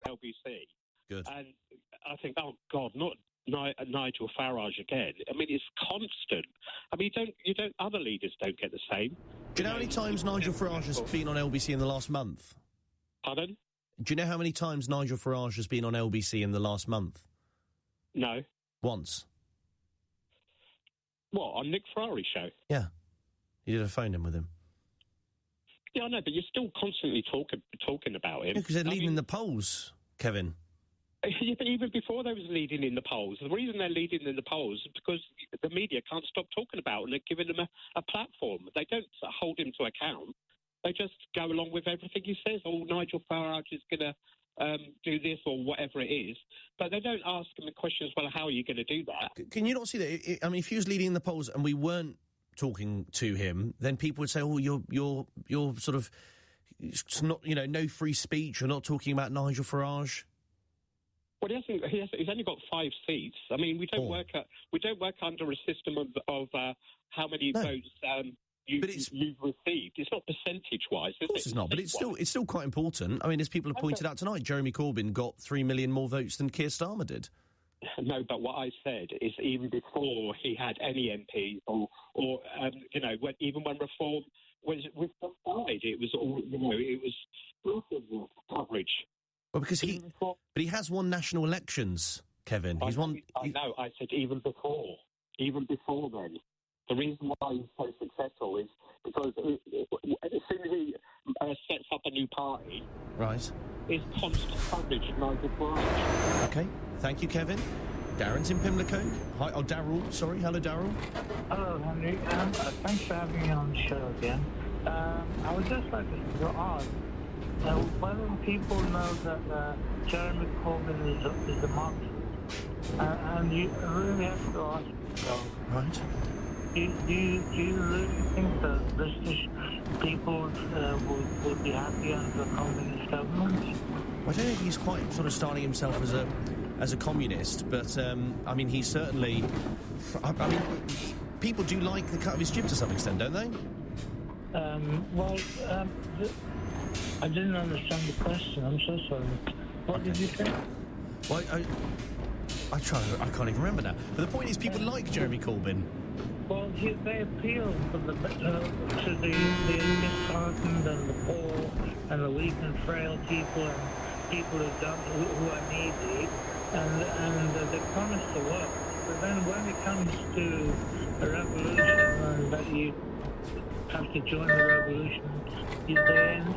LBC. Good. And I think, oh, God, not Nigel Farage again. I mean, it's constant. I mean, other leaders don't get the same. Do you know how many times Nigel Farage has been on LBC in the last month? Pardon? Do you know how many times Nigel Farage has been on LBC in the last month? No. Once. What, on Nick Ferrari's show? Yeah. You did a phone-in with him. Yeah, I know, but you're still constantly talking about him. Because they're leading the polls, Kevin. Yeah, but even before they was leading in the polls, the reason they're leading in the polls is because the media can't stop talking about it and they're giving them a platform. They don't hold him to account. They just go along with everything he says. Oh, Nigel Farage is going to do this or whatever it is. But they don't ask him the questions, well, how are you going to do that? Can you not see that? I mean, if he was leading in the polls and we weren't talking to him, then people would say, oh, you're sort of, it's not, no free speech. You're not talking about Nigel Farage. Well, he's only got 5 seats. I mean, we don't work under a system of how many votes you've received. It's not percentage-wise, is it? Of course it's not, but it's still quite important. I mean, as people have pointed out tonight, Jeremy Corbyn got 3 million more votes than Keir Starmer did. No, but what I said is even before he had any MPs or even when reform was started, it was all, it was coverage. Well, because he has won national elections, Kevin. I know. I said even before then. The reason why he's so successful is because as soon as he sets up a new party, right, it's constant coverage of Nigel Farage. Okay, thank you, Kevin. Darren's in Pimlico. Hi, Darryl. Sorry, hello, Darryl. Hello, Henry. Thanks for having me on the show again. I would just like to ask. Whether people know that Jeremy Corbyn is a Marxist, and you really have to ask yourself, right? Do you really think that British people would be happy under a communist government? Well, I don't think he's quite sort of starting himself as a communist, but I mean, he's certainly. I mean, people do like the cut of his jib to some extent, don't they? I didn't understand the question. I'm so sorry. What did you say? Well, I can't even remember now. But the point is, people like Jeremy Corbyn. Well, they appeal to the disheartened and the poor and the weak and frail people and people who are needy, and they promise to work. But then when it comes to a revolution and that you have to join the revolution, you end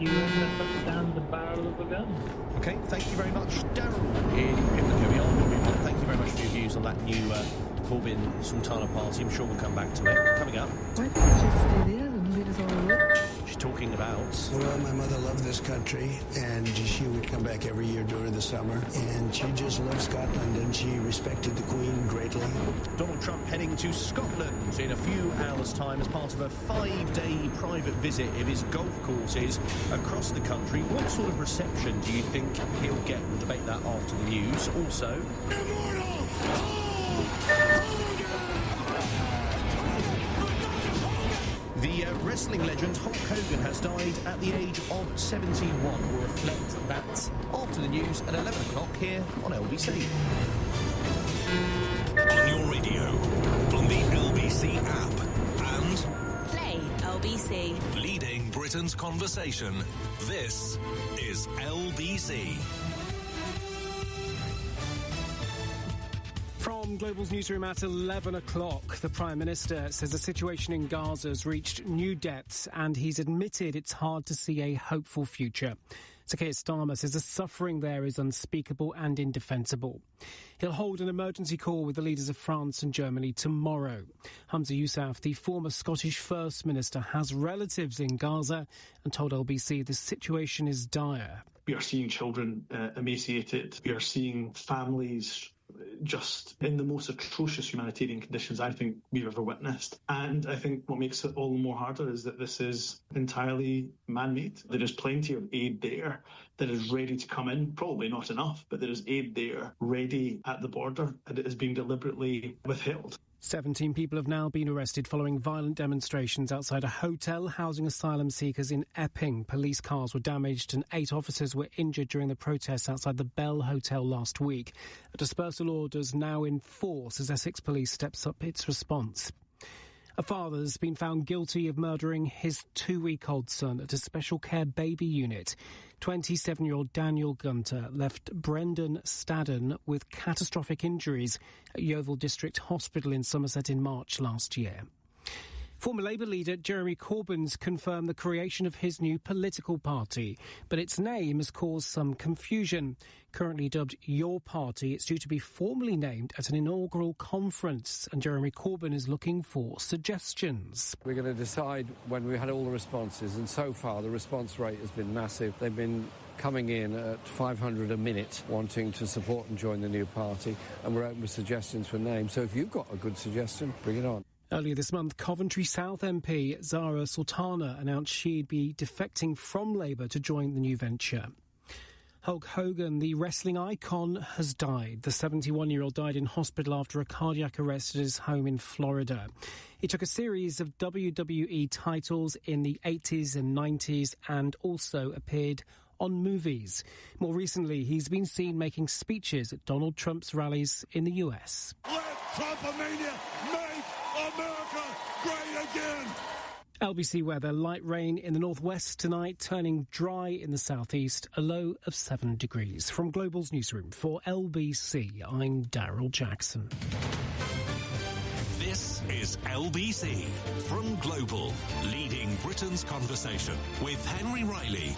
up down the barrel of a gun. Okay, thank you very much, Darryl in Pimlico. Thank you very much for your views on that new Corbyn Sultana party. I'm sure we'll come back to it. Coming up. Why don't you just stay there and leave us all alone? She's talking about... Well, my mother loved this country, and she would come back every year during the summer, and she just loved Scotland, and she respected the Queen greatly. Donald Trump heading to Scotland in a few hours' time as part of a 5-day private visit of his golf courses across the country. What sort of reception do you think he'll get? We'll debate that after the news. Also... Immortal! The wrestling legend Hulk Hogan has died at the age of 71. We'll reflect that after the news at 11 o'clock here on LBC. On your radio, on the LBC app, and... Play LBC. Leading Britain's conversation. This is LBC. From Global's newsroom at 11 o'clock, the Prime Minister says the situation in Gaza has reached new depths and he's admitted it's hard to see a hopeful future. Sir Keir Starmer says the suffering there is unspeakable and indefensible. He'll hold an emergency call with the leaders of France and Germany tomorrow. Humza Yousaf, the former Scottish First Minister, has relatives in Gaza and told LBC the situation is dire. We are seeing children emaciated. We are seeing families just in the most atrocious humanitarian conditions I think we've ever witnessed. And I think what makes it all the more harder is that this is entirely man-made. There is plenty of aid there that is ready to come in. Probably not enough, but there is aid there ready at the border, and it is being deliberately withheld. 17 people have now been arrested following violent demonstrations outside a hotel housing asylum seekers in Epping. Police cars were damaged and 8 officers were injured during the protests outside the Bell Hotel last week. A dispersal order is now in force as Essex Police steps up its response. A father has been found guilty of murdering his 2-week-old son at a special care baby unit. 27-year-old Daniel Gunter left Brendan Stadden with catastrophic injuries at Yeovil District Hospital in Somerset in March last year. Former Labour leader Jeremy Corbyn's confirmed the creation of his new political party, but its name has caused some confusion. Currently dubbed Your Party, it's due to be formally named at an inaugural conference, and Jeremy Corbyn is looking for suggestions. We're going to decide when we had all the responses, and so far the response rate has been massive. They've been coming in at 500 a minute wanting to support and join the new party, and we're open with suggestions for names. So if you've got a good suggestion, bring it on. Earlier this month, Coventry South MP Zara Sultana announced she'd be defecting from Labour to join the new venture. Hulk Hogan, the wrestling icon, has died. The 71-year-old died in hospital after a cardiac arrest at his home in Florida. He took a series of WWE titles in the 80s and 90s and also appeared on movies. More recently, he's been seen making speeches at Donald Trump's rallies in the US. Let Trumpomania make America great again! LBC weather, light rain in the northwest tonight, turning dry in the southeast, a low of 7 degrees. From Global's newsroom for LBC, I'm Daryl Jackson. This is LBC from Global, leading Britain's conversation with Henry Riley.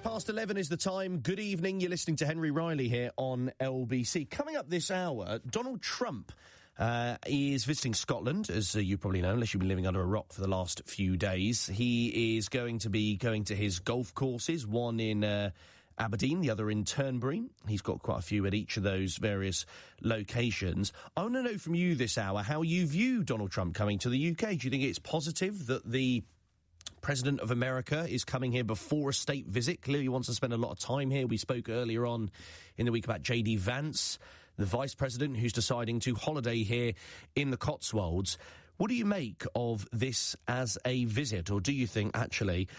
Past 11 is the time. Good evening. You're listening to Henry Riley here on LBC. Coming up this hour, Donald Trump is visiting Scotland, as you probably know, unless you've been living under a rock for the last few days. He is going to be going to his golf courses, one in Aberdeen, the other in Turnberry. He's got quite a few at each of those various locations. I want to know from you this hour how you view Donald Trump coming to the UK. Do you think it's positive that the President of America is coming here before a state visit? Clearly wants to spend a lot of time here. We spoke earlier on in the week about J.D. Vance, the Vice President, who's deciding to holiday here in the Cotswolds. What do you make of this as a visit? Or do you think, actually,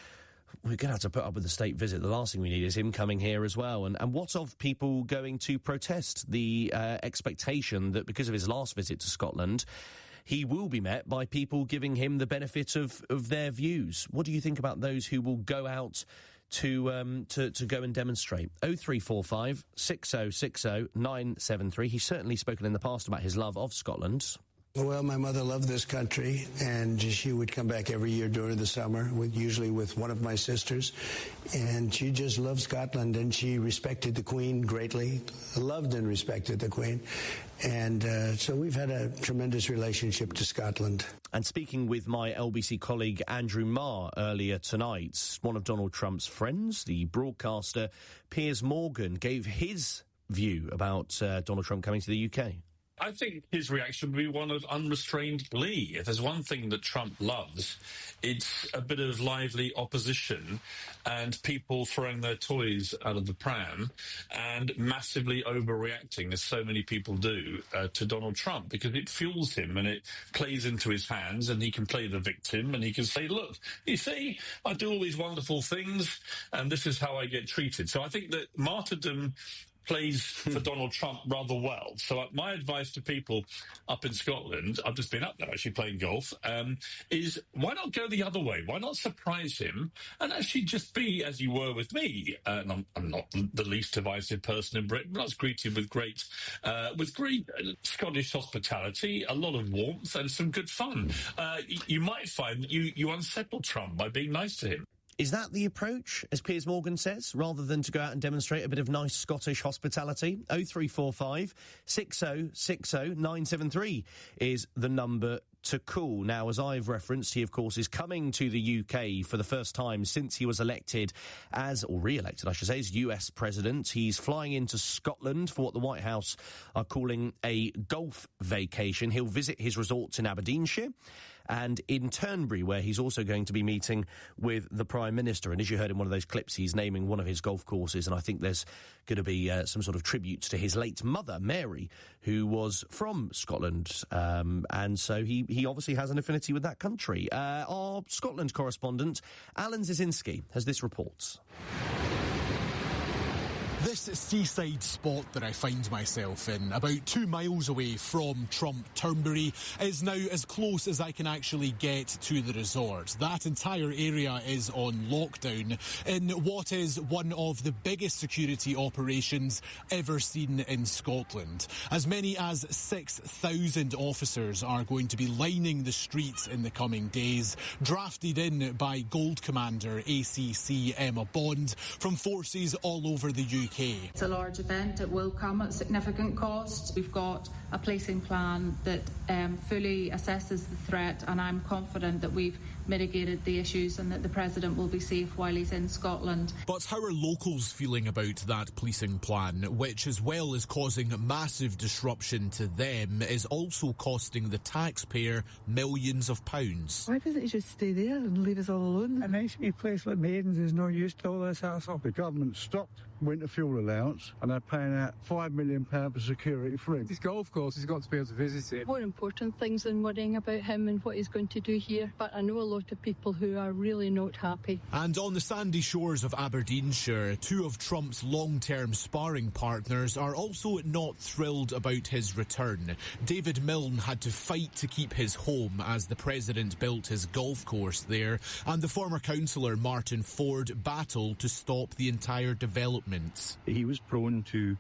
we're going to have to put up with the state visit? The last thing we need is him coming here as well. And what of people going to protest? The expectation that because of his last visit to Scotland, he will be met by people giving him the benefit of their views. What do you think about those who will go out to go and demonstrate? 0345 6060 973. He's certainly spoken in the past about his love of Scotland. Well, my mother loved this country, and she would come back every year during the summer, usually with one of my sisters. And she just loved Scotland, and she respected the Queen greatly, loved and respected the Queen. And so we've had a tremendous relationship to Scotland. And speaking with my LBC colleague Andrew Marr earlier tonight, one of Donald Trump's friends, the broadcaster Piers Morgan, gave his view about Donald Trump coming to the UK. I think his reaction would be one of unrestrained glee. If there's one thing that Trump loves, it's a bit of lively opposition and people throwing their toys out of the pram and massively overreacting, as so many people do, to Donald Trump, because it fuels him and it plays into his hands, and he can play the victim and he can say, look, you see, I do all these wonderful things and this is how I get treated. So I think that martyrdom plays for Donald Trump rather well. So my advice to people up in Scotland, I've just been up there actually playing golf, is why not go the other way? Why not surprise him and actually just be as you were with me? And I'm not the least divisive person in Britain, but I was greeted with great Scottish hospitality, a lot of warmth and some good fun. You might find that you unsettle Trump by being nice to him. Is that the approach, as Piers Morgan says, rather than to go out and demonstrate a bit of nice Scottish hospitality? 0345 6060 973 is the number to call. Now, as I've referenced, he, of course, is coming to the UK for the first time since he was elected re-elected, I should say, as US president. He's flying into Scotland for what the White House are calling a golf vacation. He'll visit his resorts in Aberdeenshire, and in Turnberry, where he's also going to be meeting with the Prime Minister. And as you heard in one of those clips, he's naming one of his golf courses, and I think there's going to be some sort of tributes to his late mother, Mary, who was from Scotland, and so he obviously has an affinity with that country. Our Scotland correspondent, Alan Zizinski, has this report. This seaside spot that I find myself in, about 2 miles away from Trump Turnberry, is now as close as I can actually get to the resort. That entire area is on lockdown in what is one of the biggest security operations ever seen in Scotland. As many as 6,000 officers are going to be lining the streets in the coming days, drafted in by Gold Commander ACC Emma Bond from forces all over the UK. It's a large event. It will come at significant cost. We've got a policing plan that fully assesses the threat, and I'm confident that we've mitigated the issues and that the President will be safe while he's in Scotland. But how are locals feeling about that policing plan, which, as well as causing massive disruption to them, is also costing the taxpayer millions of pounds? Why doesn't he just stay there and leave us all alone? A nice wee place like Maidens is no use to all this hassle. The government stopped winter fuel allowance and they're paying out £5 million for security for him. His golf course, he's got to be able to visit it. More important things than worrying about him and what he's going to do here. But I know a lot of people who are really not happy. And on the sandy shores of Aberdeenshire, 2 of Trump's long-term sparring partners are also not thrilled about his return. David Milne had to fight to keep his home as the President built his golf course there, and the former councillor Martin Ford battled to stop the entire development. He was prone to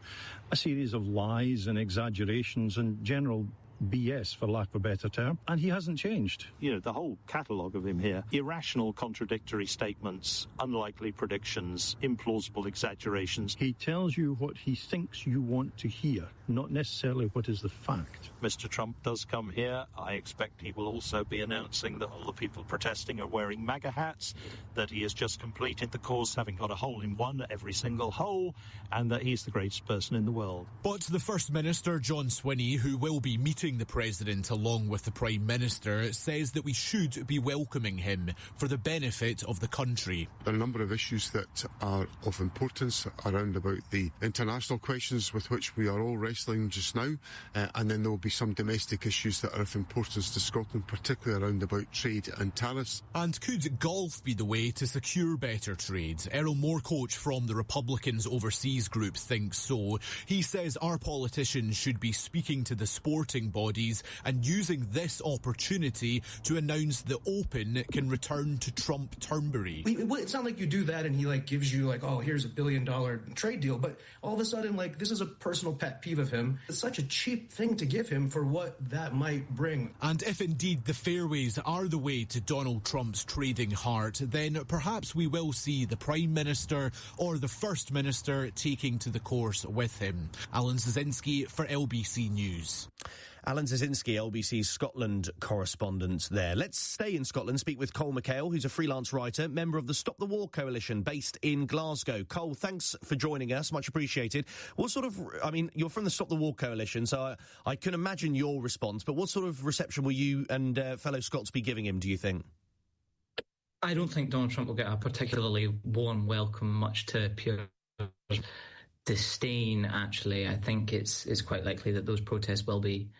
a series of lies and exaggerations and general BS, for lack of a better term, and he hasn't changed. You know, the whole catalogue of him here: irrational, contradictory statements, unlikely predictions, implausible exaggerations. He tells you what he thinks you want to hear, not necessarily what is the fact. Mr. Trump does come here. I expect he will also be announcing that all the people protesting are wearing MAGA hats, that he has just completed the course having got a hole in one at every single hole, and that he's the greatest person in the world. But the First Minister, John Swinney, who will be meeting the President along with the Prime Minister, says that we should be welcoming him for the benefit of the country. There are a number of issues that are of importance around about the international questions with which we are all wrestling just now, and then there will be some domestic issues that are of importance to Scotland, particularly around about trade and tariffs. And could golf be the way to secure better trade? Errol Moorcoach from the Republicans Overseas Group thinks so. He says our politicians should be speaking to the sporting bodies and using this opportunity to announce the Open can return to Trump Turnberry. It's not like you do that and he gives you oh, here's $1 billion trade deal, but all of a sudden this is a personal pet peeve of him. It's such a cheap thing to give him for what that might bring. And if indeed the fairways are the way to Donald Trump's trading heart, then perhaps we will see the Prime Minister or the First Minister taking to the course with him. Alan Zizinski for LBC News. Alan Zizinski, LBC's Scotland correspondent there. Let's stay in Scotland, speak with Cole McHale, who's a freelance writer, member of the Stop the War Coalition based in Glasgow. Cole, thanks for joining us, much appreciated. What sort of, you're from the Stop the War Coalition, so I can imagine your response, but what sort of reception will you and fellow Scots be giving him, do you think? I don't think Donald Trump will get a particularly warm welcome, much to pure disdain, actually. I think it's quite likely that those protests will be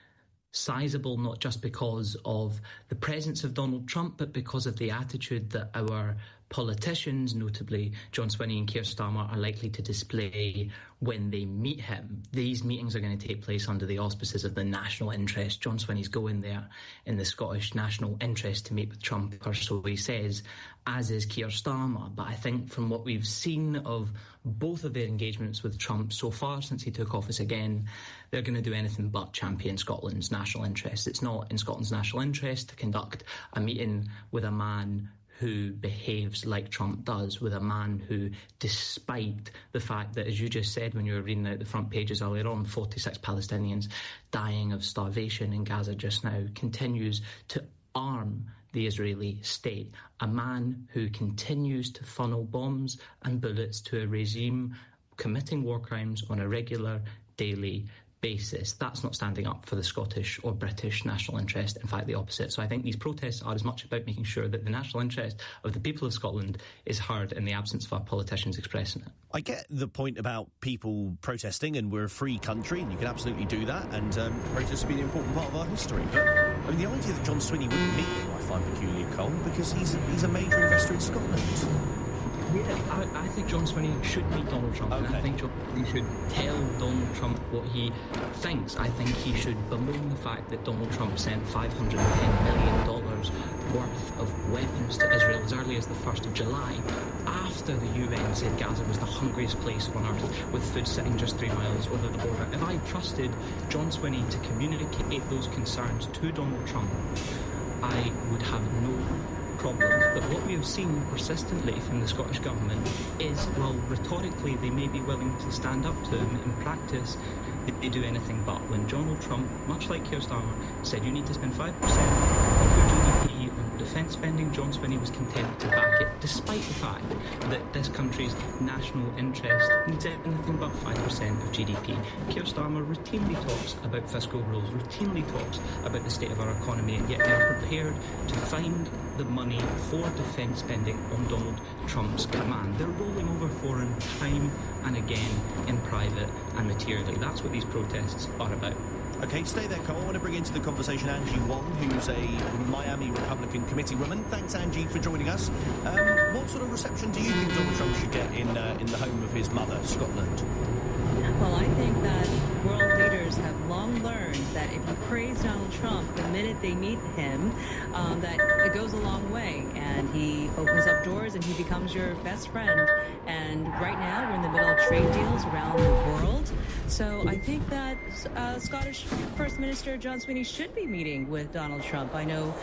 sizable, not just because of the presence of Donald Trump, but because of the attitude that our politicians, notably John Swinney and Keir Starmer, are likely to display when they meet him. These meetings are going to take place under the auspices of the national interest. John Swinney's going there in the Scottish national interest to meet with Trump, or so he says, as is Keir Starmer. But I think from what we've seen of both of their engagements with Trump so far since he took office again, they're going to do anything but champion Scotland's national interest. It's not in Scotland's national interest to conduct a meeting with a man who behaves like Trump does, with a man who, despite the fact that, as you just said when you were reading out the front pages earlier on, 46 Palestinians dying of starvation in Gaza just now, continues to arm the Israeli state, a man who continues to funnel bombs and bullets to a regime committing war crimes on a regular, daily basis. That's not standing up for the Scottish or British national interest, in fact the opposite. So I think these protests are as much about making sure that the national interest of the people of Scotland is heard in the absence of our politicians expressing it. I get the point about people protesting, and we're a free country and you can absolutely do that, and protests have been an important part of our history, but I mean, the idea that John Swinney wouldn't meet him I find peculiar, Cole, because he's a major investor in Scotland. Yeah, I think John Swinney should meet Donald Trump, and I think John Swinney should tell Donald Trump what he thinks. I think he should bemoan the fact that Donald Trump sent $510 million worth of weapons to Israel as early as the 1st of July, after the UN said Gaza was the hungriest place on earth, with food sitting just 3 miles over the border. If I trusted John Swinney to communicate those concerns to Donald Trump, I would have no problems. But what we have seen persistently from the Scottish Government is, while rhetorically they may be willing to stand up to him, in practice they do anything but. When Donald Trump, much like Keir Starmer, said you need to spend 5% of your GDP on defence spending, John Swinney was content to back it, despite the fact that this country's national interest needs anything but 5% of GDP. Keir Starmer routinely talks about fiscal rules, routinely talks about the state of our economy, and yet they are prepared to find the money for defence spending on Donald Trump's command. They're rolling over for him time and again in private and materially. That's what these protests are about. Okay, stay there, Cole. I want to bring into the conversation Angie Wong, who's a Miami Republican committee woman. Thanks, Angie, for joining us. What sort of reception do you think Donald Trump should get in the home of his mother, Scotland? Well, I think that world leaders have long learned that if you praise Donald Trump the minute they meet him, that it goes a long way, and he opens up doors and he becomes your best friend. And right now we're in the middle of trade deals around the world, so I think that Scottish First Minister John Swinney should be meeting with Donald Trump. I know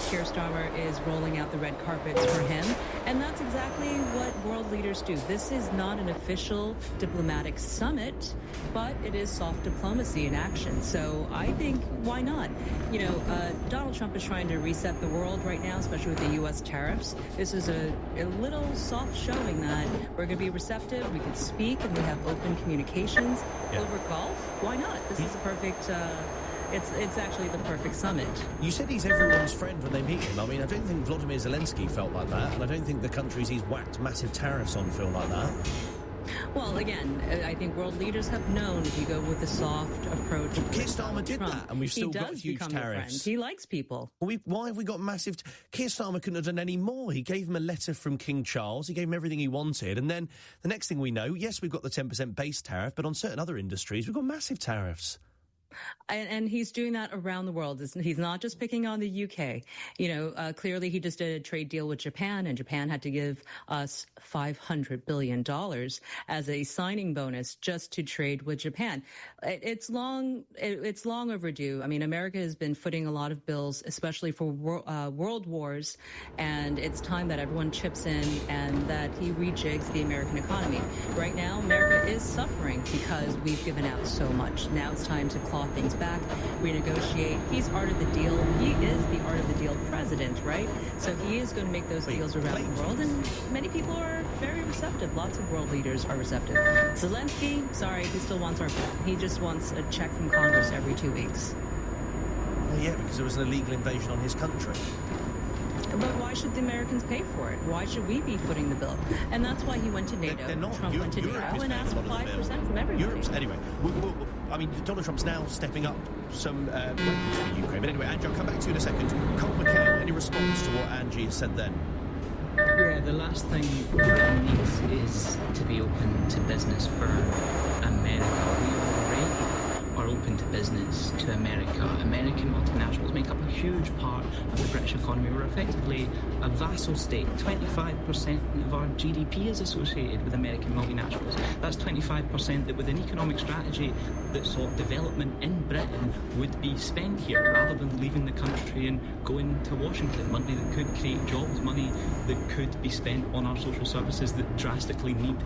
Keir Starmer is rolling out the red carpets for him, and that's exactly what world leaders do. This is not an official diplomatic summit, but it is soft diplomacy in action. So I think, why not? You know, Donald Trump is trying to reset the world right now, especially with the U.S. tariffs. This is a little soft showing that we're going to be receptive, we can speak, and we have open communications over golf. Why not? This is a perfect... It's actually the perfect summit. You said he's everyone's friend when they meet him. I mean, I don't think Vladimir Zelensky felt like that, and I don't think the countries he's whacked massive tariffs on feel like that. Well, again, I think world leaders have known if you go with the soft approach. Keir Starmer did that, and we've still got huge tariffs. He likes people. Well, why have we got massive... Keir Starmer couldn't have done any more. He gave him a letter from King Charles. He gave him everything he wanted. And then the next thing we know, yes, we've got the 10% base tariff, but on certain other industries, we've got massive tariffs. And he's doing that around the world. He's not just picking on the UK. You know, clearly he just did a trade deal with Japan, and Japan had to give us $500 billion as a signing bonus just to trade with Japan. It's long overdue. I mean, America has been footing a lot of bills, especially for world wars, and it's time that everyone chips in and that he rejigs the American economy. Right now, America is suffering because we've given out so much. Now it's time to claw things back, renegotiate. He's art of the deal. He is the art of the deal president, right? So he is going to make those deals around the world, and many people are very receptive. Lots of world leaders are receptive. Zelensky, sorry, he still wants our bill. He just wants a check from Congress every 2 weeks. Yeah, because there was an illegal invasion on his country. But why should the Americans pay for it? Why should we be footing the bill? And that's why he went to NATO. Trump went to NATO and asked for 5% from everybody. Anyway, I mean, Donald Trump's now stepping up some weapons for Ukraine. But anyway, Angie, I'll come back to you in a second. Cole McKell, any response to what Angie has said then? Yeah, the last thing Britain needs is to be open to business for America. We already are open to business to America. American multinationals make up a huge part of the British economy. We're effectively a vassal state. 25% of our GDP is associated with American multinationals. That's 25% that, with an economic strategy that sought development in Britain, would be spent here rather than leaving the country and going to Washington. Money that could create jobs, money that could be spent on our social services that drastically need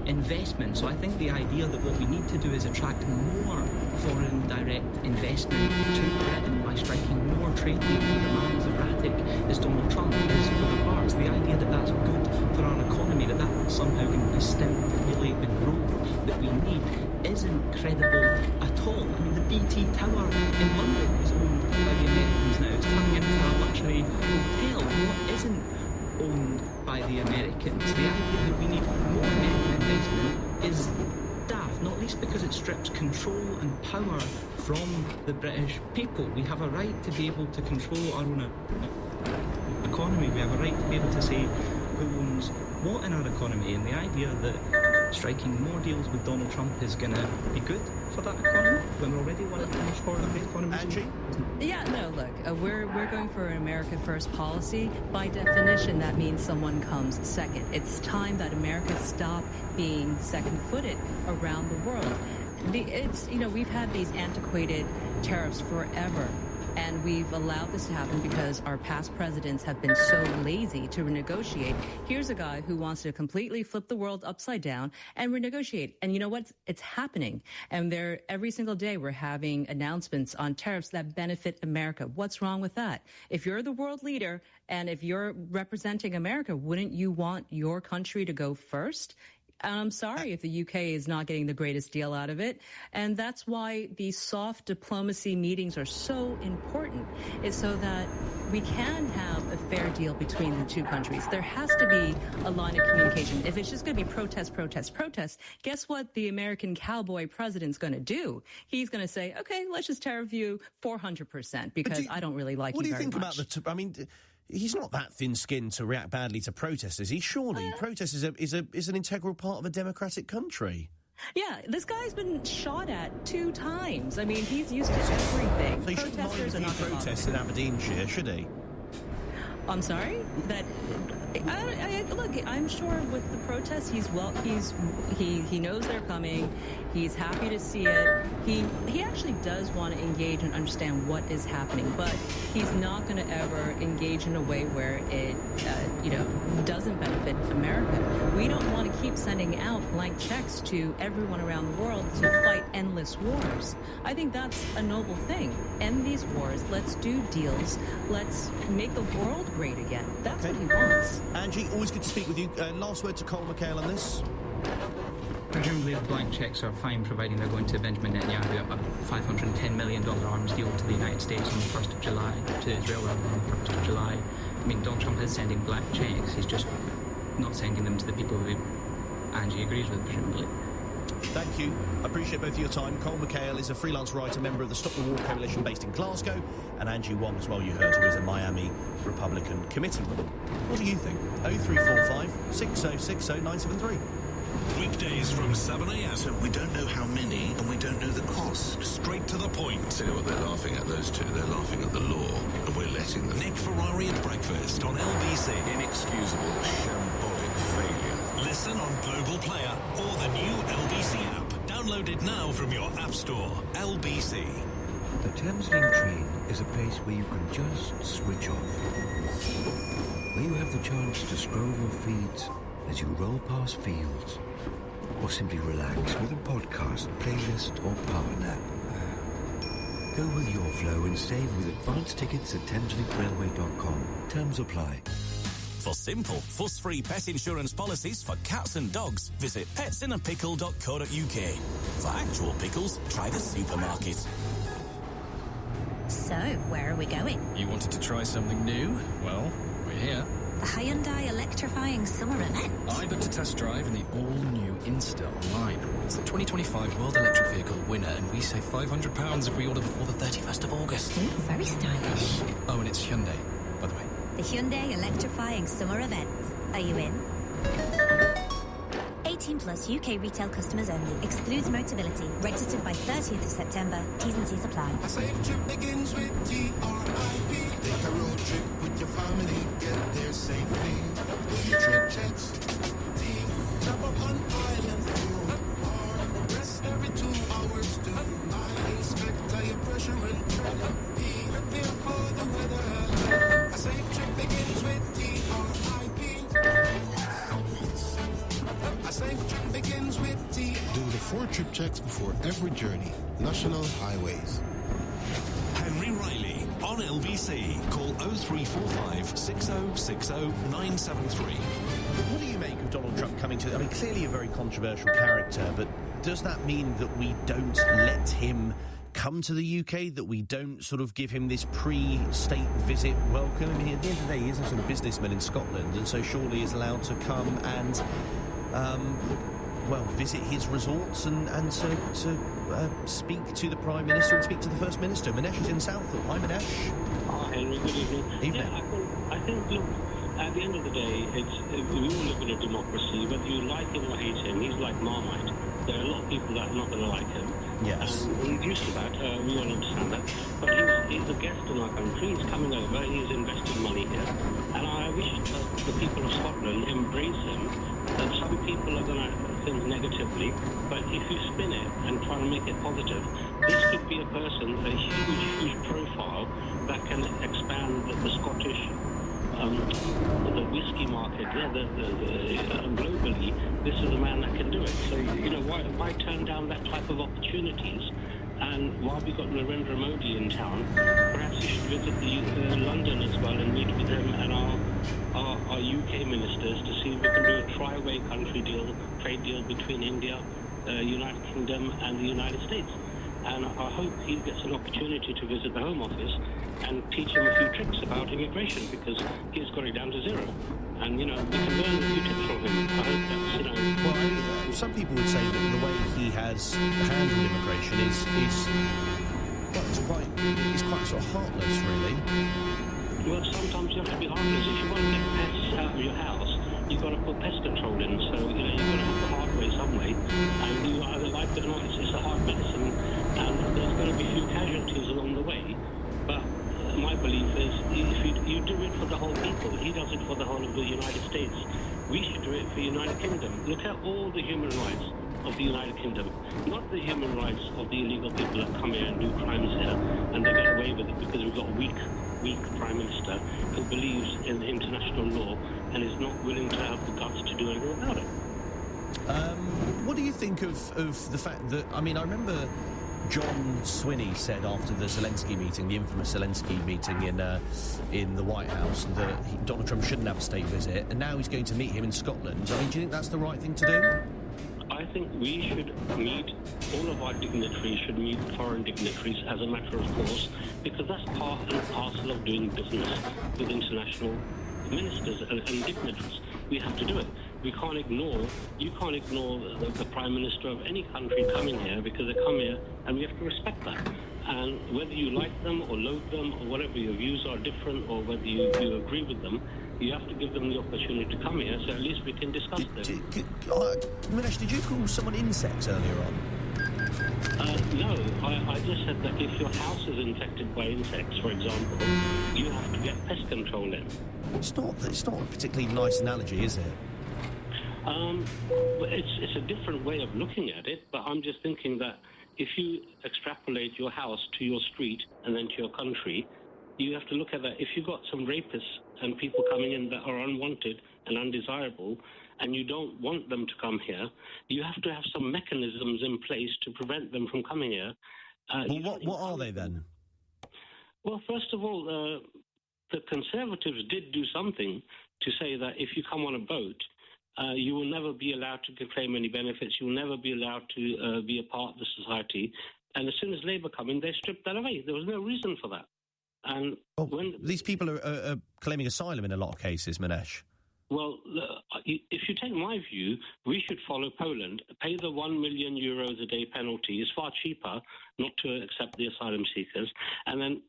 investment. So I think the idea that what we need to do is attract more foreign direct investment to Britain by striking more trade deals with a man as erratic as Donald Trump is for the arts. The idea that that's good for our economy, that somehow can stimulate the growth that we need, isn't credible at all. I mean, the BT Tower in London is owned by the Americans now. It's turning into a luxury hotel. What isn't owned by the Americans? The idea that we need more American investment is daft, not least because it strips control and power from the British people. We have a right to be able to control our own economy. We have a right to be able to say who owns what in our economy, and the idea that striking more deals with Donald Trump is going to be good for that economy when we're already one of the most forward economies. Angie? Yeah, no, look, we're going for an America First policy. By definition, that means someone comes second. It's time that America stop being second-footed around the world. We've had these antiquated tariffs forever. And we've allowed this to happen because our past presidents have been so lazy to renegotiate. Here's a guy who wants to completely flip the world upside down and renegotiate. And you know what? It's happening. And every single day we're having announcements on tariffs that benefit America. What's wrong with that? If you're the world leader and if you're representing America, wouldn't you want your country to go first? I'm sorry if the UK is not getting the greatest deal out of it. And that's why these soft diplomacy meetings are so important, is so that we can have a fair deal between the two countries. There has to be a line of communication. If it's just going to be protest, guess what the American cowboy president's going to do? He's going to say, okay, let's just tariff you 400% because I don't really like you very much. What do you think about he's not that thin-skinned to react badly to protesters. Surely protest is an integral part of a democratic country. Yeah, this guy's been shot at 2 times. I mean, he's used to everything. So he shouldn't mind if he protests in Aberdeenshire, should he? I'm sorry? Look, I'm sure with the protests, he knows they're coming. He's happy to see it. He actually does want to engage and understand what is happening, but he's not going to ever engage in a way where it, doesn't benefit America. We don't want to keep sending out blank checks to everyone around the world to fight endless wars. I think that's a noble thing. End these wars. Let's do deals. Let's make the world great again. That's what he wants. Angie, always good to speak with you. Last word to Cole McHale on this. Presumably the blank checks are fine, providing they're going to Benjamin Netanyahu, a $510 million arms deal to the United States on the 1st of July, to Israel rather on the 1st of July. I mean, Donald Trump is sending blank checks. He's just not sending them to the people who Angie agrees with, presumably. Thank you. I appreciate both of your time. Cole McHale is a freelance writer, member of the Stop the War Coalition based in Glasgow, and Angie Wong as well, you heard, who is a Miami Republican committeewoman. What do you think? 0345 6060 973. Weekdays from 7 a.m. So we don't know how many and we don't know the cost. Straight to the point. You know what they're laughing at, those two? They're laughing at the law, and we're letting them. Nick Ferrari at breakfast on LBC. Inexcusable, shambolic failure. Listen on Global Player or the new LBC app. Download it now from your app store. LBC. The Thameslink train is a place where you can just switch off. Where you have the chance to scroll your feeds as you roll past fields, or simply relax with a podcast, playlist, or power nap. Go with your flow and save with advance tickets at thameslinkrailway.com. Terms apply. For simple, fuss-free pet insurance policies for cats and dogs, visit petsinnapickle.co.uk. For actual pickles, try the supermarket. So, where are we going? You wanted to try something new? Well, we're here. The Hyundai electrifying summer event. I booked a test drive in the all-new Insta online. It's the 2025 World Electric Vehicle winner, and we save £500 if we order before the 31st of August. Ooh, very stylish. Oh, and it's Hyundai, by the way. The Hyundai electrifying summer event. Are you in? 18 plus UK retail customers only. Excludes Motability. Registered by 30th of September. T's and C's apply. A safe trip begins with TRIP. Take a road trip with your family. Get there safely. Do your trip checks. Travel on island through. Rest every 2 hours too. I expect tire pressure and tread. Prepare for the weather. A safe trip begins with TRIP. A safe trip begins with TRIP. Do the 4 trip checks before every journey. National Highways. Henry Riley on LBC. Call 0345 6060 973. What do you make of Donald Trump coming to... I mean, clearly a very controversial character, but does that mean that we don't let him come to the UK, that we don't sort of give him this pre-state visit welcome? I mean, at the end of the day, he is a sort of businessman in Scotland, and so surely he's allowed to come and, visit his resorts and to speak to the Prime Minister and speak to the First Minister. Manesh is in Southall. Hi, Manesh. Hi, Henry. Good evening. Evening. Yeah, I think, look, at the end of the day, we all live in a democracy. Whether you like him or hate him, he's like Marmite. There are a lot of people that are not going to like him. Yes. He's used to that. We all understand that. But he's a guest in our country. He's coming over. He's invested money here. And I wish that the people of Scotland embrace him. Some people are going to think negatively, but if you spin it and try to make it positive, this could be a person, a huge profile that can expand the Scottish the whiskey market, globally. This is a man that can do it. So, why turn down that type of opportunities? And while we got Narendra Modi in town, perhaps you should visit London as well and meet with him and our UK ministers to see if we can do a tri-way trade deal between India, United Kingdom and the United States. And I hope he gets an opportunity to visit the Home Office and teach him a few tricks about immigration, because he's got it down to zero. And, we can learn a few tips from him. I hope that's, Well, some people would say that the way he has handled immigration is quite sort of heartless, really. Well, sometimes you have to be heartless. If you want to get pests out of your house, you've got to put pest control in. So, you've got to have the hard way some way. And you either like it or not, it's a hard medicine. And there's going to be a few casualties along the way. But my belief is, if you do it for the whole people, he does it for the whole of the United States. We should do it for the United Kingdom. Look at all the human rights of the United Kingdom, not the human rights of the illegal people that come here and do crimes here, and they get away with it because we've got a weak Prime Minister who believes in international law and is not willing to have the guts to do anything about it. What do you think of the fact that, I mean, I remember John Swinney said after the Zelensky meeting, the infamous Zelensky meeting in the White House, that Donald Trump shouldn't have a state visit, and now he's going to meet him in Scotland. I mean, do you think that's the right thing to do? I think we should meet, all of our dignitaries should meet foreign dignitaries as a matter of course, because that's part and parcel of doing business with international ministers and dignitaries. We have to do it. You can't ignore the Prime Minister of any country coming here, because they come here and we have to respect that. And whether you like them or loathe them or whatever your views are different, or whether you agree with them, you have to give them the opportunity to come here, so at least we can discuss them. Manesh, did you call someone insects earlier on? No, I just said that if your house is infected by insects, for example, you have to get pest control in. It's not a particularly nice analogy, is it? It's a different way of looking at it, but I'm just thinking that if you extrapolate your house to your street and then to your country, you have to look at that. If you've got some rapists and people coming in that are unwanted and undesirable, and you don't want them to come here, you have to have some mechanisms in place to prevent them from coming here. What are they then? Well, first of all, the Conservatives did do something to say that if you come on a boat, you will never be allowed to claim any benefits. You will never be allowed to be a part of the society. And as soon as Labour come in, they stripped that away. There was no reason for that. And these people are claiming asylum in a lot of cases, Manesh. Well, if you take my view, we should follow Poland. Pay the €1 million a day penalty. It's far cheaper not to accept the asylum seekers. And then,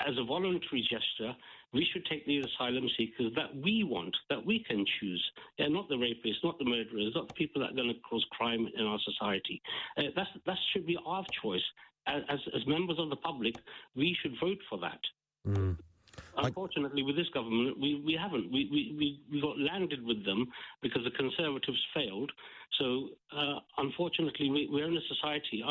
as a voluntary gesture, we should take the asylum seekers that we want, that we can choose. Not the rapists, not the murderers, not the people that are going to cause crime in our society. That should be our choice. As members of the public, we should vote for that. Mm. Unfortunately, with this government, we haven't. We got landed with them because the Conservatives failed. So, unfortunately, we're in a society.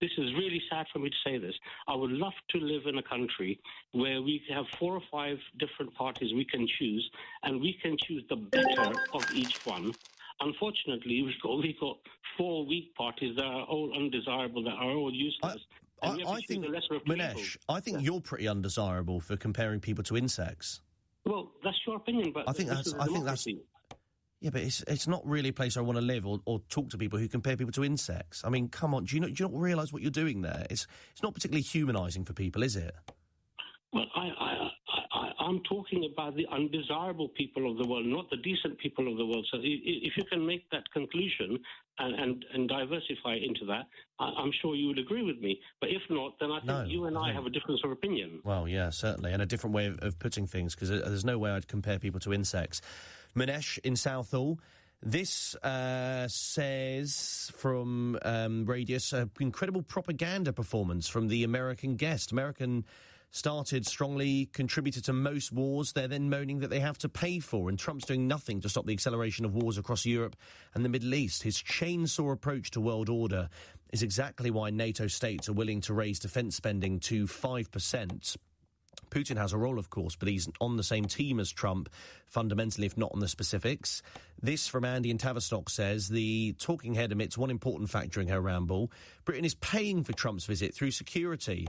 This is really sad for me to say this. I would love to live in a country where we have 4 or 5 different parties we can choose, and we can choose the better of each one. Unfortunately, we've got 4 weak parties that are all undesirable, that are all useless. I think, Manesh, I think you're pretty undesirable for comparing people to insects. Well, that's your opinion, but I think that's. Yeah, but it's not really a place I want to live or talk to people who compare people to insects. I mean, come on, do you not realise what you're doing there? It's not particularly humanising for people, is it? Well, I'm talking about the undesirable people of the world, not the decent people of the world. So if you can make that conclusion and diversify into that, I'm sure you would agree with me. But if not, then I think you and I have a difference of opinion. Well, yeah, certainly, and a different way of putting things, because there's no way I'd compare people to insects. Manesh in Southall. This says from Radius, incredible propaganda performance from the American guest. American started strongly, contributed to most wars. They're then moaning that they have to pay for, and Trump's doing nothing to stop the acceleration of wars across Europe and the Middle East. His chainsaw approach to world order is exactly why NATO states are willing to raise defence spending to 5%. Putin has a role, of course, but he's on the same team as Trump, fundamentally, if not on the specifics. This from Andy in Tavistock says, the talking head admits one important fact during her ramble. Britain is paying for Trump's visit through security,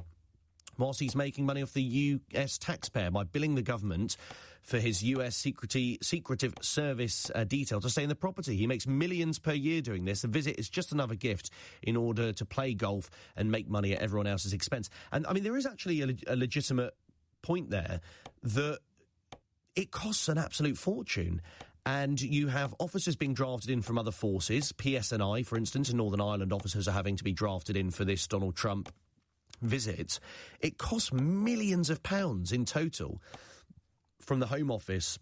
whilst he's making money off the US taxpayer by billing the government for his US secretive service detail to stay in the property. He makes millions per year doing this. The visit is just another gift in order to play golf and make money at everyone else's expense. And, I mean, there is actually a legitimate point there that it costs an absolute fortune. And you have officers being drafted in from other forces. PSNI, for instance, in Northern Ireland, officers are having to be drafted in for this Donald Trump visit. It costs millions of pounds in total from the Home Office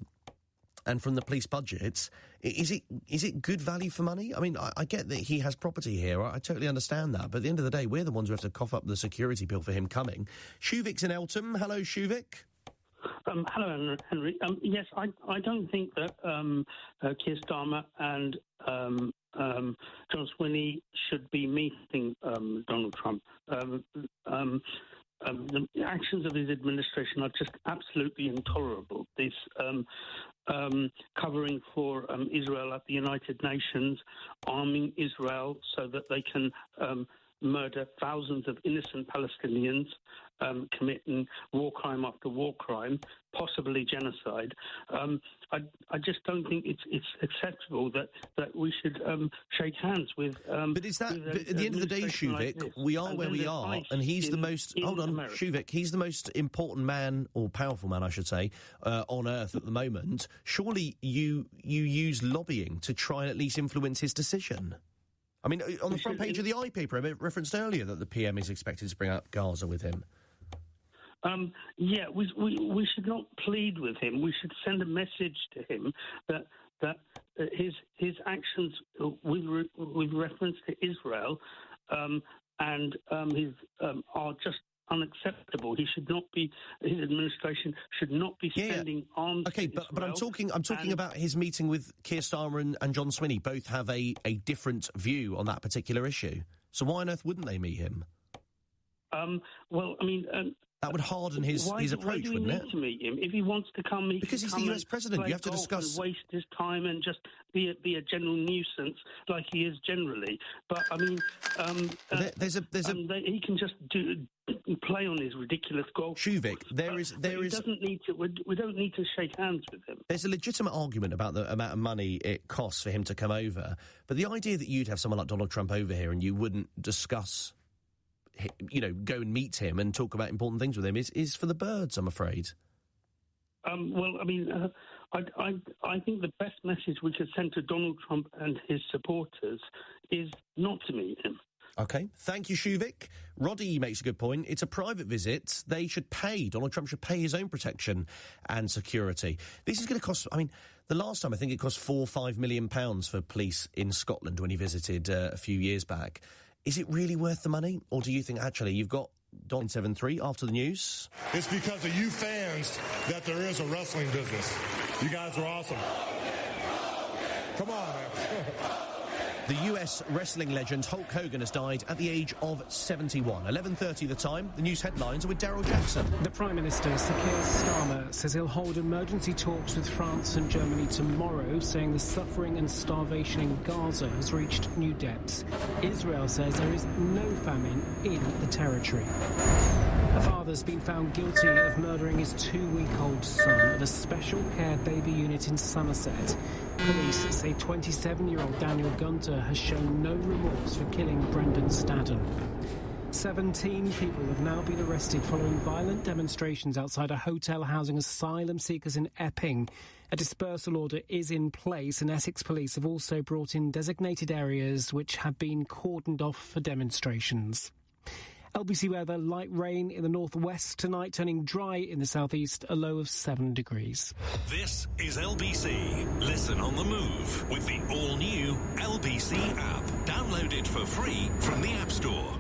and from the police budgets. Is it good value for money? I mean, I get that he has property here. I totally understand that. But at the end of the day, we're the ones who have to cough up the security bill for him coming. Shuvik's in Eltham. Hello, Shuvik. Hello, Henry. Yes, I don't think that Keir Starmer and John Swinney should be meeting Donald Trump. The actions of his administration are just absolutely intolerable. This covering for Israel at the United Nations, arming Israel so that they can murder thousands of innocent Palestinians, committing war crime after war crime, possibly genocide. I just don't think it's acceptable that we should shake hands with. But is that at the end of the day, Shuvik? Like we are where we are, and he's the most. Hold on, America. Shuvik. He's the most important man, or powerful man, I should say, on earth at the moment. Surely you use lobbying to try and at least influence his decision. I mean, on the front page of the I-paper, I referenced earlier that the PM is expected to bring up Gaza with him. Yeah, we should not plead with him. We should send a message to him that his actions with reference to Israel and his are just unacceptable. He should not be. His administration should not be spending arms. Okay, but I'm talking about his meeting with Keir Starmer and John Swinney. Both have a different view on that particular issue. So why on earth wouldn't they meet him? Well, I mean. That would harden his approach, wouldn't it? Why do we need to meet him? If he wants to come, because he's the US president. You have to discuss. And waste his time and just be a general nuisance like he is generally. But I mean, he can just play on his ridiculous golf. Shuvik, there is. He doesn't need to. We don't need to shake hands with him. There's a legitimate argument about the amount of money it costs for him to come over, but the idea that you'd have someone like Donald Trump over here and you wouldn't discuss, go and meet him and talk about important things with him is for the birds, I'm afraid. Well, I mean, I think the best message we could send to Donald Trump and his supporters is not to meet him. OK, thank you, Shuvik. Roddy makes a good point. It's a private visit. They should pay. Donald Trump should pay his own protection and security. This is going to cost, I mean, the last time I think it cost £4 or £5 million for police in Scotland when he visited a few years back. Is it really worth the money? Or do you think, actually, you've got Don 73 after the news? It's because of you fans that there is a wrestling business. You guys are awesome. Come on, man. The US wrestling legend Hulk Hogan has died at the age of 71. 11:30 the time. The news headlines are with Daryl Jackson. The Prime Minister, Sir Keir Starmer, says he'll hold emergency talks with France and Germany tomorrow, saying the suffering and starvation in Gaza has reached new depths. Israel says there is no famine in the territory. A father's been found guilty of murdering his 2-week-old son at a special care baby unit in Somerset. Police say 27-year-old Daniel Gunter has shown no remorse for killing Brendan Stadden. 17 people have now been arrested following violent demonstrations outside a hotel housing asylum seekers in Epping. A dispersal order is in place, and Essex police have also brought in designated areas which have been cordoned off for demonstrations. LBC weather, light rain in the northwest tonight, turning dry in the southeast, a low of 7 degrees. This is LBC. Listen on the move with the all-new LBC app. Download it for free from the App Store.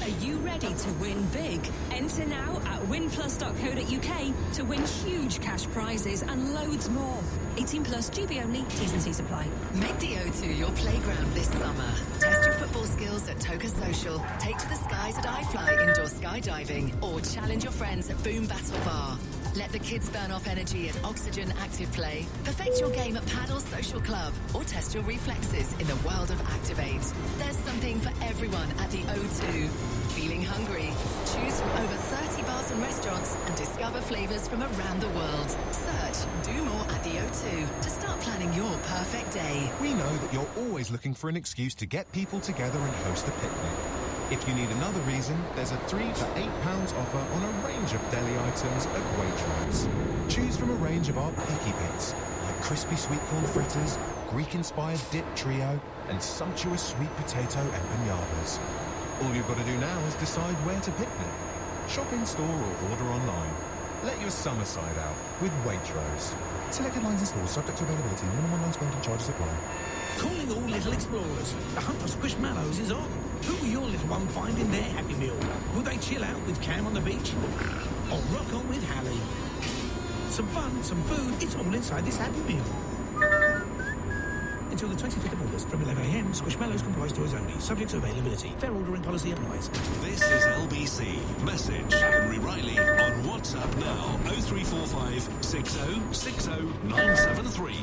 Are you ready to win big? Enter now at winplus.co.uk to win huge cash prizes and loads more. 18 plus, GB only, T's and C's apply. Make the O2 your playground this summer. Test your football skills at Toka Social. Take to the skies at iFly indoor skydiving, or challenge your friends at Boom Battle Bar. Let the kids burn off energy at Oxygen Active Play. Perfect your game at Paddle Social Club, or test your reflexes in the world of Activate. There's something for everyone at the O2. Feeling hungry? Choose from over 30 bars and restaurants and discover flavours from around the world. Search Do More at the O2 to start planning your perfect day. We know that you're always looking for an excuse to get people together and host a picnic. If you need another reason, there's a £3 for £8 offer on a range of deli items at Waitrose. Choose from a range of our picky bits, like crispy sweet corn fritters, Greek-inspired dip trio, and sumptuous sweet potato empanadas. All you've got to do now is decide where to picnic. Shop in store or order online. Let your summer side out with Waitrose. Selected lines and stores subject to availability. Minimum online spend and charges apply. Calling all little explorers. The hunt for squishmallows is on. Who will your little one find in their Happy Meal? Will they chill out with Cam on the beach? Or rock on with Hallie? Some fun, some food, it's all inside this Happy Meal. Until the 25th of August from 11 a.m, Squishmallows comprise toys only, subject to availability. Fair ordering policy applies. This is LBC. Message Henry Riley on WhatsApp now. 0345 6060 973.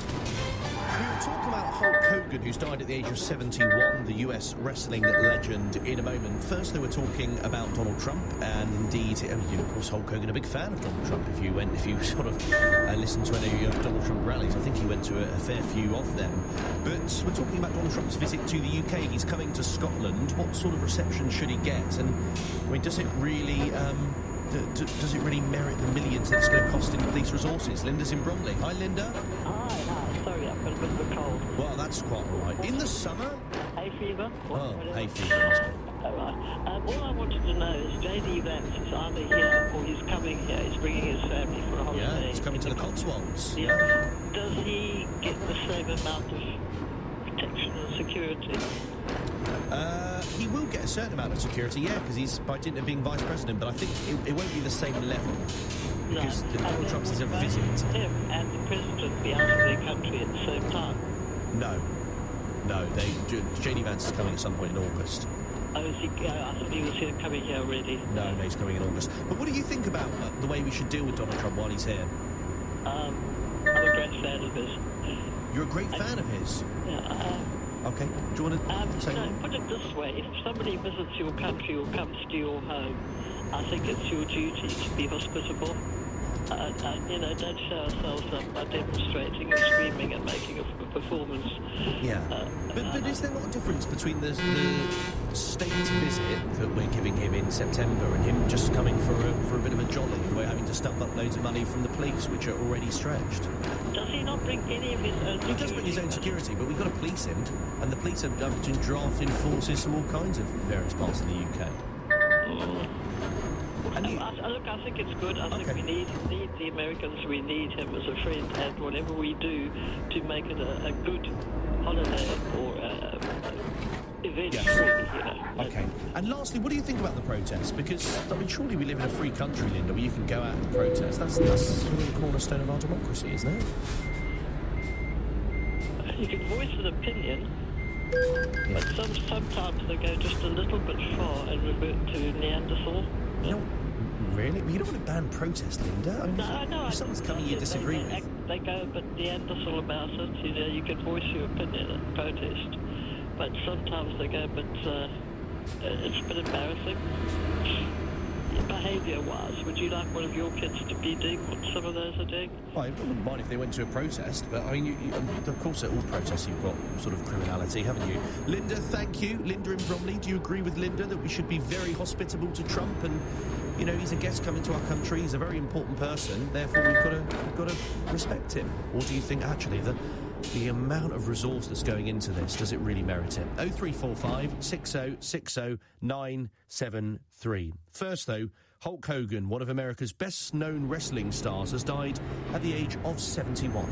We were talking about Hulk Hogan, who's died at the age of 71, the US wrestling legend, in a moment. First, they were talking about Donald Trump, and indeed, of course, Hulk Hogan, a big fan of Donald Trump. If you sort of listened to any of Donald Trump rallies, I think he went to a fair few of them. But we're talking about Donald Trump's visit to the UK. He's coming to Scotland. What sort of reception should he get? And I mean, does it really merit the millions that it's going to cost in police resources? Linda's in Bromley. Hi, Linda. Hi. Sorry, I've got a bit of a cold. Well, that's quite all right. In the summer? Hay fever. Hay fever. All right. All I wanted to know is J.D. Vance is either here or he's coming here. He's bringing his family for a holiday. Yeah, he's coming to the Cotswolds. Yeah. Does he get the same amount of protection and security? He will get a certain amount of security, yeah, because he's by dint of being vice president, but I think it won't be the same level. Because Donald Trump's is a visit. Him and the president be out of their country at the same time? No, J.D. Vance is coming at some point in August. Oh, is he? I thought he was here, coming here already. No, he's coming in August. But what do you think about the way we should deal with Donald Trump while he's here? I'm a great fan of his. You're a great fan of his? Yeah, okay. Do you want to say more? Put it this way. If somebody visits your country or comes to your home, I think it's your duty to be hospitable. Don't show ourselves up by demonstrating and screaming and making a performance. Yeah. But is there not a difference between the state visit that we're giving him in September and him just coming for a bit of a jolly, and we're having to stump up loads of money from the police, which are already stretched? Does he not bring any of his own security? He does bring his own security, but we've got to police him, and the police are drafting forces from all kinds of various parts of the UK. Look, I think it's good. I think we need the Americans. We need him as a friend, and whatever we do to make it a good holiday or event. Yes. Okay. And lastly, what do you think about the protests? Because, I mean, surely we live in a free country, Linda, where you can go out and protest. That's sort of the cornerstone of our democracy, isn't it? You can voice an opinion, but sometimes they go just a little bit far and revert to Neanderthal. Really? But you don't want to ban protest, Linda. I mean, no. If someone's coming you disagree with. They go a bit Neanderthal about it. You can voice your opinion and protest, but sometimes they go a bit. It's a bit embarrassing. behaviour-wise, would you like one of your kids to be doing what some of those are doing? Well, I wouldn't mind if they went to a protest, but I mean, of course, at all protests you've got sort of criminality, haven't you? Linda, thank you. Linda in Bromley, do you agree with Linda that we should be very hospitable to Trump? And, you know, he's a guest coming to our country, he's a very important person, therefore we've got to respect him. Or do you think, actually, the amount of resource that's going into this, does it really merit it? 0345 6060 973. First, though, Hulk Hogan, one of America's best-known wrestling stars, has died at the age of 71.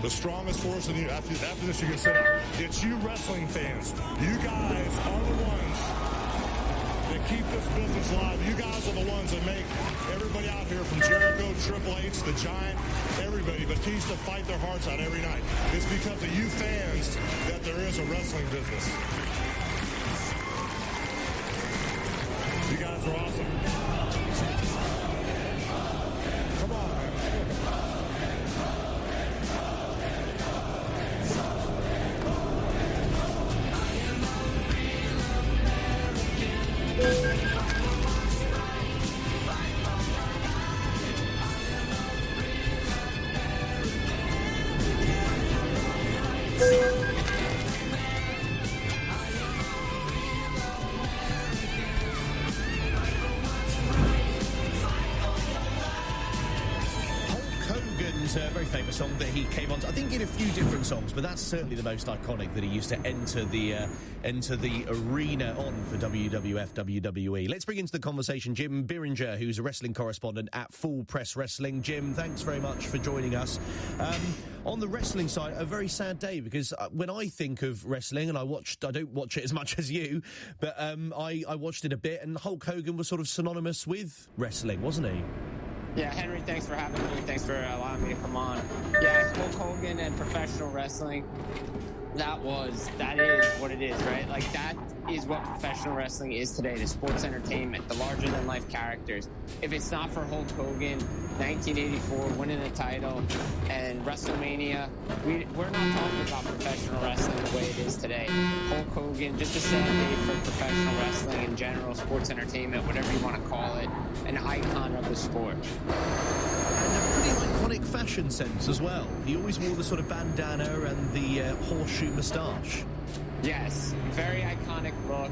The strongest force in the after this you can sit up. It's you wrestling fans. You guys are the ones that keep this business alive. You guys are the ones that make everybody out here from Jericho, Triple H, The Giant, everybody, Batista fight their hearts out every night. It's because of you fans that there is a wrestling business. You guys are awesome. Come on, man. A very famous song that he came on to, I think, in a few different songs, but that's certainly the most iconic that he used to enter the arena on for WWF, WWE. Let's bring into the conversation Jim Biringer, who's a wrestling correspondent at Full Press Wrestling. Jim, thanks very much for joining us. On the wrestling side, a very sad day, because when I think of wrestling, and I don't watch it as much as you, but I watched it a bit, and Hulk Hogan was sort of synonymous with wrestling, wasn't he? Yeah, Henry, thanks for having me. Thanks for allowing me to come on. Yeah, Hulk Hogan and professional wrestling, that is what it is, right? Like, that is what professional wrestling is today, the sports entertainment, the larger-than-life characters. If it's not for Hulk Hogan, 1984, winning the title, and WrestleMania, we're not talking about professional wrestling the way it is today. Hulk Hogan, just a sad day for professional wrestling in general, sports entertainment, whatever you want to call it, an icon of the sport. And a pretty iconic fashion sense as well. He always wore the sort of bandana and the horseshoe moustache. Yes, very iconic look.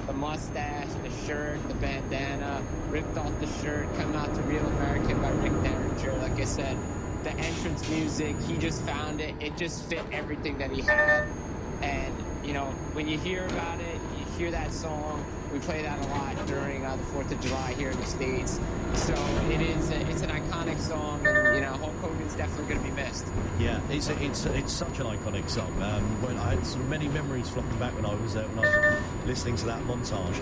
The mustache, the shirt, the bandana, ripped off the shirt, Come Out to Real American by Rick Derringer. Like I said, the entrance music, he just found it. It just fit everything that he had. And, you know, when you hear about it, you hear that song. We play that a lot during the 4th of July here in the States. So it's an iconic song, and, you know, Hulk Hogan's definitely going to be missed. Yeah, it's such an iconic song. When I had sort of many memories flocking back when I was listening to that montage.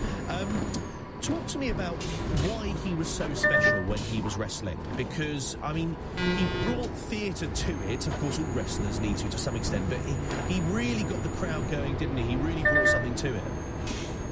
Talk to me about why he was so special when he was wrestling, because, I mean, he brought theatre to it. Of course, all wrestlers need to some extent, but he really got the crowd going, didn't he? He really brought something to it.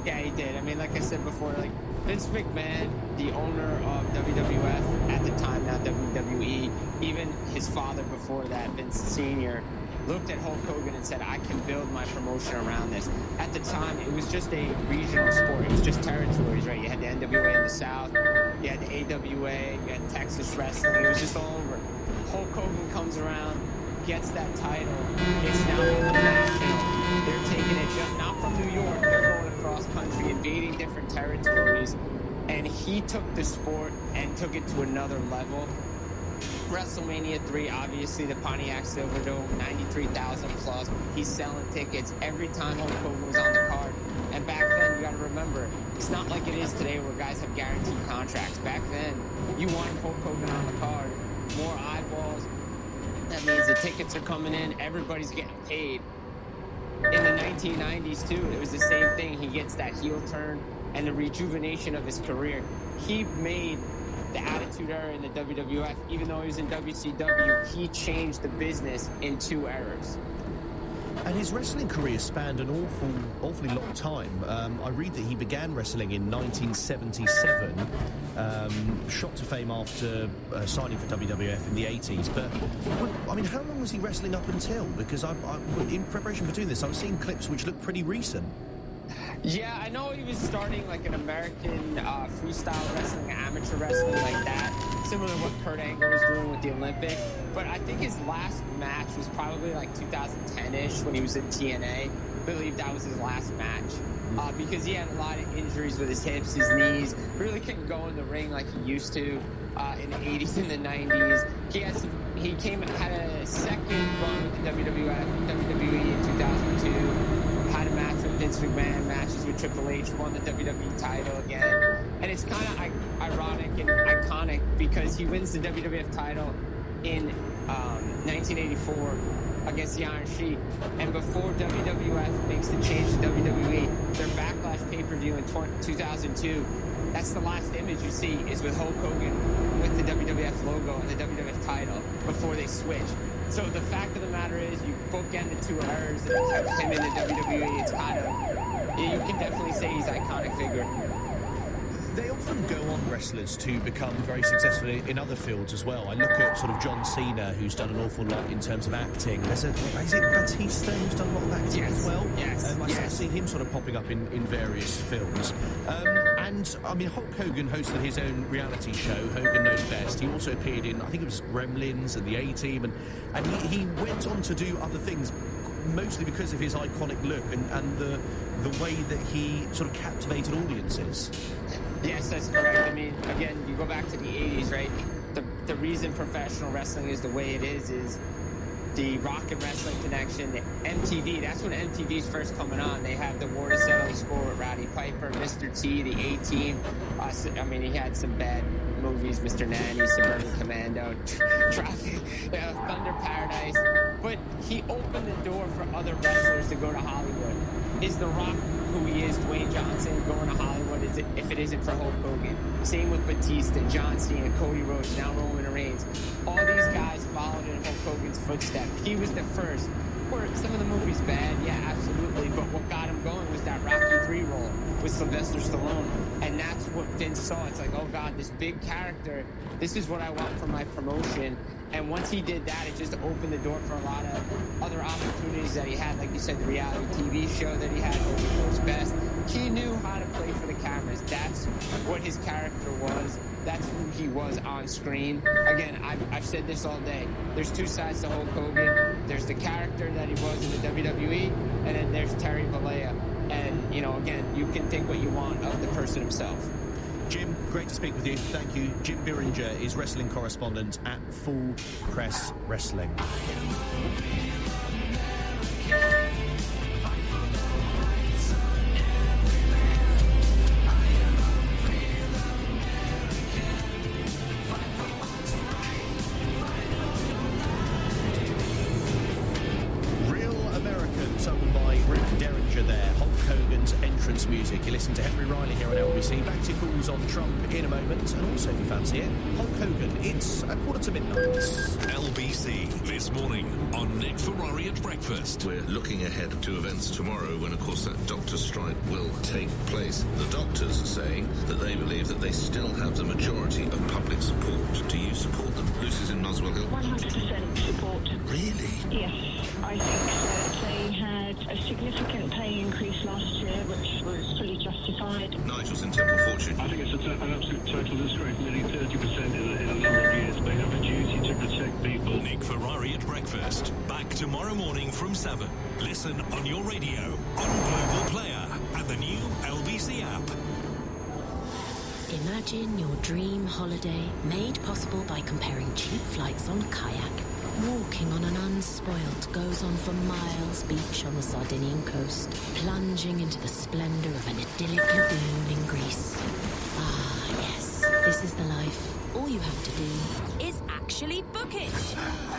Yeah, he did. I mean, like I said before, like, Vince McMahon, the owner of WWF at the time, now WWE, even his father before that, Vince Sr., looked at Hulk Hogan and said, I can build my promotion around this. At the time, it was just a regional sport. It was just territories, right? You had the NWA in the South, you had the AWA, you had Texas wrestling. It was just all over. Hulk Hogan comes around, gets that title. It's now international. They're taking it just not from New York. They're going across country, invading different territories. And he took the sport and took it to another level. WrestleMania 3, obviously the Pontiac Silverdome, 93,000 plus. He's selling tickets every time Hulk Hogan was on the card. And back then, you got to remember, It's not like it is today where guys have guaranteed contracts. Back then, you wanted Hulk Hogan on the card, more eyeballs. That means the tickets are coming in, everybody's getting paid. In the 1990s, too, it was the same thing. He gets that heel turn and the rejuvenation of his career. He made the Attitude Era in the WWF. Even though he was in WCW, he changed the business in 2 eras. And his wrestling career spanned an awfully long time. I read that he began wrestling in 1977, shot to fame after signing for WWF in the 80s. But, I mean, how long was he wrestling up until? Because in preparation for doing this, I was seeing clips which looked pretty recent. Yeah, I know he was starting like an American freestyle wrestling, amateur wrestling like that, similar to what Kurt Angle was doing with the Olympics. But I think his last match was probably like 2010-ish when he was in TNA. I believe that was his last match because he had a lot of injuries with his hips, his knees. Really couldn't go in the ring like he used to in the 80s and the 90s. He had a second run with the WWF, WWE in 2002. Had a match with Vince McMahon, matches with Triple H, won the WWE title again. And it's kind of ironic and iconic because he wins the WWF title in 1984 against the Iron Sheik. And before WWF makes the change to WWE, their Backlash pay-per-view in 2002, that's the last image you see is with Hulk Hogan with the WWF logo and the WWF title before they switch. So the fact of the matter is, you bookend the 2 eras and have him in the WWE. It's kind of, you can definitely say he's an iconic figure. They often go on, wrestlers, to become very successful in other fields as well. I look at sort of John Cena, who's done an awful lot in terms of acting. Is it Batista who's done a lot of acting as well? Yes. I've seen him sort of popping up in various films. And, I mean, Hulk Hogan hosted his own reality show, Hogan Knows Best. He also appeared in, I think it was Gremlins and the A-Team, and he went on to do other things, mostly because of his iconic look and the way that he sort of captivated audiences. Yes, that's correct. I mean, again, you go back to the 80s, right? The reason professional wrestling is the way it is the Rock and Wrestling Connection, the MTV. That's when MTV's first coming on. They have the War to Settle the Score with Roddy Piper, Mr. T, the A-Team. I mean, he had some bad movies, Mr. Nanny, Suburban Commando, Traffic, Thunder Paradise. But he opened the door for other wrestlers to go to Hollywood. Is The Rock who he is, Dwayne Johnson, going to Hollywood if it isn't for Hulk Hogan? Same with Batista, John Cena, Cody Rhodes, now Roman Reigns. All these guys followed in Hulk Hogan's footsteps. He was the first. Were some of the movies bad? Yeah, absolutely. But what got him going was that Rocky 3 role with Sylvester Stallone. And that's what Vince saw. It's like, oh God, this big character, this is what I want for my promotion. And once he did that, it just opened the door for a lot of other opportunities that he had. Like you said, the reality TV show that he had, Hogan Knows Best. He knew how to play for the cameras. That's what his character was. That's who he was on screen. Again, I've said this all day. There's 2 sides to Hulk Hogan. There's the character that he was in the WWE, and then there's Terry Bollea. And, you know, again, you can think what you want of the person himself. Jim, great to speak with you. Thank you. Jim Biringer is wrestling correspondent at Full Press Wrestling. Music. You listen to Henry Riley here on LBC. Back to calls on Trump in a moment. And also, if you fancy it, Hulk Hogan. It's 1:45. LBC this morning on Nick Ferrari at breakfast. We're looking ahead to events tomorrow when, of course, that doctor strike will take place. The doctors are saying that they believe that they still have the majority of public support. Do you support them? Lucy's in Muswell Hill. 100% support. Really? Yes, I think that they had a significant pay increase last year, which was fully justified. Nigel's in Temple Fortune. I think it's an absolute total disgrace. Nearly 30% in a number of years. They have a duty to protect people. Nick Ferrari at breakfast. Back tomorrow morning from 7. Listen on your radio, on Global Player, and the new LBC app. Imagine your dream holiday made possible by comparing cheap flights on Kayak Walking on an unspoilt goes on for miles beach on the Sardinian coast, plunging into the splendour of an idyllic lagoon in Greece. Ah, yes, this is the life. All you have to do is actually book it.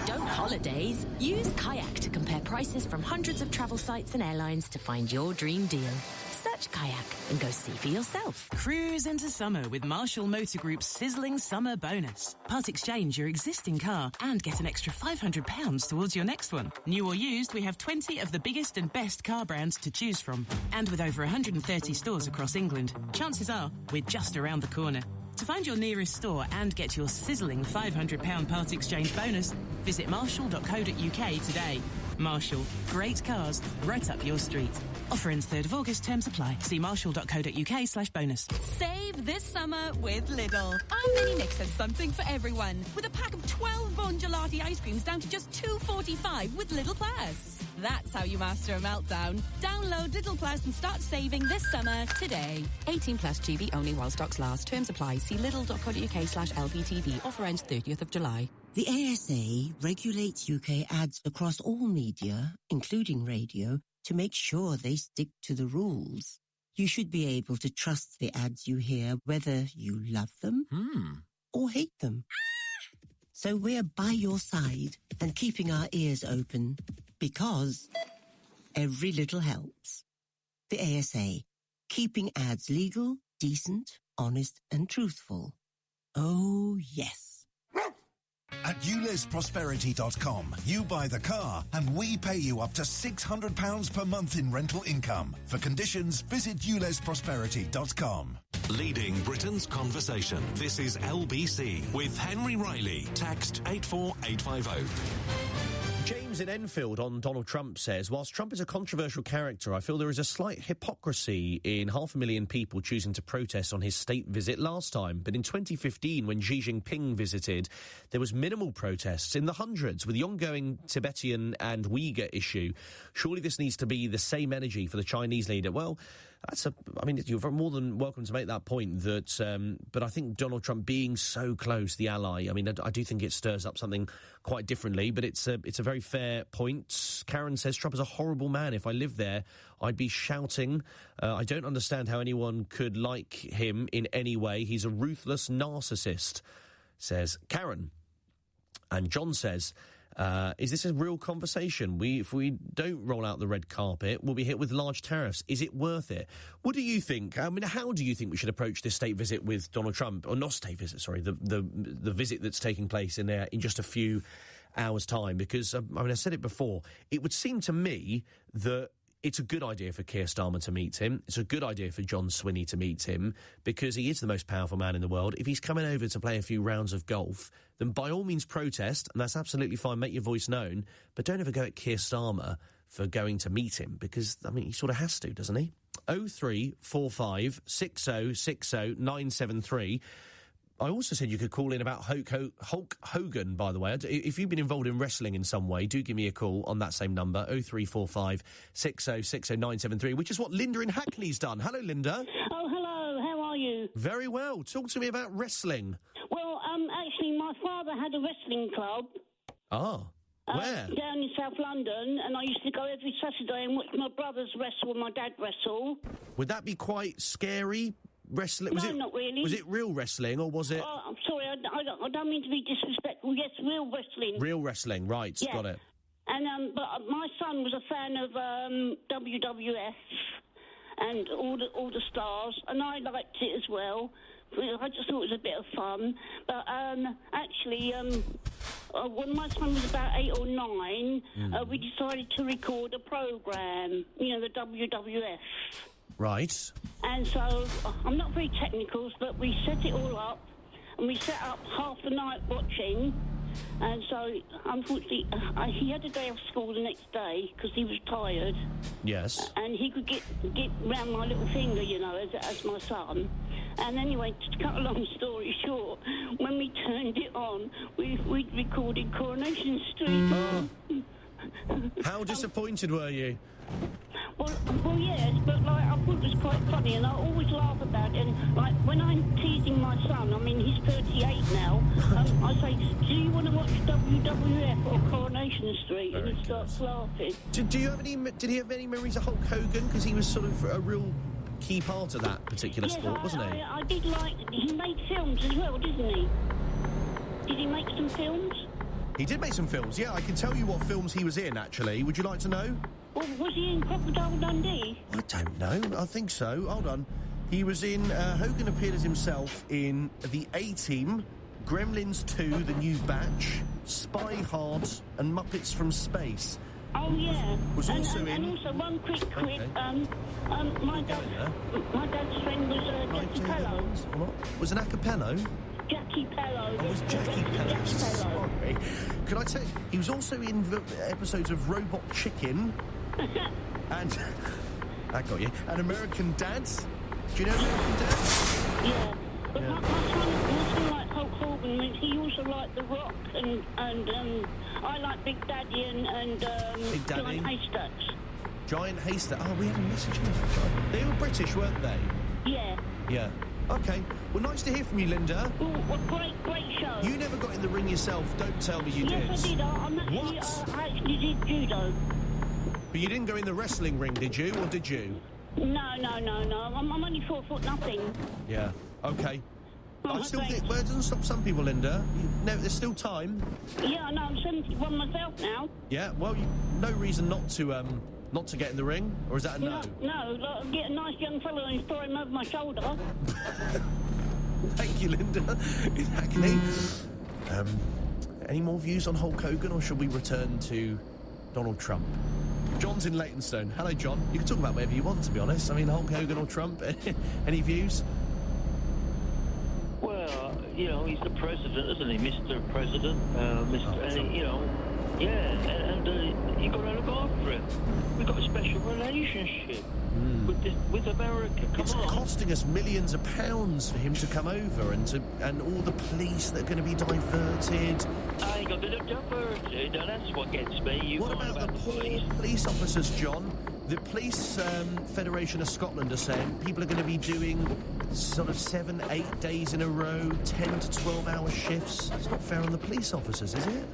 Don't holidays. Use Kayak to compare prices from hundreds of travel sites and airlines to find your dream deal. Search Kayak and go see for yourself. Cruise into summer with Marshall Motor Group's sizzling summer bonus. Part exchange your existing car and get an extra £500 towards your next one. New or used, we have 20 of the biggest and best car brands to choose from. And with over 130 stores across England, chances are we're just around the corner. To find your nearest store and get your sizzling £500 part exchange bonus, visit marshall.co.uk today. Marshall, great cars, right up your street. Offer ends 3rd of August, terms apply. See marshall.co.uk/bonus. Save this summer with Lidl. Our mini mix has something for everyone. With a pack of 12 Bon Gelati ice creams down to just £2.45 with Lidl Plus. That's how you master a meltdown. Download Lidl Plus and start saving this summer today. 18 plus GB only while stocks last. Terms apply. See lidl.co.uk/LPTV. Offer ends 30th of July. The ASA regulates UK ads across all media, including radio, to make sure they stick to the rules. You should be able to trust the ads you hear, whether you love them or hate them. So we're by your side and keeping our ears open, because every little helps. The ASA, keeping ads legal, decent, honest and truthful. Oh, yes. At ulesprosperity.com, you buy the car and we pay you up to £600 per month in rental income. For conditions, visit ulesprosperity.com. Leading Britain's conversation. This is LBC with Henry Riley. Text 84850. James in Enfield on Donald Trump says, whilst Trump is a controversial character, I feel there is a slight hypocrisy in 500,000 people choosing to protest on his state visit last time. But in 2015, when Xi Jinping visited, there was minimal protests in the hundreds with the ongoing Tibetan and Uyghur issue. Surely this needs to be the same energy for the Chinese leader. Well, you're more than welcome to make that point. But I think Donald Trump being so close, the ally, I do think it stirs up something quite differently. But it's a very fair point. Karen says Trump is a horrible man. If I lived there, I'd be shouting. I don't understand how anyone could like him in any way. He's a ruthless narcissist, says Karen. And John says, is this a real conversation? If we don't roll out the red carpet, we'll be hit with large tariffs. Is it worth it? What do you think? How do you think we should approach this state visit with Donald Trump? Or not state visit, sorry, the visit that's taking place in just a few hours' time? Because, I said it before, it would seem to me that it's a good idea for Keir Starmer to meet him. It's a good idea for John Swinney to meet him, because he is the most powerful man in the world. If he's coming over to play a few rounds of golf, then by all means protest, and that's absolutely fine. Make your voice known, but don't ever go at Keir Starmer for going to meet him, because, he sort of has to, doesn't he? 0345 6060 973. I also said you could call in about Hulk Hogan, by the way. If you've been involved in wrestling in some way, do give me a call on that same number, 0345 6060 973, which is what Linda in Hackney's done. Hello, Linda. Oh, hello. How are you? Very well. Talk to me about wrestling. Well, actually, my father had a wrestling club. Ah. Where? Down in South London, and I used to go every Saturday and watch my brothers wrestle and my dad wrestle. Would that be quite scary? Wrestling? No, not really. Was it real wrestling, or was it... Oh, I'm sorry, I don't mean to be disrespectful. Yes, real wrestling. Real wrestling, right, yeah. Got it. And, but my son was a fan of WWF and all the stars, and I liked it as well. I just thought it was a bit of fun. But actually, when my son was about 8 or 9, we decided to record a programme, the WWF. Right. And so, I'm not very technical, but we set it all up, and we set up half the night watching, and so, unfortunately, he had a day off school the next day, because he was tired. Yes. And he could get round my little finger, as my son. And anyway, to cut a long story short, when we turned it on, we'd recorded Coronation Street. How disappointed were you? Well, yes, but I thought it was quite fun. funny, and I always laugh about it. And like when I'm teasing my son, I mean he's 38 now. I say, "Do you want to watch WWF or Coronation Street?" And he starts laughing. Did he have any memories of Hulk Hogan? Because he was sort of a real key part of that particular sport, wasn't he? I did like. He made films as well, didn't he? Did he make some films? He did make some films, yeah. I can tell you what films he was in, actually. Would you like to know? Well, was he in Crocodile Dundee? I don't know. I think so. Hold on. He was in... Hogan appeared as himself in The A-Team, Gremlins 2, The New Batch, Spy Hard, and Muppets from Space. Oh, yeah. Was also in... And also, one quick quip. My dad's friend was Jackie Pello. What? Was an acapello? Jackie Pello. Oh, it was Jackie Pello. Sorry. Can I tell you, he was also in episodes of Robot Chicken and... I got you. And American Dads. Do you know American Dads? Yeah. But my son liked Hulk Hogan. He also liked The Rock and I like Big Daddy and Big Daddy. Giant Haystacks. Giant Haystack. Oh, we had a message in that. They were British, weren't they? Yeah. Yeah. Okay. Well, nice to hear from you, Linda. Oh, what great show. You never got in the ring yourself. Don't tell me you did. Yes, I did. I actually did judo. But you didn't go in the wrestling ring, did you? Or did you? No. I'm only 4 foot nothing. Yeah. Okay. Oh, I still think... Well, it doesn't stop some people, Linda. No, there's still time. Yeah, I know. I'm 71 myself now. Yeah, well, no reason not to get in the ring, or is that a no? No, like, get a nice young fellow and throw him over my shoulder. Thank you, Linda. Exactly. Any more views on Hulk Hogan, or shall we return to Donald Trump? John's in Leytonstone. Hello, John. You can talk about whatever you want, to be honest. I mean, Hulk Hogan or Trump. Any views? Well, he's the president, isn't he, Mr. President? You've got to look after him. We've got a special relationship with America. It's costing us millions of pounds for him to come over, and all the police that are going to be diverted. I ain't got to be diverted, and that's what gets me. What about the poor police officers, John? The Police Federation of Scotland are saying people are going to be doing sort of 7-8 days in a row, 10 to 12-hour shifts. It's not fair on the police officers, is it?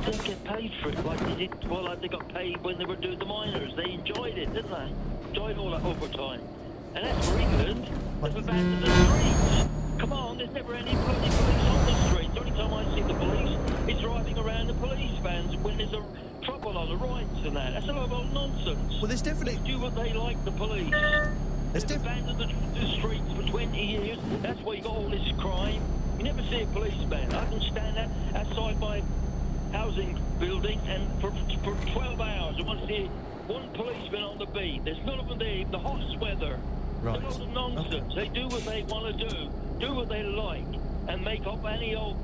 They get paid for it like they did. Well, like they got paid when they were doing the miners. They enjoyed it, didn't they? Enjoyed all that overtime. And that's for England. They've abandoned the streets. Come on, there's never any bloody police on the streets. The only time I see the police is driving around the police vans when there's a trouble on the rights and that. That's a lot of old nonsense. Well, there's definitely... They do what they like, the police. They've abandoned the streets for 20 years. That's why you got all this crime. You never see a policeman. I can stand outside my housing building and for 12 hours I want to see one policeman on the beat. There's none of them there in the hottest weather. Right. They're all nonsense. They do what they want to do what they like, and make up any old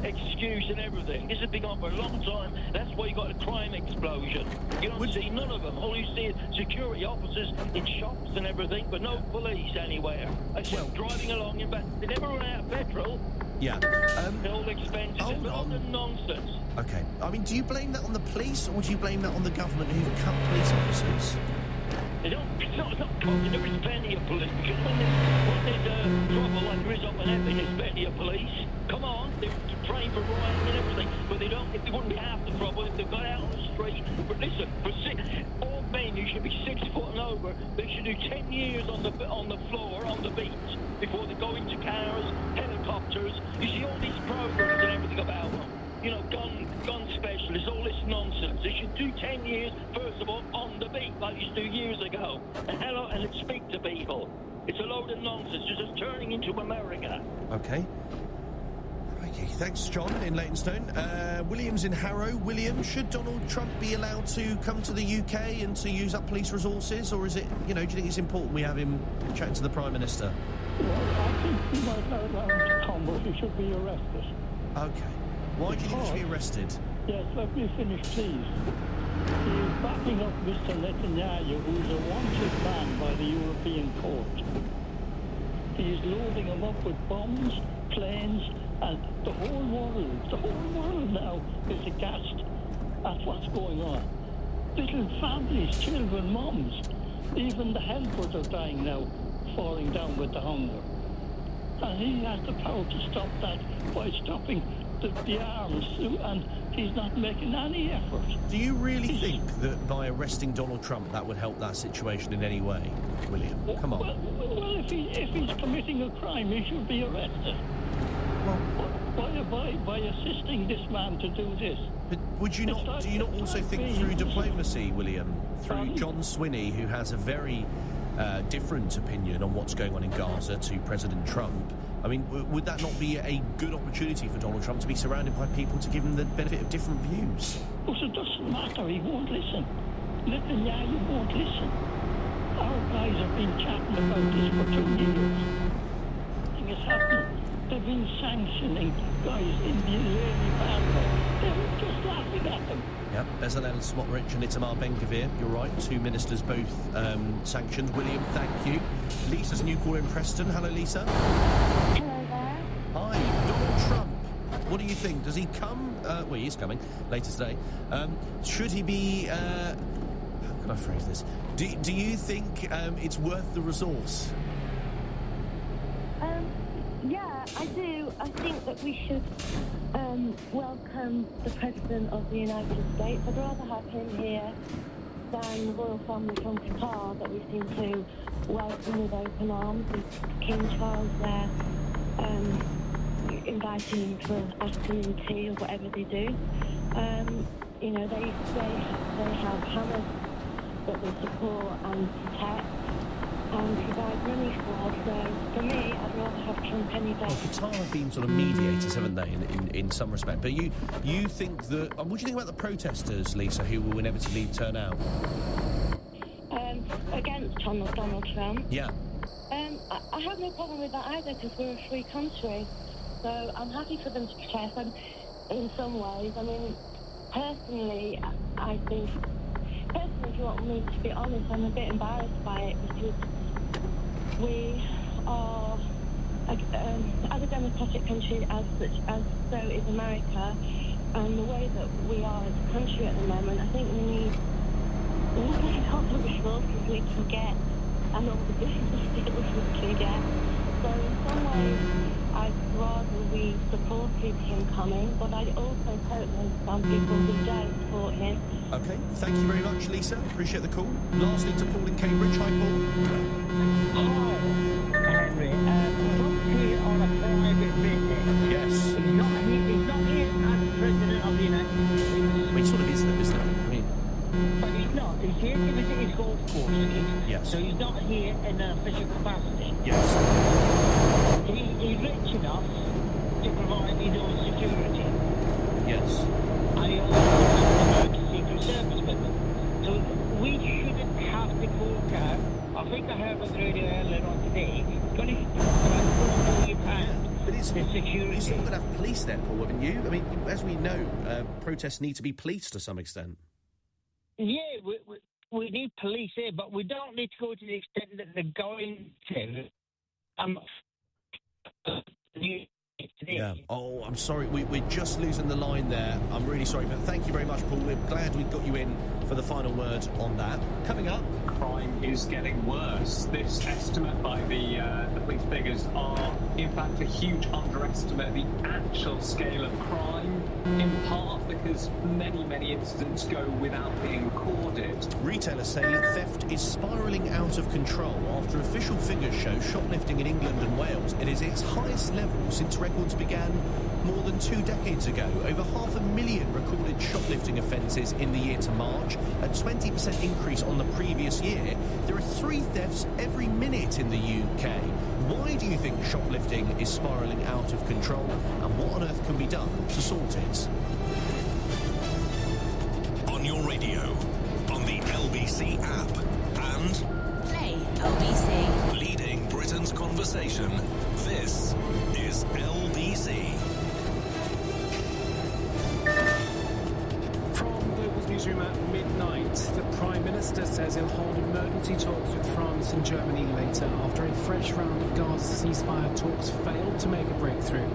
excuse and everything. This has been on for a long time. That's why you got a crime explosion. You don't see none of them. All you see is security officers in shops and everything, but no police anywhere. Except driving along in back. They never run out of petrol. Yeah. They're all expensive. It's all the nonsense. Okay. I mean, do you blame that on the police, or do you blame that on the government who cut police officers? It's not causing there is plenty of police, because when there's trouble like there is up in Epping, there's plenty of police. Come on, they're trained for rioting and everything, but they wouldn't be half the trouble if they got out on the street. But listen, all men, you should be 6 foot and over. They should do 10 years on the floor, on the beach, before they go into cars, helicopters. You see all these programs and everything about them. Gun specialists, all this nonsense. They should do 10 years, first of all, on the beat, like they used to do years ago. And speak to people. It's a load of nonsense. You're just turning into America. Okay. Okay, thanks, John in Leytonstone. William's in Harrow. William, should Donald Trump be allowed to come to the UK and to use up police resources, or is it, do you think it's important we have him chatting to the Prime Minister? Well, I think he might allow him to come, but he should be arrested. Okay. Why do you think he should be arrested? Yes, let me finish, please. He is backing up Mr. Netanyahu, who is a wanted man by the European Court. He is loading him up with bombs, planes, and the whole world now is aghast at what's going on. Little families, children, moms, even the helpers are dying now. falling down with the hunger. And he has the power to stop that by stopping the arms, and he's not making any effort. Do you really think that by arresting Donald Trump that would help that situation in any way, William? Come on. Well, if he's committing a crime, he should be arrested. By assisting this man to do this. But do you not also think through diplomacy, William, through John Swinney, who has a very different opinion on what's going on in Gaza to President Trump? I mean, would that not be a good opportunity for Donald Trump to be surrounded by people to give him the benefit of different views? Well, it doesn't matter. He won't listen. Netanyahu won't listen. Our guys have been chatting about this for 2 years. Nothing has happened. They've been sanctioning guys in the Israeli battle. They're just laughing at them. Yep, Bezalel Smotrich and Itamar Ben-Gvir, you're right, 2 ministers both sanctioned. William, thank you. Lisa's a new caller in Preston. Hello, Lisa. Hello there. Hi, Donald Trump. What do you think? Does he come? Well, he is coming later today. Should he be... how can I phrase this? Do you think it's worth the resource? Yeah, I do. I think that we should welcome the President of the United States. I'd rather have him here than the royal family from Qatar that we seem to welcome with open arms, with King Charles there inviting him for afternoon tea or whatever they do. You know, they have Hamas that they support and protect and provide money for. So for me, I'd rather have Trump any day. Well, Qatar have been sort of mediators, haven't they, in some respect? But you think that... what do you think about the protesters, Lisa, who will inevitably turn out? Against Donald Trump? Yeah. I have no problem with that either, because we're a free country. So I'm happy for them to protest. And in some ways, I mean, personally, I think... Personally, if you want me to be honest, I'm a bit embarrassed by it, because we are, as a democratic country, as so is America, and the way that we are as a country at the moment, I think we need all the resources we can get and all the business deals we can get. So in some ways, I'd rather we supported him coming, but I also totally understand people who don't support him. OK, thank you very much, Lisa. Appreciate the call. Lastly to Paul in Cambridge. Hi, Paul. Hi, Henry. Trump's here on a private visit. Yes. He's not here as President of the United States. I mean, sort of is, though, isn't it? I mean... But he's not. He's here to visit his golf courses. Yes. So he's not here in an official capacity. Yes. He's rich enough to provide his own security. Yes. And he also has a Secret Service with him. So we shouldn't have to fork out. I think I heard on the radio earlier on today, £24 million but it's security. You've still got to have police there, Paul, haven't you? I mean, as we know, protests need to be policed to some extent. Yeah, we need police here, but we don't need to go to the extent that they're going to. Yeah. Oh, I'm sorry. We're just losing the line there. I'm really sorry, but thank you very much, Paul. We're glad we got you in for the final word on that. Coming up, crime is getting worse. This estimate by the police figures are, in fact, a huge underestimate of the actual scale of crime, in part because many incidents go without being recorded. Retailers say theft is spiralling out of control after official figures show shoplifting in England and Wales it is its highest level since records began more than 2 decades ago. Over 500,000 recorded shoplifting offences in the year to March, a 20% increase on the previous year. There are 3 thefts every minute in the UK. Why do you think shoplifting is spiralling out of control, and what on earth can be done to sort it? On your radio, on the LBC app, and Play LBC. leading Britain's conversation, this is LBC. From Global's newsroom at midnight, The Prime Minister says he'll hold emergency talks with France and Germany later after a fresh round of Gaza ceasefire talks failed to make a breakthrough.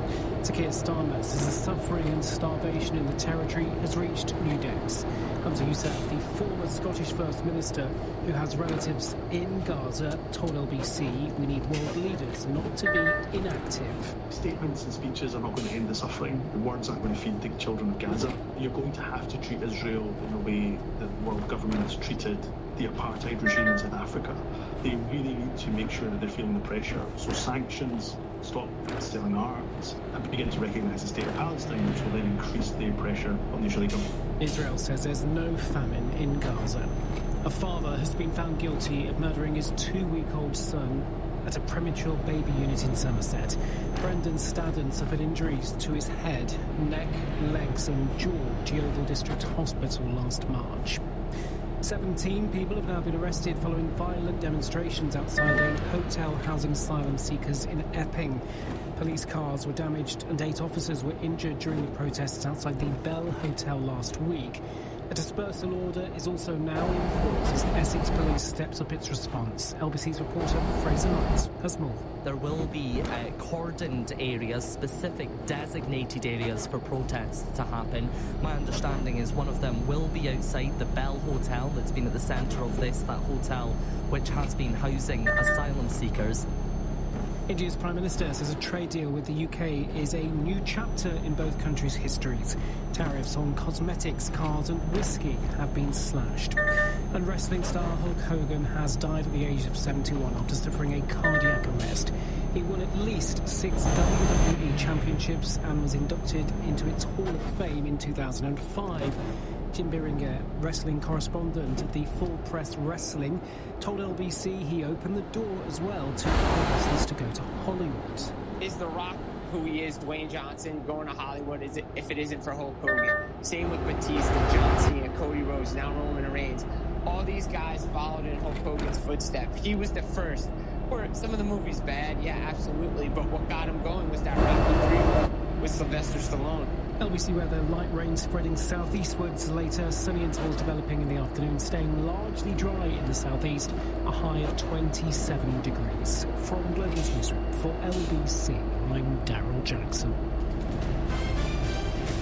Sir Keir Starmer says the suffering and starvation in the territory has reached new depths. Hunter Youssef, the former Scottish First Minister who has relatives in Gaza, told LBC we need world leaders not to be inactive. Statements and speeches are not going to end the suffering. The words aren't going to feed the children of Gaza. You're going to have to treat Israel in the way the world government has treated the apartheid regime in South Africa. They really need to make sure that they're feeling the pressure. So sanctions, stop selling arms, and begin to recognise the state of Palestine, which will then increase the pressure on the Israeli government. Israel says there's no famine in Gaza. A father has been found guilty of murdering his 2-week-old son at a premature baby unit in Somerset. Brendan Stadden suffered injuries to his head, neck, legs and jaw at Yeovil District Hospital last March. 17 people have now been arrested following violent demonstrations outside a hotel housing asylum seekers in Epping. Police cars were damaged and 8 officers were injured during the protests outside the Bell Hotel last week. A dispersal order is also now in force as Essex Police steps up its response. LBC's reporter Fraser Knight has more. There will be cordoned areas, specific designated areas for protests to happen. My understanding is one of them will be outside the Bell Hotel that's been at the centre of this, that hotel which has been housing asylum seekers. India's Prime Minister says a trade deal with the UK is a new chapter in both countries' histories. Tariffs on cosmetics, cars and whiskey have been slashed. And wrestling star Hulk Hogan has died at the age of 71 after suffering a cardiac arrest. He won at least 6 WWE championships and was inducted into its Hall of Fame in 2005. Jim Biringer, wrestling correspondent at the Full Press Wrestling, told LBC he opened the door as well to wrestlers to go to Hollywood. Is The Rock who he is, Dwayne Johnson, going to Hollywood if it isn't for Hulk Hogan? Same with Batista, John Cena, Cody Rhodes, now Roman Reigns. All these guys followed in Hulk Hogan's footsteps. He was the first. Were some of the movies bad? Yeah, absolutely. But what got him going was that Rocky 3 with Sylvester Stallone. LBC weather, light rain spreading southeastwards later, sunny intervals developing in the afternoon, staying largely dry in the southeast, a high of 27 degrees. From Global's newsroom for LBC, I'm Daryl Jackson.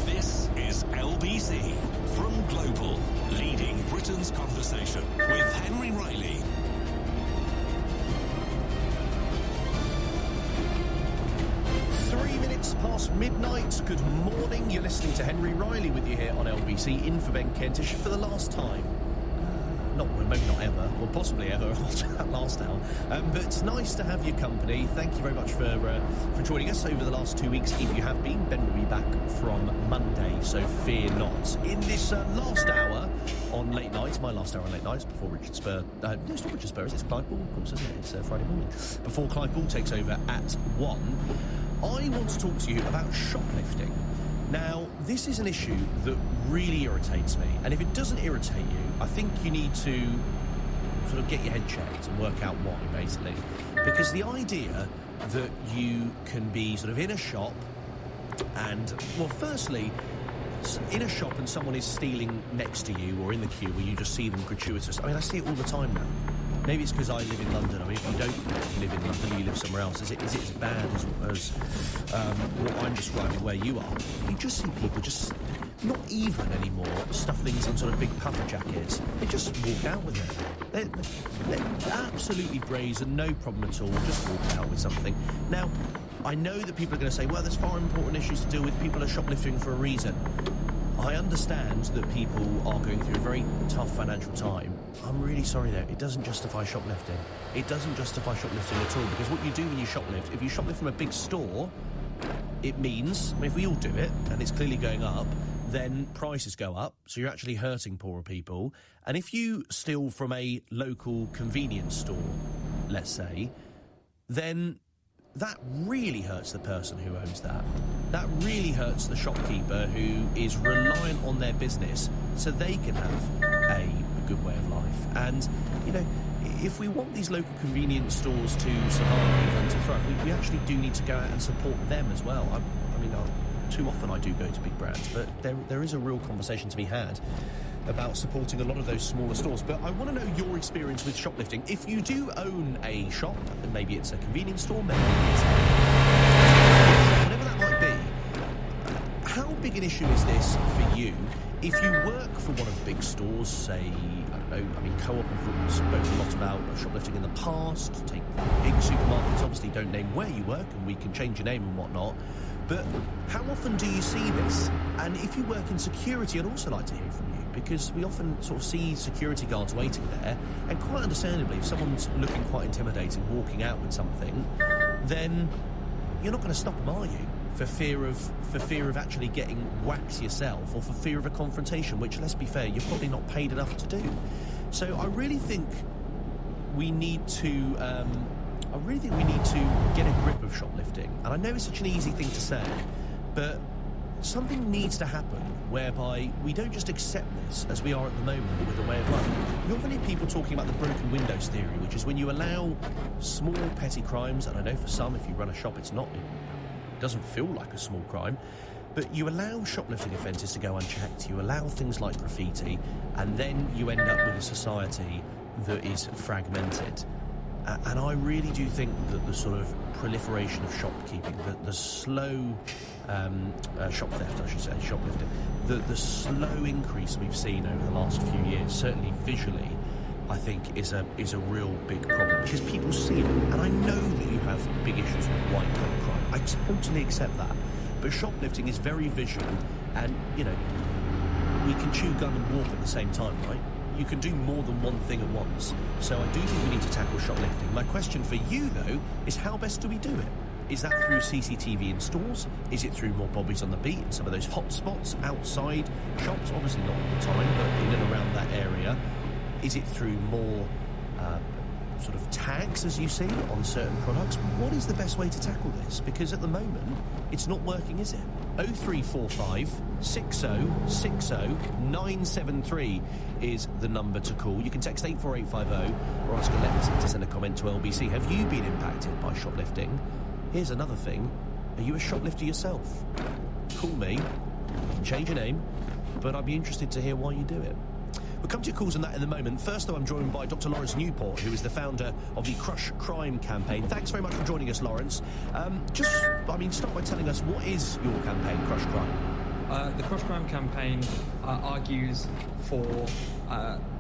This is LBC from Global, leading Britain's conversation with Henry Riley. Past midnight. Good morning. You're listening to Henry Riley with you here on LBC, in for Ben Kentish for the last time. Maybe not ever, or possibly ever after that last hour. But it's nice to have your company. Thank you very much for joining us over the last 2 weeks. If you have been, Ben will be back from Monday, so fear not. In this last hour on Late Nights, my last hour on Late Nights before Richard Spur. No, it's not Richard Spur, it's Clive Ball, of course, isn't it? It's Friday morning. Before Clive Ball takes over at 1, I want to talk to you about shoplifting. Now, this is an issue that really irritates me, and if it doesn't irritate you, I think you need to sort of get your head checked and work out why, basically. Because the idea that you can be sort of in a shop and, well, firstly, in a shop and someone is stealing next to you or in the queue where you just see them gratuitous. I mean, I see it all the time now. Maybe it's because I live in London. I mean, if you don't live in London, you live somewhere else. Is it as bad as what I'm describing where you are? You just see people just not even anymore stuff things in sort of big puffer jackets. They just walk out with it. They're absolutely brazen, no problem at all. Just walk out with something. Now, I know that people are going to say, well, there's far important issues to deal with. People are shoplifting for a reason. I understand that people are going through a very tough financial time. I'm really sorry though, it doesn't justify shoplifting. It doesn't justify shoplifting at all, because what you do when you shoplift, if you shoplift from a big store, it means, I mean, if we all do it, and it's clearly going up, then prices go up, so you're actually hurting poorer people. And if you steal from a local convenience store, let's say, then that really hurts the person who owns that. That really hurts the shopkeeper who is reliant on their business so they can have a good way of life. And, you know, if we want these local convenience stores to survive and to thrive, we actually do need to go out and support them as well. I mean, too often I do go to big brands, but there is a real conversation to be had. about supporting a lot of those smaller stores. But I want to know your experience with shoplifting. If you do own a shop, maybe it's a convenience store, maybe it's whatever that might be, how big an issue is this for you? If you work for one of the big stores, say, I don't know, I mean, Co-op have spoken a lot about shoplifting in the past. Take big supermarkets, obviously don't name where you work, and we can change your name and whatnot. But how often do you see this? And if you work in security, I'd also like to hear from you, because we often sort of see security guards waiting there, and quite understandably, if someone's looking quite intimidating, walking out with something, then you're not going to stop them, are you? For fear of actually getting whacked yourself, or for fear of a confrontation, which, let's be fair, you're probably not paid enough to do. So I really think we need to get a grip of shoplifting. And I know it's such an easy thing to say, but something needs to happen whereby we don't just accept this as we are at the moment with a way of life. You often hear people talking about the broken windows theory, which is when you allow small petty crimes, and I know for some, if you run a shop, it doesn't feel like a small crime, but you allow shoplifting offences to go unchecked, you allow things like graffiti, and then you end up with a society that is fragmented. And I really do think that the sort of proliferation of shopkeeping, the slow shop theft, I should say, shoplifting, the slow increase we've seen over the last few years, certainly visually, I think is a real big problem, because people see it. And I know that you have big issues with white-collar crime. I totally accept that. But shoplifting is very visual, and, you know, we can chew gum and walk at the same time, right? You can do more than one thing at once. So I do think we need to tackle shoplifting. My question for you, though, is how best do we do it? Is that through CCTV in stores? Is it through more bobbies on the beat in some of those hot spots outside shops? Obviously not all the time, but in and around that area. Is it through more sort of tags, as you see, on certain products? What is the best way to tackle this? Because at the moment, it's not working, is it? 0345 60 60 973 is the number to call. You can text 84850 or ask a listener to send a comment to LBC. Have you been impacted by shoplifting? Here's another thing. Are you a shoplifter yourself? Call me. You can change your name, but I'd be interested to hear why you do it. We'll come to your calls on that in a moment. First, though, I'm joined by Dr. Lawrence Newport, who is the founder of the Crush Crime campaign. Thanks very much for joining us, Lawrence. Start by telling us, what is your campaign, Crush Crime? The Crush Crime campaign argues for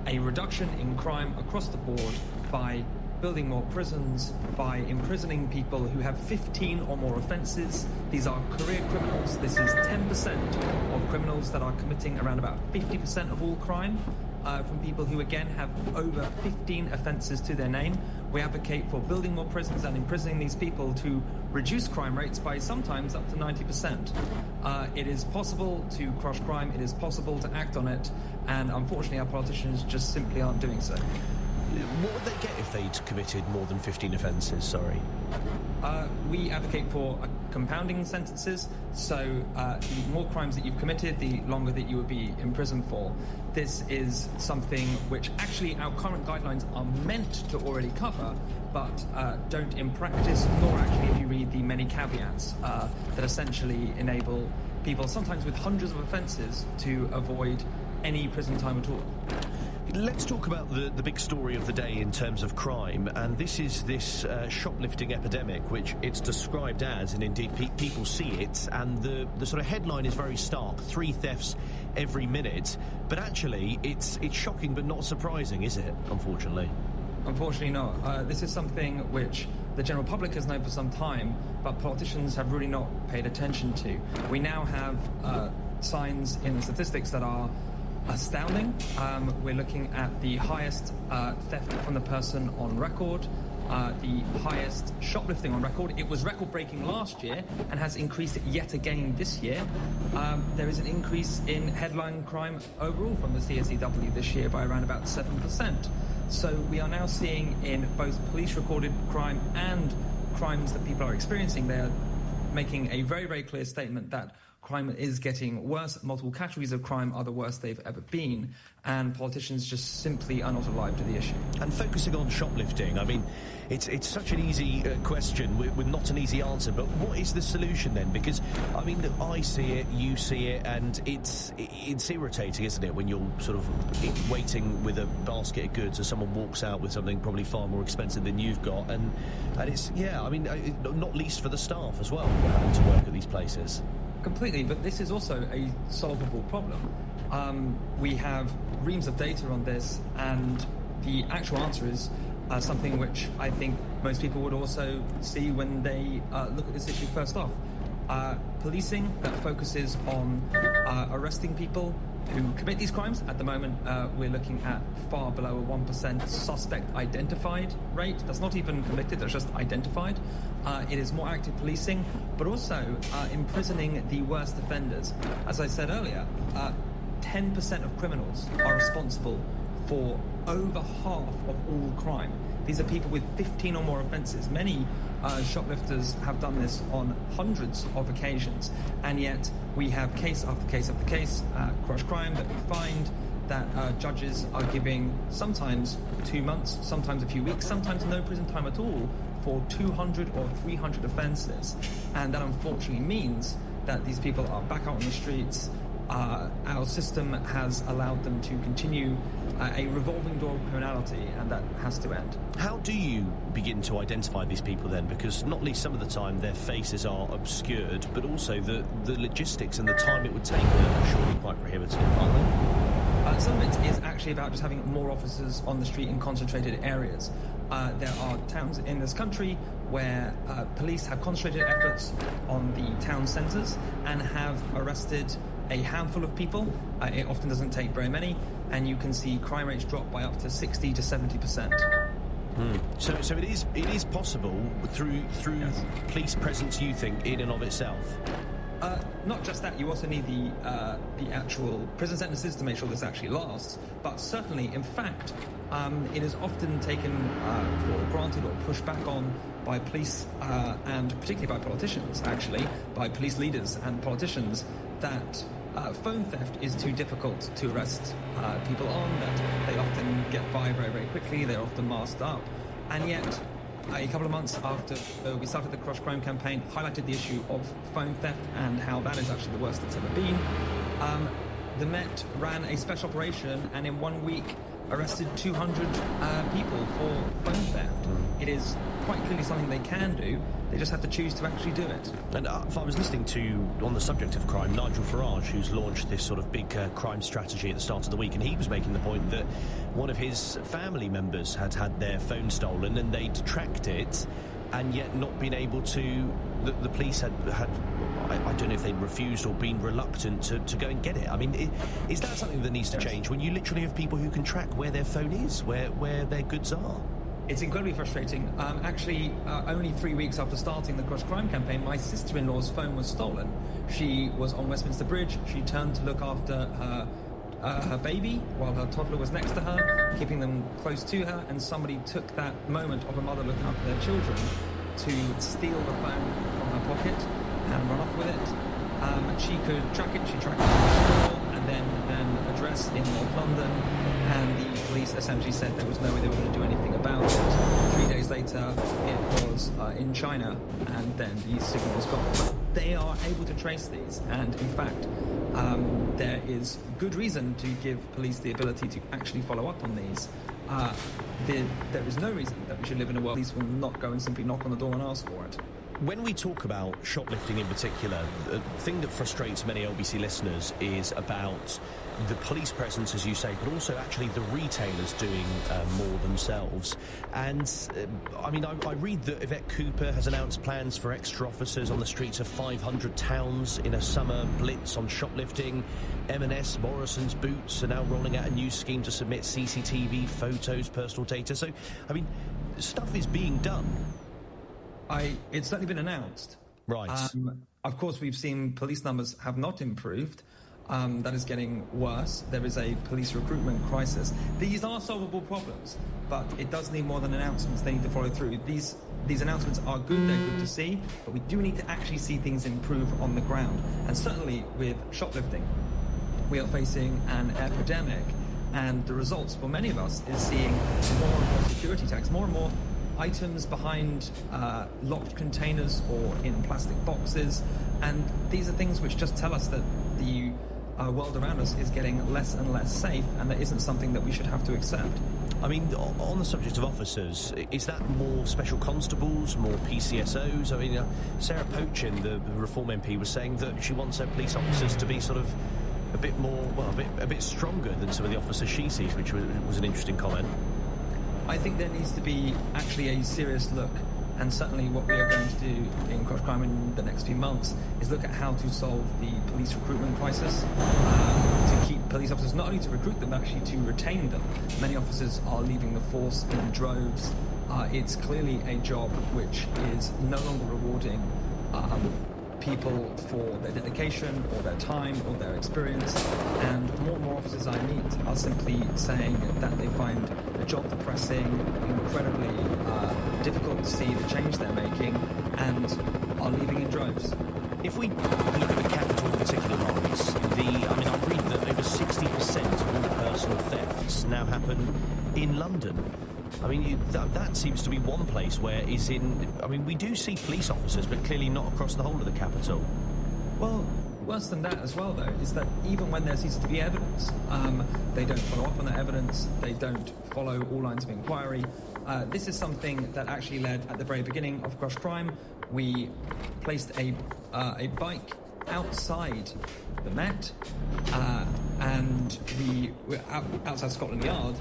a reduction in crime across the board by building more prisons, by imprisoning people who have 15 or more offences. These are career criminals. This is 10% of criminals that are committing around about 50% of all crime, from people who, again, have over 15 offences to their name. We advocate for building more prisons and imprisoning these people to reduce crime rates by sometimes up to 90%. It is possible to crush crime. It is possible to act on it. And unfortunately, our politicians just simply aren't doing so. What would they get if they'd committed more than 15 offences, sorry? We advocate for compounding sentences, so the more crimes that you've committed, the longer that you would be in prison for. This is something which actually our current guidelines are meant to already cover, but don't in practice, nor actually if you read the many caveats that essentially enable people, sometimes with hundreds of offences, to avoid any prison time at all. Let's talk about the big story of the day in terms of crime, and this is this shoplifting epidemic, which it's described as, and indeed people see it, and the sort of headline is very stark: 3 thefts every minute. But actually, it's shocking but not surprising, is it, unfortunately? Unfortunately not. This is something which the general public has known for some time, but politicians have really not paid attention to. We now have signs in the statistics that are astounding. We're looking at the highest theft from the person on record, the highest shoplifting on record. It was record-breaking last year and has increased yet again this year. There is an increase in headline crime overall from the CSEW this year by around about 7%. So we are now seeing in both police-recorded crime and crimes that people are experiencing, they are making a very, very clear statement that crime is getting worse. Multiple categories of crime are the worst they've ever been, and politicians just simply are not alive to the issue. And focusing on shoplifting, I mean, it's such an easy question with not an easy answer, but what is the solution then? Because, I mean, I see it, you see it, and it's irritating, isn't it, when you're sort of waiting with a basket of goods and someone walks out with something probably far more expensive than you've got, and it's, yeah, I mean, not least for the staff as well, having to work at these places. Completely, but this is also a solvable problem. We have reams of data on this, and the actual answer is something which I think most people would also see when they look at this issue first off. Policing that focuses on arresting people who commit these crimes. At the moment, we're looking at far below a 1% suspect identified rate. That's not even convicted, that's just identified. It is more active policing, but also imprisoning the worst offenders. As I said earlier, 10% of criminals are responsible for over half of all crime. These are people with 15 or more offences. Many shoplifters have done this on hundreds of occasions, and yet we have case after case after case, crush crime, that we find that judges are giving sometimes 2 months, sometimes a few weeks, sometimes no prison time at all for 200 or 300 offences. And that unfortunately means that these people are back out on the streets. Our system has allowed them to continue a revolving door of criminality, and that has to end. How do you begin to identify these people then? Because not least some of the time their faces are obscured, but also the logistics and the time it would take are surely quite prohibitive, aren't they? Some of it is actually about just having more officers on the street in concentrated areas. There are towns in this country where police have concentrated efforts on the town centres and have arrested a handful of people. It often doesn't take very many, and you can see crime rates drop by up to 60 to 70%. So it is possible through yes. Police presence, you think, in and of itself? Not just that, you also need the actual prison sentences to make sure this actually lasts, but certainly, in fact, it is often taken for granted or pushed back on by police and particularly by politicians, actually, by police leaders and politicians, that phone theft is too difficult to arrest people on, that they often get by very, very quickly, they're often masked up, and yet a couple of months after we started the Crush Crime campaign, highlighted the issue of phone theft and how that is actually the worst it's ever been. The Met ran a special operation and in 1 week arrested 200 people for phone theft. It is quite clearly something they can do. They just have to choose to actually do it. And if I was listening to, on the subject of crime, Nigel Farage, who's launched this sort of big crime strategy at the start of the week, and he was making the point that one of his family members had had their phone stolen and they'd tracked it and yet not been able to... The police had I don't know if they'd refused or been reluctant to go and get it. I mean, is that something that needs to change, when you literally have people who can track where their phone is, where their goods are? It's incredibly frustrating. Actually, only 3 weeks after starting the Crush Crime campaign, my sister-in-law's phone was stolen. She was on Westminster Bridge. She turned to look after her baby while her toddler was next to her, keeping them close to her, and somebody took that moment of a mother looking after their children to steal the phone from her pocket and run off with it. She could track it. She tracked it to the store and then an address in North London, and the police essentially said there was no way they were going to do anything about it. 3 days later, it was in China, and then the signal was gone. But they are able to trace these, and in fact, there is good reason to give police the ability to actually follow up on these. There is no reason that we should live in a world police will not go and simply knock on the door and ask for it. When we talk about shoplifting in particular, the thing that frustrates many LBC listeners is about the police presence, as you say, but also actually the retailers doing more themselves. And, I mean, I read that Yvette Cooper has announced plans for extra officers on the streets of 500 towns in a summer blitz on shoplifting. M&S, Morrison's Boots are now rolling out a new scheme to submit CCTV photos, personal data. So, I mean, stuff is being done. It's certainly been announced. Right. Of course, we've seen police numbers have not improved. that is getting worse. There is a police recruitment crisis. These are solvable problems, but it does need more than announcements. They need to follow through. These announcements are good, they're good to see, but we do need to actually see things improve on the ground. And certainly with shoplifting, we are facing an epidemic, and the results for many of us is seeing more and more security tags, more and more items behind locked containers or in plastic boxes. And these are things which just tell us that the world around us is getting less and less safe, and that isn't something that we should have to accept. I mean, on the subject of officers, is that more special constables, more PCSOs? I mean, Sarah Pochin, the Reform MP, was saying that she wants her police officers to be sort of a bit more, well, a bit stronger than some of the officers she sees, which was an interesting comment. I think there needs to be actually a serious look, and certainly what we are going to do in Crush Crime in the next few months is look at how to solve the police recruitment crisis, to keep police officers, not only to recruit them, but actually to retain them. Many officers are leaving the force in droves. It's clearly a job which is no longer rewarding people for their dedication or their time or their experience, and more officers I meet are simply saying that they find the job depressing, incredibly difficult to see the change they're making, and are leaving in droves. If we look at the capital in particular, Lawrence, I read that over 60% of all personal thefts now happen in London. I mean, that seems to be one place where we do see police officers, but clearly not across the whole of the capital. Well, worse than that as well, though, is that even when there seems to be evidence, they don't follow up on that evidence, they don't follow all lines of inquiry. This is something that actually led at the very beginning of Crush Crime. We placed a bike outside the Met, and we were outside Scotland Yard,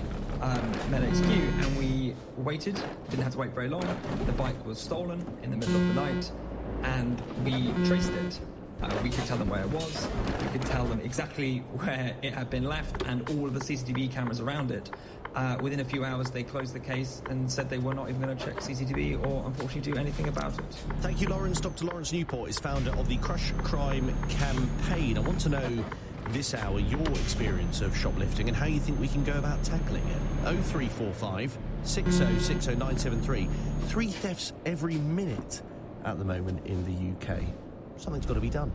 Met HQ, and we waited, didn't have to wait very long. The bike was stolen in the middle of the night, and we traced it. We could tell them where it was, we could tell them exactly where it had been left, and all of the CCTV cameras around it. Within a few hours, they closed the case and said they were not even going to check CCTV or, unfortunately, do anything about it. Thank you, Lawrence. Dr. Lawrence Newport is founder of the Crush Crime campaign. I want to know this hour your experience of shoplifting and how you think we can go about tackling it. 0345 6060973. 3 thefts every minute at the moment in the UK. Something's got to be done.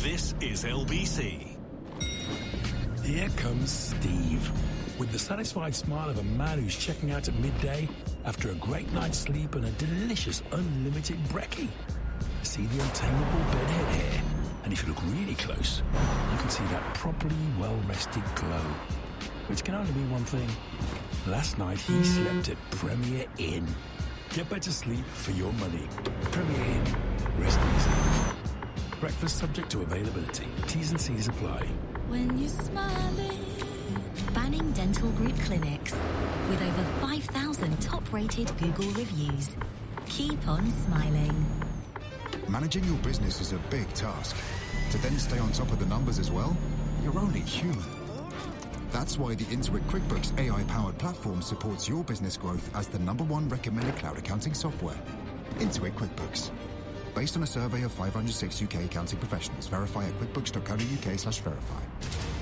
This is LBC. Here comes Steve, with the satisfied smile of a man who's checking out at midday after a great night's sleep and a delicious unlimited brekkie. See the untamable bedhead hair, and if you look really close, you can see that properly well-rested glow, which can only be one thing. Last night he slept at Premier Inn. Get better sleep for your money. Premier Inn. Rest easy. Breakfast subject to availability. T's and C's apply. When you're smiling. Banning Dental Group clinics with over 5,000 top-rated Google reviews. Keep on smiling. Managing your business is a big task. To then stay on top of the numbers as well, you're only human. That's why the Intuit QuickBooks AI-powered platform supports your business growth as the #1 recommended cloud accounting software. Intuit QuickBooks. Based on a survey of 506 UK accounting professionals. Verify at quickbooks.co.uk/verify.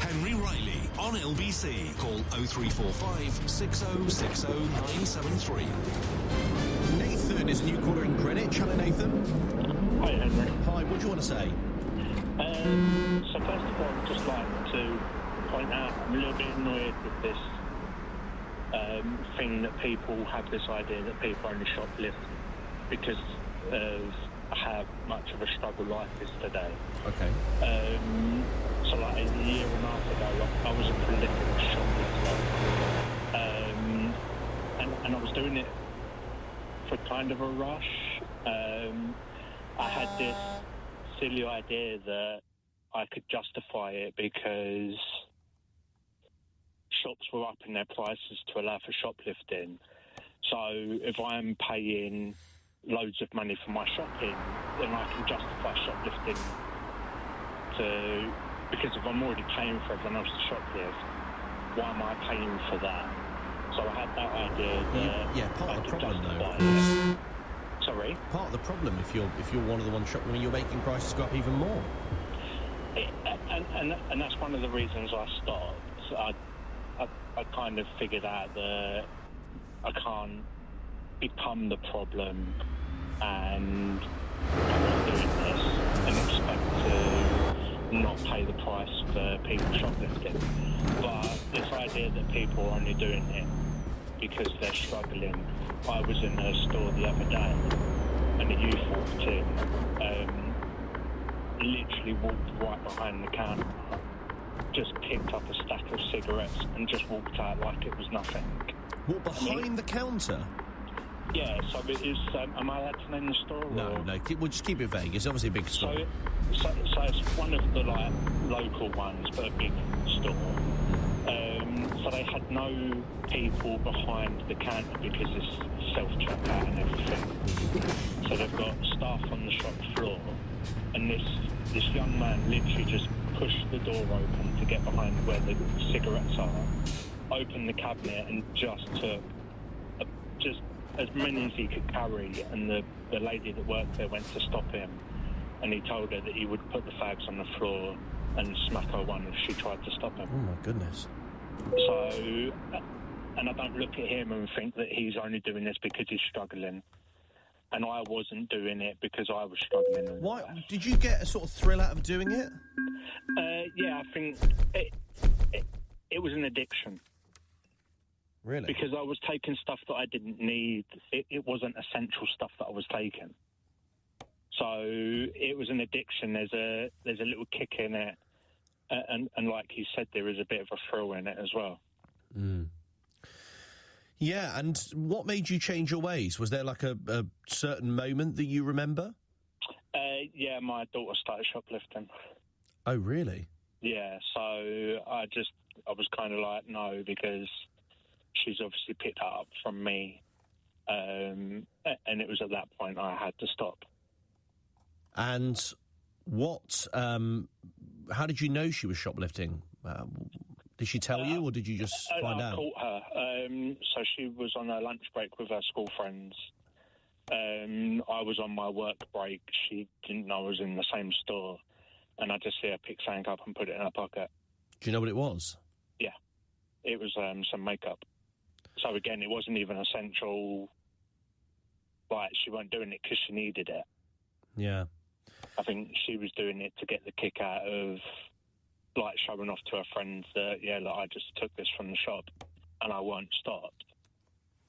Henry Riley on LBC. Call 0345 6060973. Nathan is a new caller in Greenwich. Hello, Nathan. Hi, Henry. Hi, what do you want to say? So first of all, I'd just like to point out I'm a little bit annoyed with this thing that people have this idea that people only shoplift because of how much of a struggle life is today. Okay. So like a year and a half ago, I was a prolific shoplifter. And I was doing it for kind of a rush. I had this silly idea that I could justify it because shops were upping their prices to allow for shoplifting. So if I'm paying loads of money for my shopping, then I can justify shoplifting because if I'm already paying for everyone else to shoplift, why am I paying for that? So I had that idea that part of the problem, though, of course. Sorry? Part of the problem, if you're one of the ones shoplifting, you're making prices go up even more. and that's one of the reasons I stopped. I kind of figured out that I can't become the problem and I'm doing this and expect to not pay the price for people shoplifting. But this idea that people are only doing it because they're struggling. I was in a store the other day and a youth walked in, literally walked right behind the counter, just picked up a stack of cigarettes and just walked out like it was nothing. What, behind the counter? Yeah, so it is, am I allowed to name the store? No, we'll just keep it vague. It's obviously a big store. So it's one of the, like, local ones, but a big store. So they had no people behind the counter because it's self-checkout and everything. So they've got staff on the shop floor, and this young man literally just pushed the door open to get behind where the cigarettes are, opened the cabinet and just took just as many as he could carry, and the lady that worked there went to stop him, and he told her that he would put the fags on the floor and smack her one if she tried to stop him. Oh my goodness. So, and I don't look at him and think that he's only doing this because he's struggling. And I wasn't doing it because I was struggling. Why? Did you get a sort of thrill out of doing it? Yeah, I think it was an addiction. Really? Because I was taking stuff that I didn't need. It wasn't essential stuff that I was taking. So it was an addiction. There's a little kick in it. And like you said, there is a bit of a thrill in it as well. Mm. Yeah, and what made you change your ways? Was there like a certain moment that you remember? Yeah, my daughter started shoplifting. Oh, really? Yeah, so I was kind of like, no, because she's obviously picked that up from me. And it was at that point I had to stop. And what... how did you know she was shoplifting? Did she tell you, or did you just find out? I caught her. So she was on her lunch break with her school friends. I was on my work break. She didn't know I was in the same store. And I just see her pick something up and put it in her pocket. Do you know what it was? Yeah. It was some makeup. So again, it wasn't even essential. Like, she wasn't doing it because she needed it. Yeah. I think she was doing it to get the kick out of, like, showing off to her friends that, yeah, look, I just took this from the shop and I won't stop.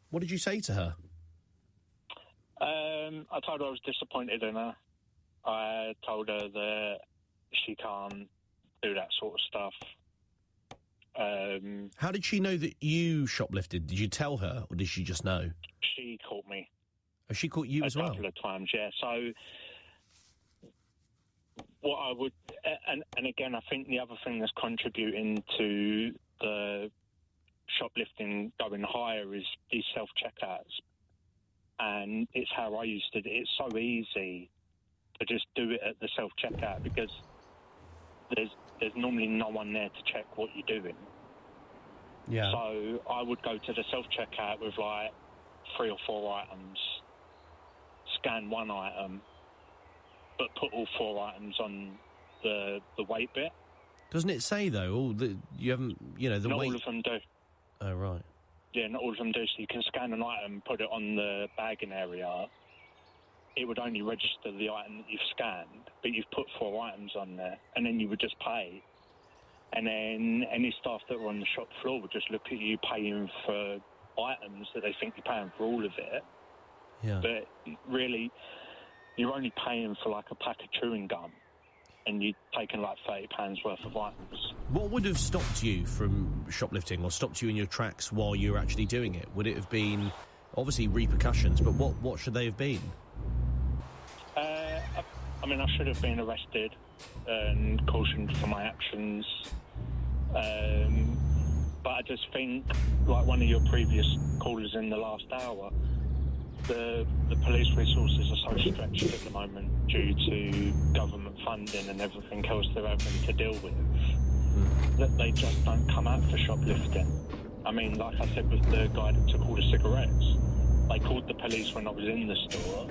What did you say to her? I told her I was disappointed in her. I told her that she can't do that sort of stuff. How did she know that you shoplifted? Did you tell her, or did she just know? She caught me. Oh, she caught you as well? A couple of times, yeah. So what I would... And again, I think the other thing that's contributing to the shoplifting going higher is these self-checkouts. And it's how I used to do it. It's so easy to just do it at the self-checkout because there's normally no one there to check what you're doing. Yeah. So I would go to the self-checkout with like 3 or 4 items, scan one item, but put all 4 items on the weight bit. Doesn't it say, though, you haven't, the Not weight... all of them do. Oh, right. Yeah, not all of them do. So you can scan an item, put it on the bagging area. It would only register the item that you've scanned, but you've put 4 items on there, and then you would just pay. And then any staff that were on the shop floor would just look at you paying for items that they think you're paying for all of it. Yeah. But really, you're only paying for like a pack of chewing gum, and you're taking like £30 worth of items. What would have stopped you from shoplifting or stopped you in your tracks while you were actually doing it? Would it have been, obviously, repercussions, but what should they have been? I mean, I should have been arrested and cautioned for my actions. But I just think, like one of your previous callers in the last hour, the police resources are so stretched at the moment due to government funding and everything else they're having to deal with, that they just don't come out for shoplifting. I mean, like I said with the guy that took all the cigarettes, they called the police when I was in the store,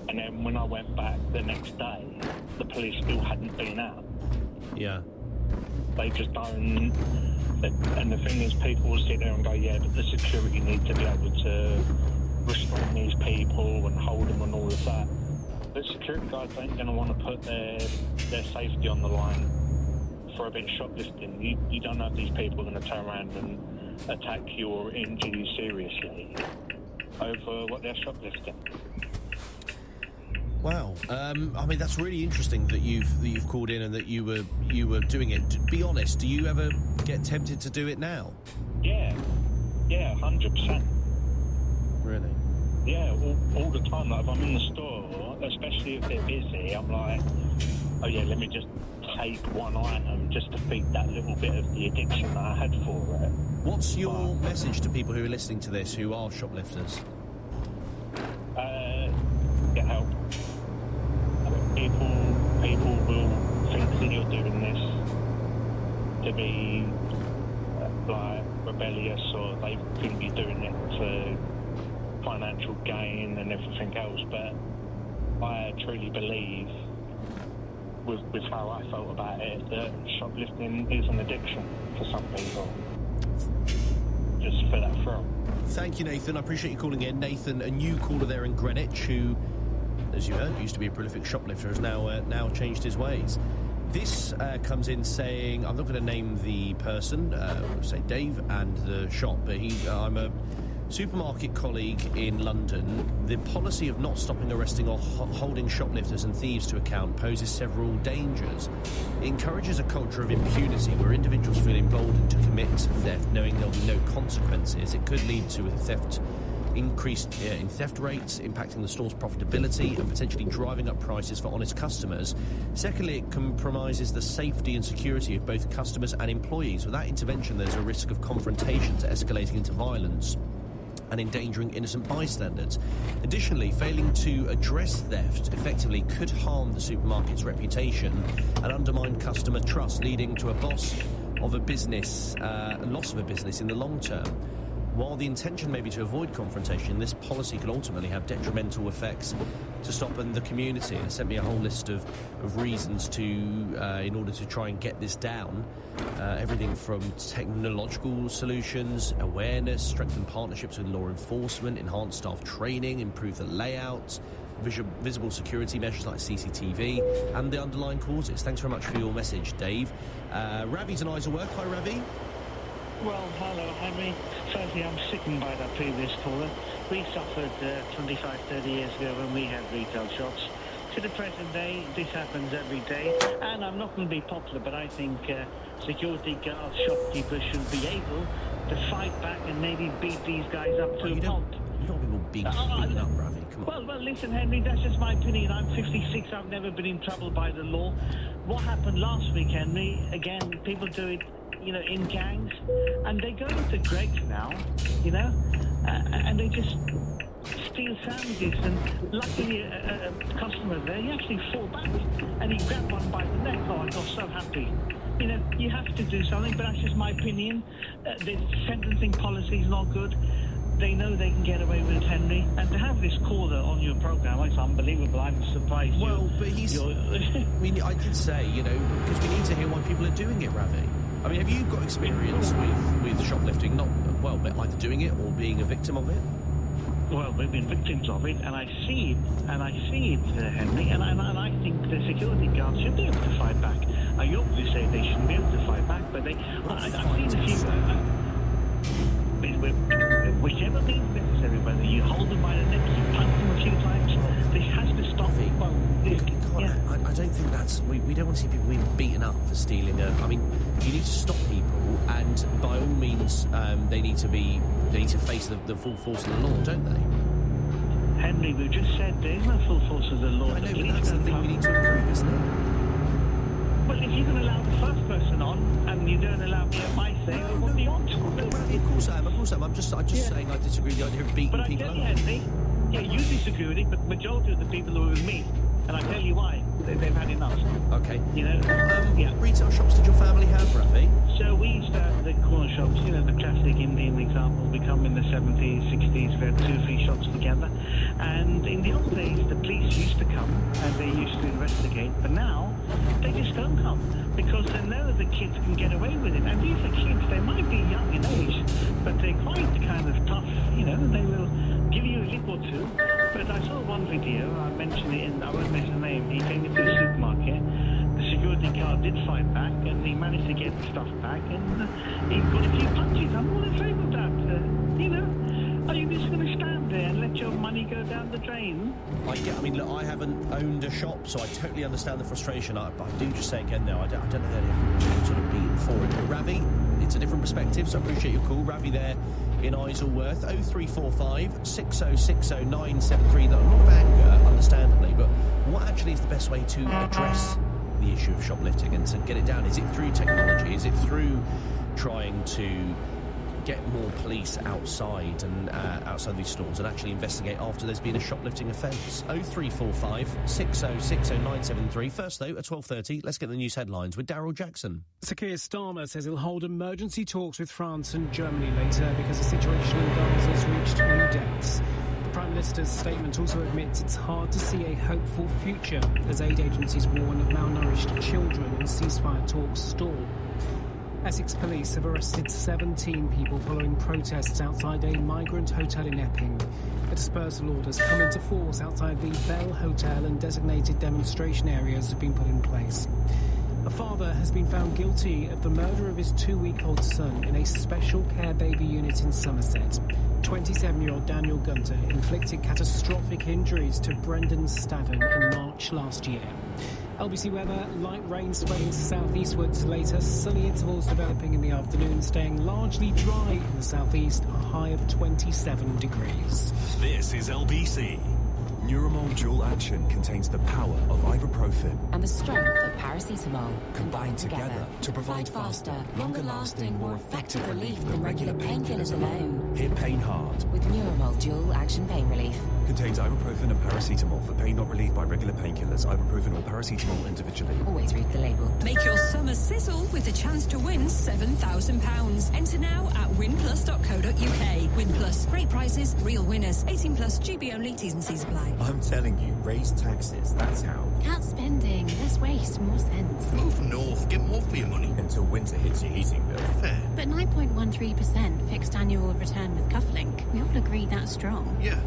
and then when I went back the next day, the police still hadn't been out. Yeah. They just don't. And the thing is, people will sit there and go, yeah, but the security need to be able to restrain these people and hold them and all of that. But security guards ain't going to want to put their safety on the line for a bit of shoplifting. You don't know if these people are going to turn around and attack you or injure you seriously over what they're shoplifting. Wow. I mean, that's really interesting that you've called in and that you were doing it. Be honest, do you ever get tempted to do it now? Yeah, 100%. Really? Yeah, all the time. Like if I'm in the store, especially if they're busy, I'm like, oh yeah, let me just take one item just to feed that little bit of the addiction that I had for it. What's your message to people who are listening to this who are shoplifters? Get help. People will think that you're doing this to be like rebellious, or they think you're doing it for financial gain and everything else. But I truly believe, with how I felt about it, that shoplifting is an addiction for some people. Just for that thrill. Thank you, Nathan. I appreciate you calling in. Nathan, a new caller there in Greenwich who, as you heard, used to be a prolific shoplifter, has now changed his ways. This comes in saying, I'm not going to name the person, we'll say Dave and the shop, but I'm a supermarket colleague in London. The policy of not stopping, arresting or holding shoplifters and thieves to account poses several dangers. It encourages a culture of impunity where individuals feel emboldened to commit theft knowing there'll be no consequences. It could lead to a theft increased in theft rates, impacting the store's profitability and potentially driving up prices for honest customers. Secondly, it compromises the safety and security of both customers and employees. Without intervention, there's a risk of confrontations escalating into violence and endangering innocent bystanders. Additionally, failing to address theft effectively could harm the supermarket's reputation and undermine customer trust, leading to a loss of a business in the long term. While the intention may be to avoid confrontation, this policy could ultimately have detrimental effects to stop in the community. And it sent me a whole list of reasons in order to try and get this down. Everything from technological solutions, awareness, strengthen partnerships with law enforcement, enhance staff training, improve the layout, visible security measures like CCTV, and the underlying causes. Thanks very much for your message, Dave. Ravi's in Isleworth. Hi, Ravi. Well, hello, Henry. Firstly, I'm sickened by that previous caller. We suffered 25, 30 years ago when we had retail shops. To the present day, this happens every day. And I'm not going to be popular, but I think security guards, shopkeepers should be able to fight back and maybe beat these guys up to a pulp. You don't want people beaten up, Ravi. Come on. Well, listen, Henry, that's just my opinion. I'm 56. I've never been in trouble by the law. What happened last week, Henry, again, people do it, in gangs, and they go into Greggs now, and they just steal sandwiches, and luckily a customer there, he actually fell back, and he grabbed one by the neck. Oh, I got so happy. You have to do something, but that's just my opinion. The sentencing policy is not good. They know they can get away with it, Henry. And to have this caller on your program, it's unbelievable. I'm surprised. Well, but I did say, because we need to hear why people are doing it, Ravi. I mean, have you got experience with shoplifting? But either doing it or being a victim of it? Well, we've been victims of it, and I see it, Henry, and I think the security guards should be able to fight back. I obviously say they shouldn't be able to fight back, but I've seen a few... whichever means necessary, whether you hold them by the neck, you punch them a few times, this has to stop. I don't think that's... We don't want to see people being beaten up for stealing you need to stop people, and by all means, they need to face the full force of the law, don't they? Henry, we just said there is no full force of the law. I know, but that's the thing we need to improve, isn't it? Well, if you can allow the first person on, and you don't allow me at my say, what do you want? Of course I am. I'm just saying I disagree with the idea of beating people up. But I tell you, Henry, you disagree with it, but the majority of the people who are with me, and I tell you why, they've had enough. Okay. Retail shops did your family have, Rafi? So we used to have the corner shops, the classic Indian example. We come in the 70s, 60s, we had 2 or 3 shops together. And in the old days, the police used to come and they used to investigate. But now, they just don't come because they know the kids can get away with it. And these are kids, they might be young in age, but they're quite kind of tough, you know, they will give you a lip or two. But I saw one video, I mentioned it I won't mention the name, he came into the supermarket, the security guard did fight back, and he managed to get the stuff back, and he got a few punches. I'm all in favour of that, you know. Are you just going to stand there and let your money go down the drain? Yeah, I mean, look, I haven't owned a shop, so I totally understand the frustration. I do just say again, though, I don't know that I'm sort of beaten for it. But Ravi, it's a different perspective, so I appreciate your call. Ravi there in Isleworth, 0345 6060 973. A lot of anger, understandably, but what actually is the best way to address the issue of shoplifting and to get it down? Is it through technology? Is it through trying to get more police outside and outside these stores and actually investigate after there's been a shoplifting offence? 0345 6060 973. First, though, at 12:30, let's get the news headlines with Daryl Jackson. Sir Keir Starmer says he'll hold emergency talks with France and Germany later because the situation in Gaza has reached new depths. The Prime Minister's statement also admits it's hard to see a hopeful future as aid agencies warn of malnourished children and ceasefire talks stall. Essex police have arrested 17 people following protests outside a migrant hotel in Epping. The dispersal orders come into force outside the Bell Hotel, and designated demonstration areas have been put in place. A father has been found guilty of the murder of his 2-week-old son in a special care baby unit in Somerset. 27-year-old Daniel Gunter inflicted catastrophic injuries to Brendan Stadden in March last year. LBC weather, light rain spreading southeastwards later, sunny intervals developing in the afternoon, staying largely dry in the southeast, a high of 27 degrees. This is LBC. Neuromol Dual Action contains the power of ibuprofen And the strength of paracetamol combined together to provide faster, longer-lasting, more effective relief than regular painkillers alone. Hit pain hard with Neuromol Dual Action Pain Relief. Contains ibuprofen and paracetamol for pain not relieved by regular painkillers. Ibuprofen or paracetamol individually. Always read the label. Make your summer sizzle with a chance to win £7,000. Enter now at winplus.co.uk. Win Plus. Great prizes, real winners. 18 plus, GB only. T's and C's apply. I'm telling you, raise taxes, that's how. Cut spending, less waste, more sense. Move north, get more for your money. Until winter hits your heating bill. Fair. But 9.13% fixed annual return with Cufflink. We all agree that's strong. Yeah,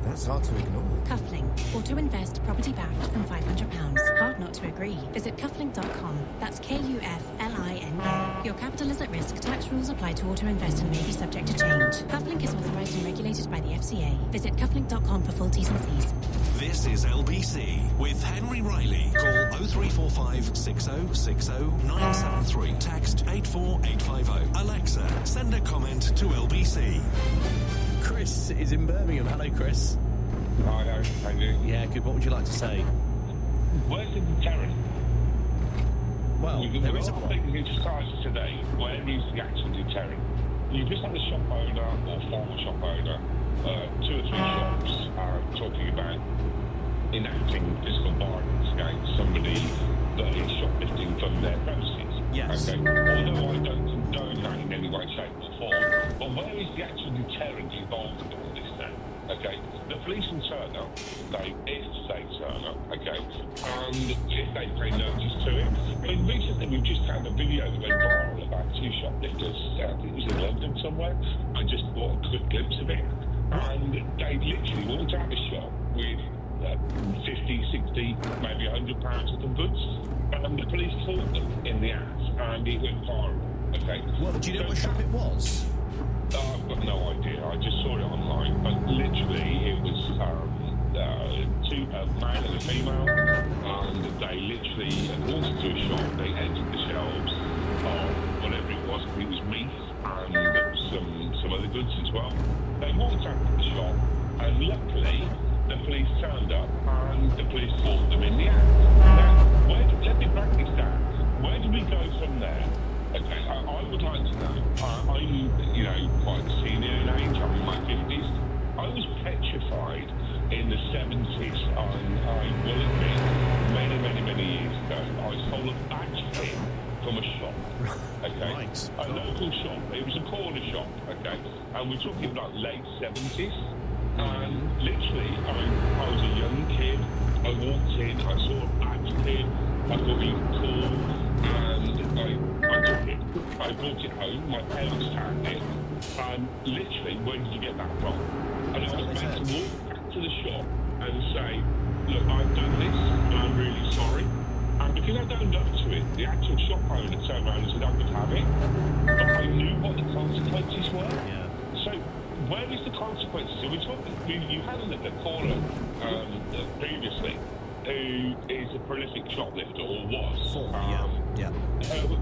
that's hard to ignore. Cufflink. Auto invest property backed from £500. Hard not to agree. Visit cufflink.com. That's KUFLINK. Your capital is at risk. Tax rules apply to auto invest and may be subject to change. Cufflink is authorised and regulated by the FCA. Visit cufflink.com for full T's and C's. This is LBC with Henry Riley. Call 0345 6060 973. Text 84850. Alexa, send a comment to LBC. Chris is in Birmingham. Hello, Chris. Hi, how are you? Yeah, good. What would you like to say? Where's the deterrent? Well, there is a lot of things in society today. Where is the actual deterrent? You just had a shop owner or former shop owner, 2 or 3 shops talking about enacting physical violence against somebody that is shoplifting from their premises. Yes. Okay. Although I don't condone that in any way, shape or form, but where is the actual deterrent involved in all this now? Okay. The police will turn up, if they turn up, okay, and if they pay notice to it. I mean, recently we've just had a video that went viral about 2 shoplifters, I think it was in London somewhere. I just bought a quick glimpse of it, and they literally walked out of the shop with 50, 60, maybe £100 worth of goods, and the police caught them in the act, and it went viral. Okay. Well, do you know what shop it was? I've got no idea. I just saw it online, but literally it was 2 a male and a female, and they literally walked into a shop. They entered the shelves of whatever it was. It was meat and some other goods as well. They walked out of the shop, and luckily the police turned up, and the police caught them in the act. Now, let me break this down. Where do we go from there? Okay, I would like to know. I'm, quite senior in age. I'm in my 50s. I was petrified in the 70s. I will admit, many years ago, I stole a badge pin from a shop. Okay, right. A local shop. It was a corner shop. Okay, and we're talking about late 70s. And literally, I was a young kid. I walked in. I saw a badge pin. I thought you brought it home, my parents tagged it, and literally, where did you get that from? And I was meant to walk back to the shop and say, look, I've done this, and I'm really sorry. And because I'd owned up to it, the actual shop owner turned around and said I could have it, but I knew what the consequences were. Yeah. So where is the consequences? So you had a caller previously who is a prolific shoplifter, or was,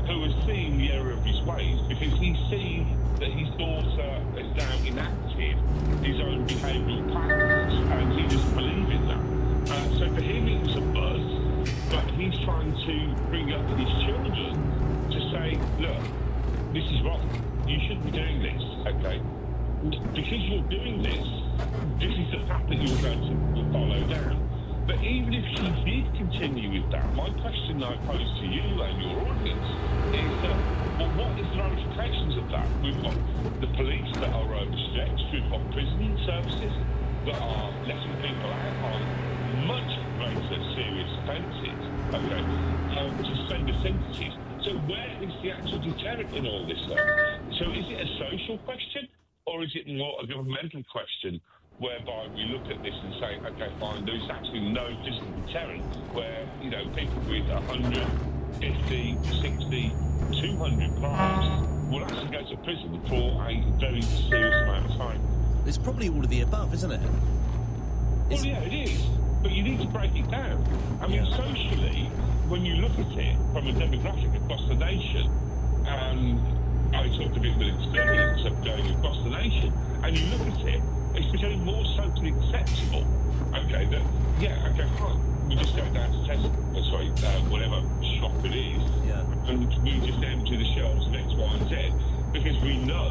who has seen the error of his ways because he's seen that his daughter has now enacted his own behavioural patterns, and he doesn't believe in that. So for him it was a buzz, but he's trying to bring up his children to say, look, this is wrong. You shouldn't be doing this, okay? Because you're doing this, this is the path that you're going to follow down. But even if she did continue with that, my question I pose to you and your audience is that, well, what is the ramifications of that? We've got the police that are overstretched, we've got prison services that are letting people out on much greater serious offences, okay, suspended sentences. So where is the actual deterrent in all this, though? So is it a social question, or is it more a governmental question, whereby we look at this and say, okay, fine, there's actually no physical deterrent, where, you know, people with 100, 50, 60, 200 crimes will actually go to prison for a very serious amount of time. It's probably all of the above, isn't it? Well, yeah, it is. But you need to break it down. I mean, socially, when you look at it from a demographic across the nation, and I talked a bit with experience of going across the nation, and you look at it, it's becoming more socially acceptable. Okay, that, yeah, okay, fine. We just go down to Tesco, whatever shop it is, and we just empty the shelves of X, Y, and Z. Because we know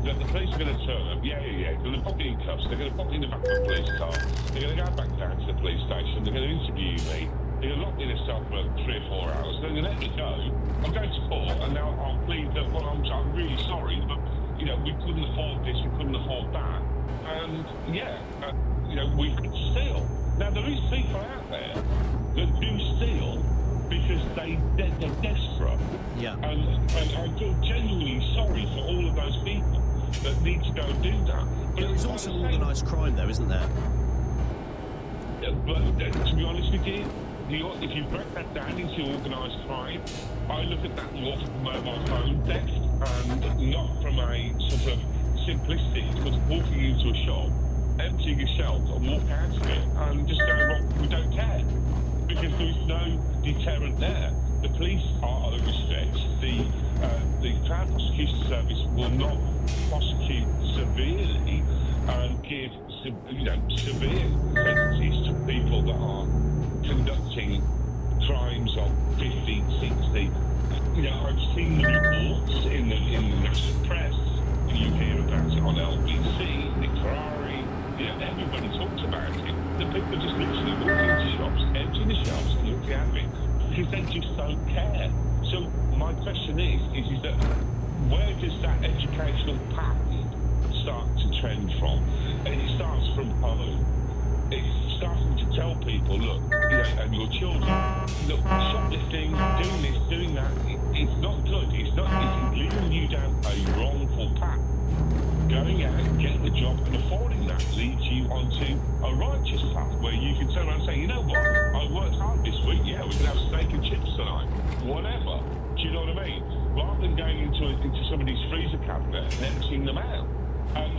that the police are going to turn up, they're going to put me in cuffs, they're going to put me in the back of a police car, they're going to go back down to the police station, they're going to interview me, they're going to lock me in a cell for 3 or 4 hours, they're going to let me go, I'm going to court, and now I'll plead that, well, I'm really sorry, but, you know, we couldn't afford this, we couldn't afford that, and, you know, we could steal. Now, there is people out there that do steal because they're desperate. Yeah. And I feel genuinely sorry for all of those people that need to go and do that. But there is also organised crime, though, isn't there? But to be honest with you, if you break that down into organised crime, I look at that more from mobile phone theft, and not from a sort of simplistic, because walking into a shop, emptying a shelf and walk out of it and just go, well, we don't care. Because there's no deterrent there. The police are overstretched. The Crown Prosecution Service will not prosecute severely and give severe sentences to people that are conducting crimes of 50, 60. You know, I've seen the reports in the national press. You hear about it on LBC, Nick Ferrari. You know, everybody talks about it. The people just literally walking into shops, emptying the shelves and looking at it because they just don't care. So my question is that where does that educational pattern start to trend from? And it starts from home. It's starting to tell people, look, you know, and your children, look, shoplifting, doing this, doing that, it's not good. It's leading you down a wrongful path. Going out and getting a job and affording that leads you onto a righteous path where you can turn around and say, you know what, I worked hard this week, we can have steak and chips tonight, whatever. Do you know what I mean? Rather than going into somebody's freezer cabinet and emptying them out.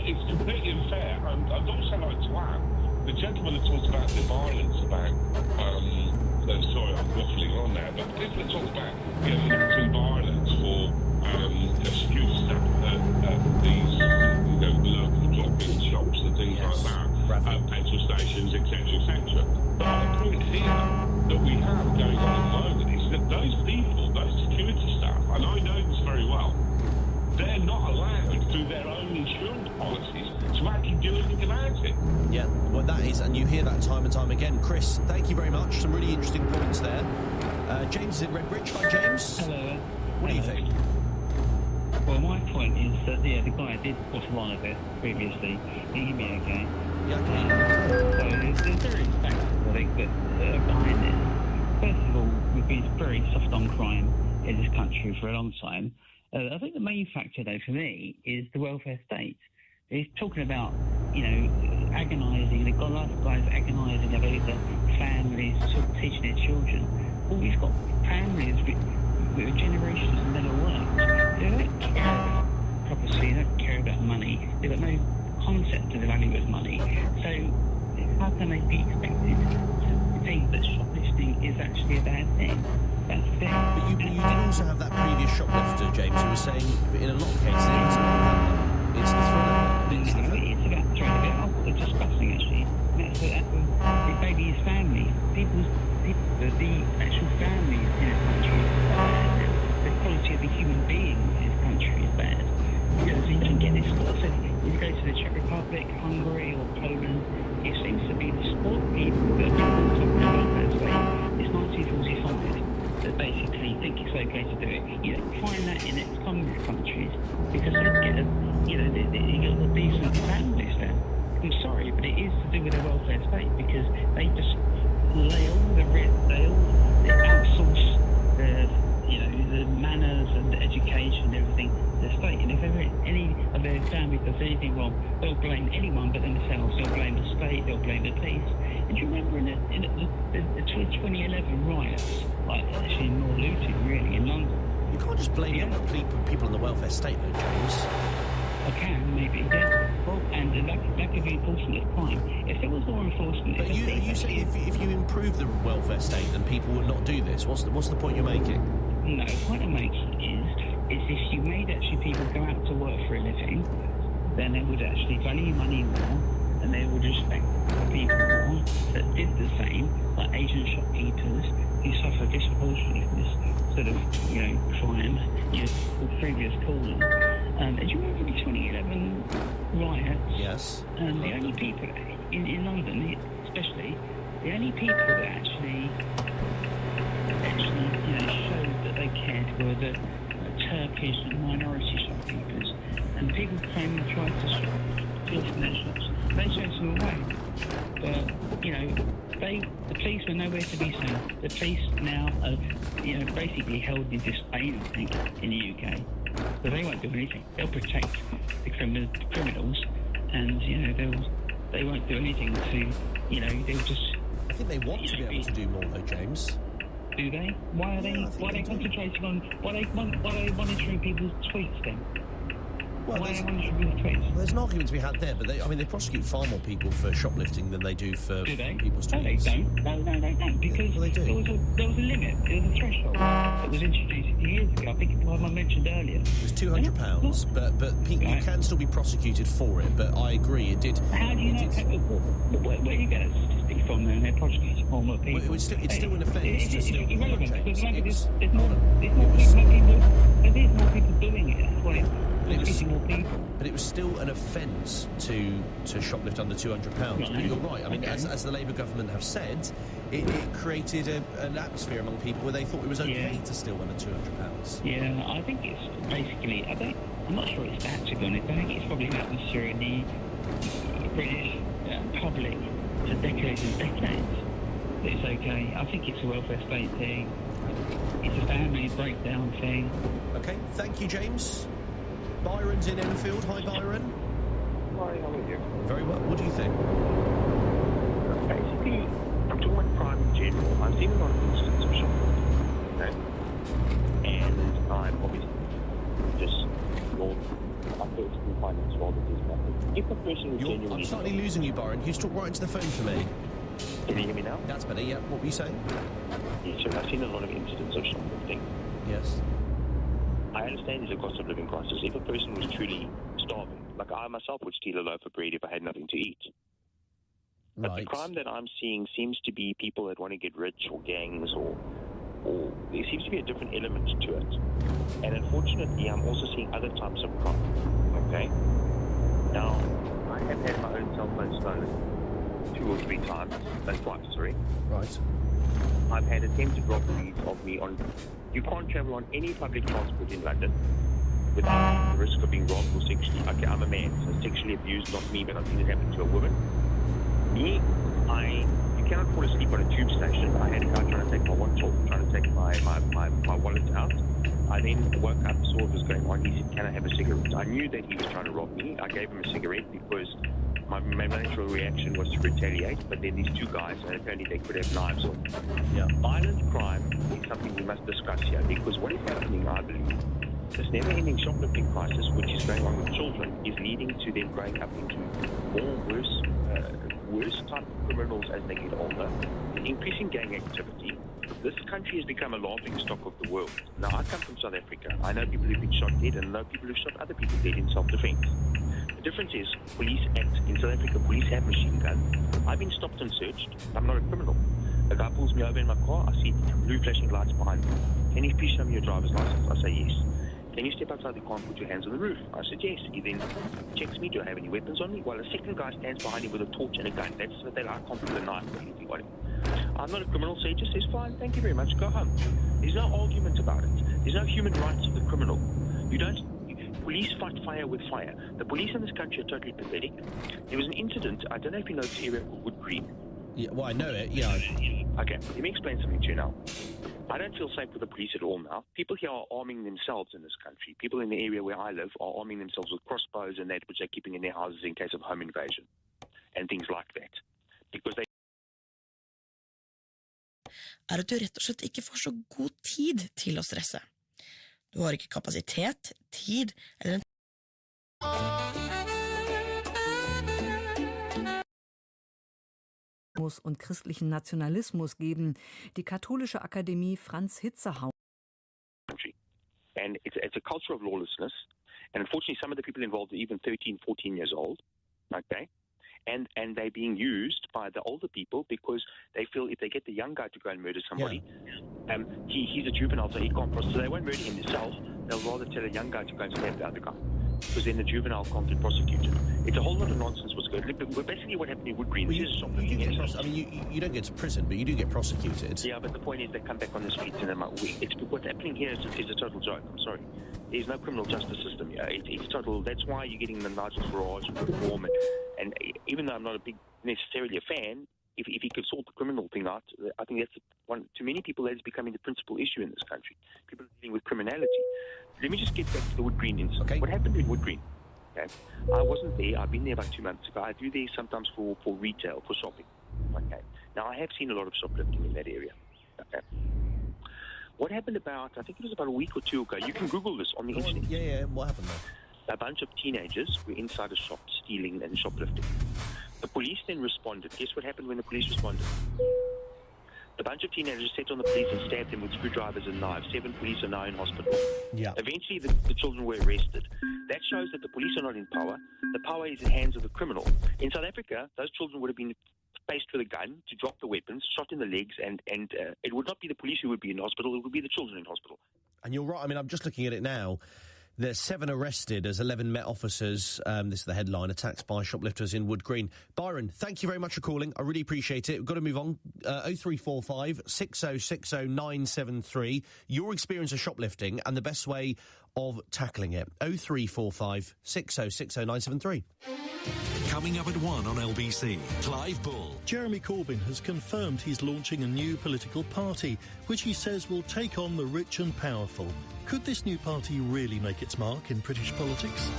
It's completely unfair. And I'd also like to add, the gentleman that talked about the violence about, sorry, I'm waffling on there, but the people that talked about, enacting violence for security staff at these, local drop-in shops and things like that, petrol stations, etc. But the point here that we have going on at the moment is that those people, those security staff, and I know this very well, they're not allowed through their own insurance policies to actually do anything about it. Yeah, well, that is, and you hear that time and time again. Chris, thank you very much. Some really interesting points there. James is at Redbridge. Hi, James. Hello. What do you think? Well, my point is that, the guy did bottle on a bit previously. Can you hear me okay? Yeah, I can hear you. So there's various factors, I think, that behind this. First of all, we've been very soft on crime in this country for a long time. I think the main factor, though, for me, is the welfare state. He's talking about, you know, agonising. They've got a lot of guys agonising about the families teaching their children. Well, we've got families with generations of men at work. They don't care about property, they don't care about money. They've got no concept of the value of money. So how can they be expected to think that shoplifting is actually a bad thing? That's the thing. But you did also have that previous shoplifter, James, who was saying in a lot of cases it's the thrill of it. It's about the thrill of it. We're discussing actually. That's maybe his family. The actual families in his country are bad. The quality of the human being in his country is bad. You know, so you don't get this sort of thing. You go to the Czech Republic, Hungary or Poland, it seems to be the sport people that have been talking about that way. It's 1945 that basically think it's okay to do it. You don't find that in ex-communist countries because they get you've got decent families there. I'm sorry, but it is to do with the welfare state because they just lay all the risk, they outsource the manners and the education and everything to the state. And if ever any of their family does anything wrong, they'll blame anyone but themselves. They'll blame the state, they'll blame the police. And do you remember in the 2011 riots, like actually more looting really in London? You can't just blame people on the welfare state though, James. I can, maybe, yeah. Well, and lack of enforcement of crime. If there was more enforcement... But you say if you improve the welfare state, then people would not do this. What's the point you're making? No, the point I'm making is if you made actually people go out to work for a living, then they would actually value money more, and they would respect people more that did the same, like Asian shopkeepers who suffer disproportionately from this sort of, crime, the previous caller. Do you remember the 2011 riots? Yes. The only people in London, especially, the only people that actually showed that they cared were the Turkish and minority shopkeepers. And people came and tried to steal from their shops. They chased them away. But, the police were nowhere to be seen. The police now are, basically held in disdain, I think, in the UK. But they won't do anything. They'll protect the criminals, and they won't do anything to, they'll just. I think they want to be able to do more, though, James. Do they? Why are they concentrating on? Why are they monitoring people's tweets then? Well, there's an argument to be had there, but they prosecute far more people for shoplifting than they do for people's tweets. No, they don't. Because they do. There was a limit. There was a threshold that was introduced years ago. I think it was I mentioned earlier. It was £200, but people can still be prosecuted for it. But I agree, it did. How do you know? Where do you get a statistic from? Then they're prosecuting far more people. It's still an offence to steal irrelevant James. Because there's more people doing it. That's why. But it was still an offence to shoplift under £200. But you're right. I mean, as the Labour government have said, it created an atmosphere among people where they thought it was okay to steal under £200. Yeah, I think it's basically. I'm not sure it's that, to be honest. I think it's probably an atmosphere in the British public for decades and decades. It's okay. I think it's a welfare state thing. It's a family breakdown thing. Okay, thank you, James. Byron's in Enfield. Hi, Byron. Hi, how are you? Very well. What do you think? Basically, I'm talking about crime in general. I've seen a lot of instances of shoplifting, okay? And I'm obviously just not personally find it rather disruptive. If a person is genuinely... I'm slightly losing you, Byron. You talk right into the phone for me. Can you hear me now? That's better, yeah. What were you saying? Yeah, so I've seen a lot of incidents of shoplifting. Yes. I understand there's a cost of living crisis. If a person was truly starving, like I myself would steal a loaf of bread if I had nothing to eat. But the crime that I'm seeing seems to be people that want to get rich or gangs or there seems to be a different element to it. And unfortunately, I'm also seeing other types of crime. Okay? Now, I have had my own cell phone stolen 2 or 3 times. That's twice, sorry. Right. I've had attempted robberies of me on... You can't travel on any public transport in London without the risk of being robbed or sexually... Okay, I'm a man, so sexually abused, not me, but I've seen it happen to a woman. Me, you cannot fall asleep on a tube station. I had a guy trying to take my watch off, trying to take my wallet out. I then woke up, saw what was going on. He said, "Can I have a cigarette?" I knew that he was trying to rob me. I gave him a cigarette because my natural reaction was to retaliate. But then these two guys, and apparently they could have knives on. Yeah. Violent crime is something we must discuss here, because what is happening, I believe, this never-ending shoplifting crisis, which is going on with children, is leading to them growing up into more worse type of criminals as they get older, increasing gang activity. This country has become a laughing stock of the world. Now, I come from South Africa. I know people who've been shot dead, and I know people who've shot other people dead in self-defense. The difference is, police act in South Africa. Police have machine guns. I've been stopped and searched. I'm not a criminal. A guy pulls me over in my car. I see blue flashing lights behind me. Can you please show me your driver's license? I say yes. Can you step outside the car and put your hands on the roof? I said yes. He then checks me. Do I have any weapons on me? While a second guy stands behind him with a torch and a gun. That's what they like. I can't put a knife or anything on him. I'm not a criminal, so he just says, fine, thank you very much, go home. There's no argument about it. There's no human rights of the criminal. Police fight fire with fire. The police in this country are totally pathetic. There was an incident, I don't know if you know this area called Wood Green. Yeah, well, I know it, yeah. Okay, let me explain something to you now. I don't feel safe with the police at all now. People here are arming themselves in this country. People in the area where I live are arming themselves with crossbows and that which they're keeping in their houses in case of home invasion and things like that. Because they at du rett og slett ikke får så god tid til å stresse. Du har ikke kapasitet, tid eller en und christlichen Nationalismus geben. Die katholische Akademie Franz Hitzerhauer. And it's a culture of lawlessness. And unfortunately, some of the people involved are even 13, 14 years old. Okay? And they're being used by the older people because they feel if they get the young guy to go and murder somebody, he's a juvenile, so he can't prosecute. So they won't murder him themselves. They'll rather tell a young guy to go and stab the other guy because then the juvenile can't get prosecuted. It's a whole lot of nonsense what's going on. But basically what happened in Wood Green... Well, you don't get to prison, but you do get prosecuted. Yeah, but the point is they come back on the streets and they're like, what's happening here is a total joke. I'm sorry. There's no criminal justice system here. It's total... That's why you're getting the Nigel Farage and reform. And even though I'm not necessarily a fan, if he could sort the criminal thing out, I think that's one... To many people, that is becoming the principal issue in this country. People are dealing with criminality. Let me just get back to the Wood Green incident. Okay. What happened in Wood Green? Okay. I wasn't there. I've been there about 2 months ago. I do there sometimes for retail, for shopping. Okay. Now, I have seen a lot of shoplifting in that area. Okay. What happened about, I think it was about a week or two ago. You can Google this on the internet. Yeah. What happened there? A bunch of teenagers were inside a shop stealing and shoplifting. The police then responded. Guess what happened when the police responded? A bunch of teenagers set on the police and stabbed them with screwdrivers and knives. 7 police are now in hospital. Yeah. Eventually, the children were arrested. That shows that the police are not in power. The power is in the hands of the criminal. In South Africa, those children would have been faced with a gun to drop the weapons, shot in the legs, and it would not be the police who would be in hospital. It would be the children in hospital. And you're right. I mean, I'm just looking at it now. There's 7 arrested as 11 Met officers, this is the headline, attacks by shoplifters in Wood Green. Byron, thank you very much for calling. I really appreciate it. We've got to move on. 0345 6060 973. Your experience of shoplifting and the best way of tackling it. 0345 6060 973. Coming up at 1 on LBC, Clive Bull. Jeremy Corbyn has confirmed he's launching a new political party, which he says will take on the rich and powerful. Could this new party really make its mark in British politics?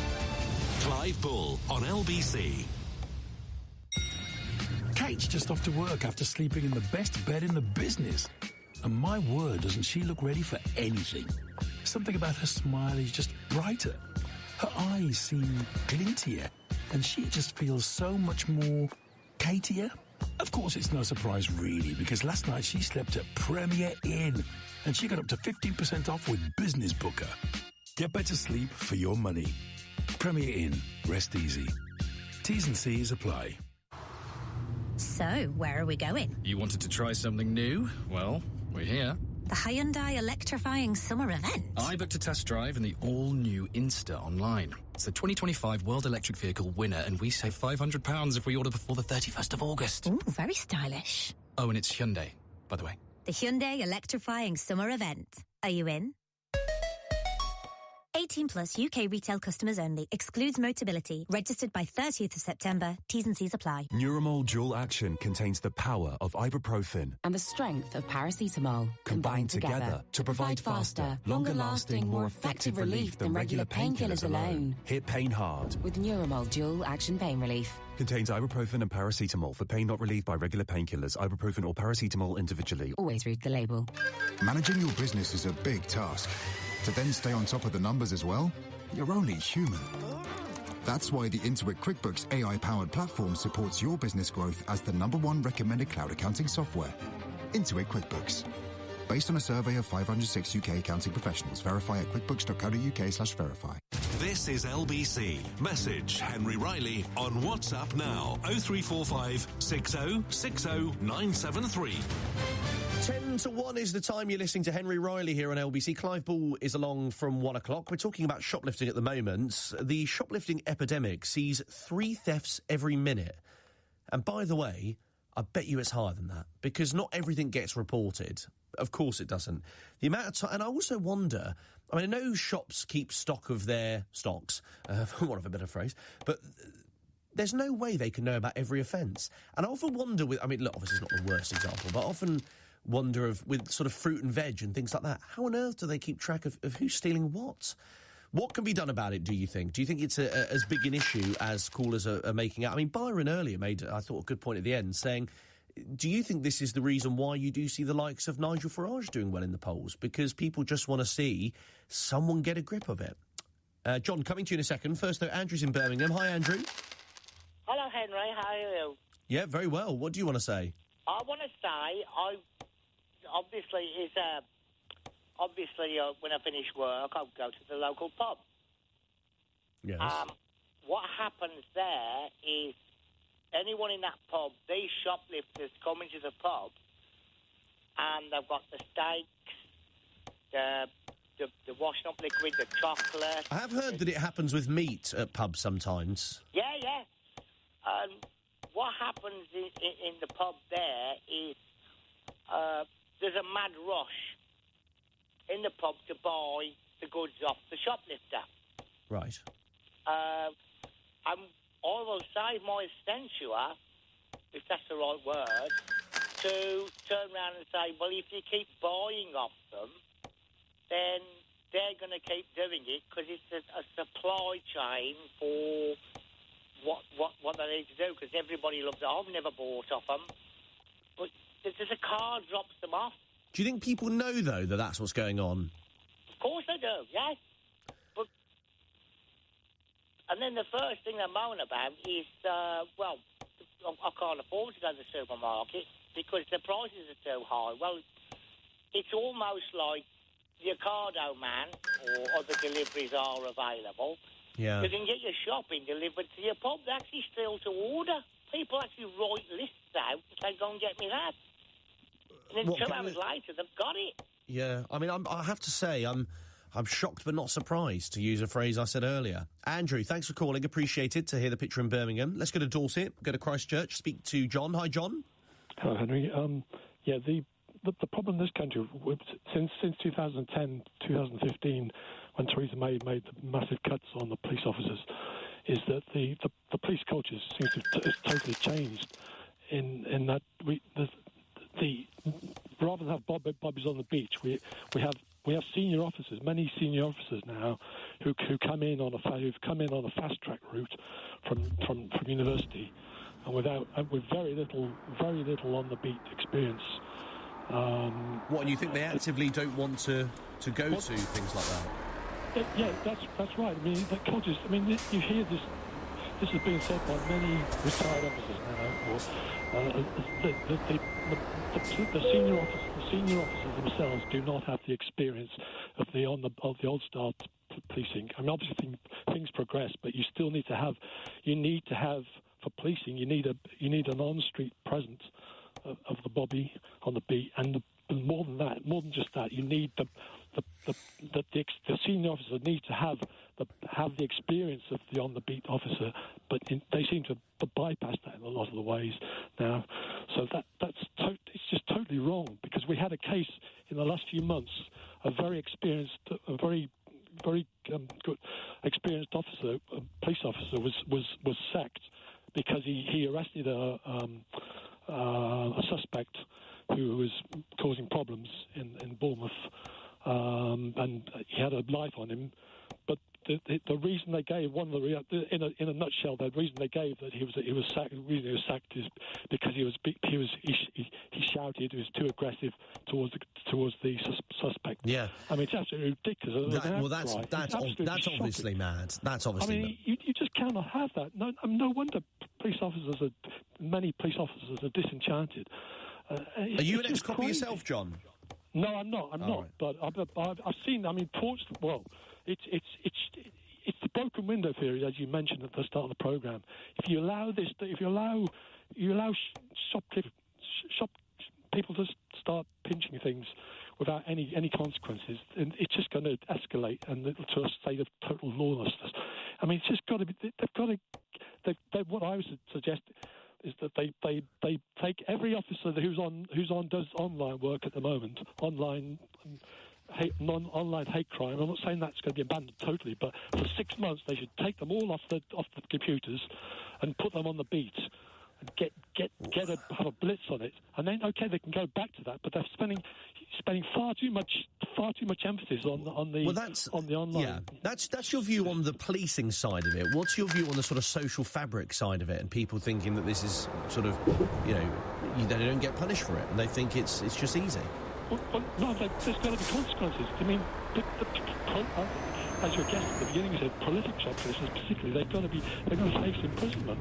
Clive Bull on LBC. Kate's just off to work after sleeping in the best bed in the business. And my word, doesn't she look ready for anything? Something about her smile is just brighter. Her eyes seem glintier. And she just feels so much more Katier. Of course, it's no surprise, really, because last night she slept at Premier Inn, and she got up to 15% off with Business Booker. Get better sleep for your money. Premier Inn. Rest easy. T's and C's apply. So, where are we going? You wanted to try something new? Well, we're here. The Hyundai Electrifying Summer Event. I booked a test drive in the all-new Insta online. It's the 2025 World Electric Vehicle winner, and we save £500 if we order before the 31st of August. Ooh, very stylish. Oh, and it's Hyundai, by the way. The Hyundai Electrifying Summer Event. Are you in? 18 18 plus UK retail customers only. Excludes Motability. Registered by 30th of September. T's and C's apply. Nuromol Dual Action contains the power of ibuprofen and the strength of paracetamol combined together to provide faster, longer-lasting, more effective relief than regular painkillers alone. Hit pain hard with Nuromol Dual Action Pain Relief. Contains ibuprofen and paracetamol for pain not relieved by regular painkillers, ibuprofen or paracetamol individually. Always read the label. Managing your business is a big task. To then stay on top of the numbers as well, you're only human. That's why the Intuit QuickBooks AI-powered platform supports your business growth as the #1 recommended cloud accounting software. Intuit QuickBooks. Based on a survey of 506 UK accounting professionals. Verify at quickbooks.co.uk/verify. This is LBC. Message Henry Riley on WhatsApp now. 0345 6060 973. 10 to 1 is the time you're listening to Henry Riley here on LBC. Clive Ball is along from 1 o'clock. We're talking about shoplifting at the moment. The shoplifting epidemic sees 3 thefts every minute. And by the way, I bet you it's higher than that, because not everything gets reported. Of course it doesn't. The amount of time, and I also wonder, I mean, I know shops keep stock of their stocks, for want of a better phrase, but there's no way they can know about every offence. And I often wonder with, I mean, look, obviously it's not the worst example, but I often wonder with sort of fruit and veg and things like that, how on earth do they keep track of who's stealing what? What can be done about it, do you think? Do you think it's as big an issue as callers are making out? I mean, Byron earlier made, I thought, a good point at the end, saying, do you think this is the reason why you do see the likes of Nigel Farage doing well in the polls? Because people just want to see someone get a grip of it. John, coming to you in a second. First, though, Andrew's in Birmingham. Hi, Andrew. Hello, Henry. How are you? Yeah, very well. What do you want to say? I want to say, obviously, when I finish work, I'll go to the local pub. Yes. What happens there is anyone in that pub, these shoplifters come into the pub and they've got the steaks, the washing up liquid, the chocolate. I have heard that it happens with meat at pubs sometimes. Yeah. What happens in the pub there is there's a mad rush in the pub to buy the goods off the shoplifter. Right. I will save my censure, if that's the right word, to turn around and say, well, if you keep buying off them, then they're going to keep doing it because it's a supply chain for what they need to do, because everybody loves it. I've never bought off them, but there's a car drops them off. Do you think people know, though, that that's what's going on? Of course they do, yes. And then the first thing they moan about is, well, I can't afford to go to the supermarket because the prices are too high. Well, it's almost like the Ocado man or other deliveries are available. Yeah. You can get your shopping delivered to your pub. They actually still to order. People actually write lists out and say, go and get me that. And then 2 hours later, they've got it. Yeah, I mean, I have to say, I'm shocked but not surprised, to use a phrase I said earlier. Andrew, thanks for calling. Appreciated to hear the picture in Birmingham. Let's go to Dorset, go to Christchurch, speak to John. Hi, John. Hello, Henry. The problem in this country, since 2010, 2015, when Theresa May made the massive cuts on the police officers, is that the police culture seems to have totally changed in that rather than have bobbies on the beach, we have senior officers, many senior officers now, who come in on a fast track route from university, and with very little on the beat experience. What, and you think they actively don't want to go to things like that? Yeah, that's right. I mean, the cultures. I mean, you hear this. This has been said by many retired officers now. The senior officers themselves do not have the experience of the old style policing. I mean, obviously things progress, but you still need to have. You need to have for policing. You need an on-street presence of the bobby on the beat, and more than just that, you need the senior officer needs to have the experience of the on-the-beat officer, but they seem to bypass that in a lot of the ways now. So it's just totally wrong, because we had a case in the last few months, a very experienced, a very very good, experienced officer, police officer, was sacked because he arrested a suspect who was causing problems in Bournemouth, and he had a knife on him. But the reason they gave, in a nutshell, the reason they gave that he was sacked. The reason he was sacked is because he shouted. He was too aggressive towards the suspect. Yeah, I mean, it's absolutely ridiculous. That's obviously mad. That's obviously. I mean, you just cannot have that. No wonder many police officers are disenchanted. Are you an ex-copper yourself, John? No, I'm not. I'm not. Right. But I've seen. I mean, well, it's the broken window theory, as you mentioned at the start of the program. If you allow shop people to start pinching things without any consequences, and it's just going to escalate and to a state of total lawlessness. I mean, it's just got to be. What I would suggest is that they take every officer does online work at the moment, online hate crime. I'm not saying that's going to be abandoned totally, but for 6 months they should take them all off the computers and put them on the beat and have a blitz on it, and then they can go back to that. But they're spending far too much emphasis on the online. Yeah, that's your view on the policing side of it. What's your view on the sort of social fabric side of it, and people thinking that this is sort of, they don't get punished for it, and they think it's just easy. Well, no, there's got to be consequences. I mean, as your guest at the beginning said, prolific shoplifters particularly, they're going to face imprisonment.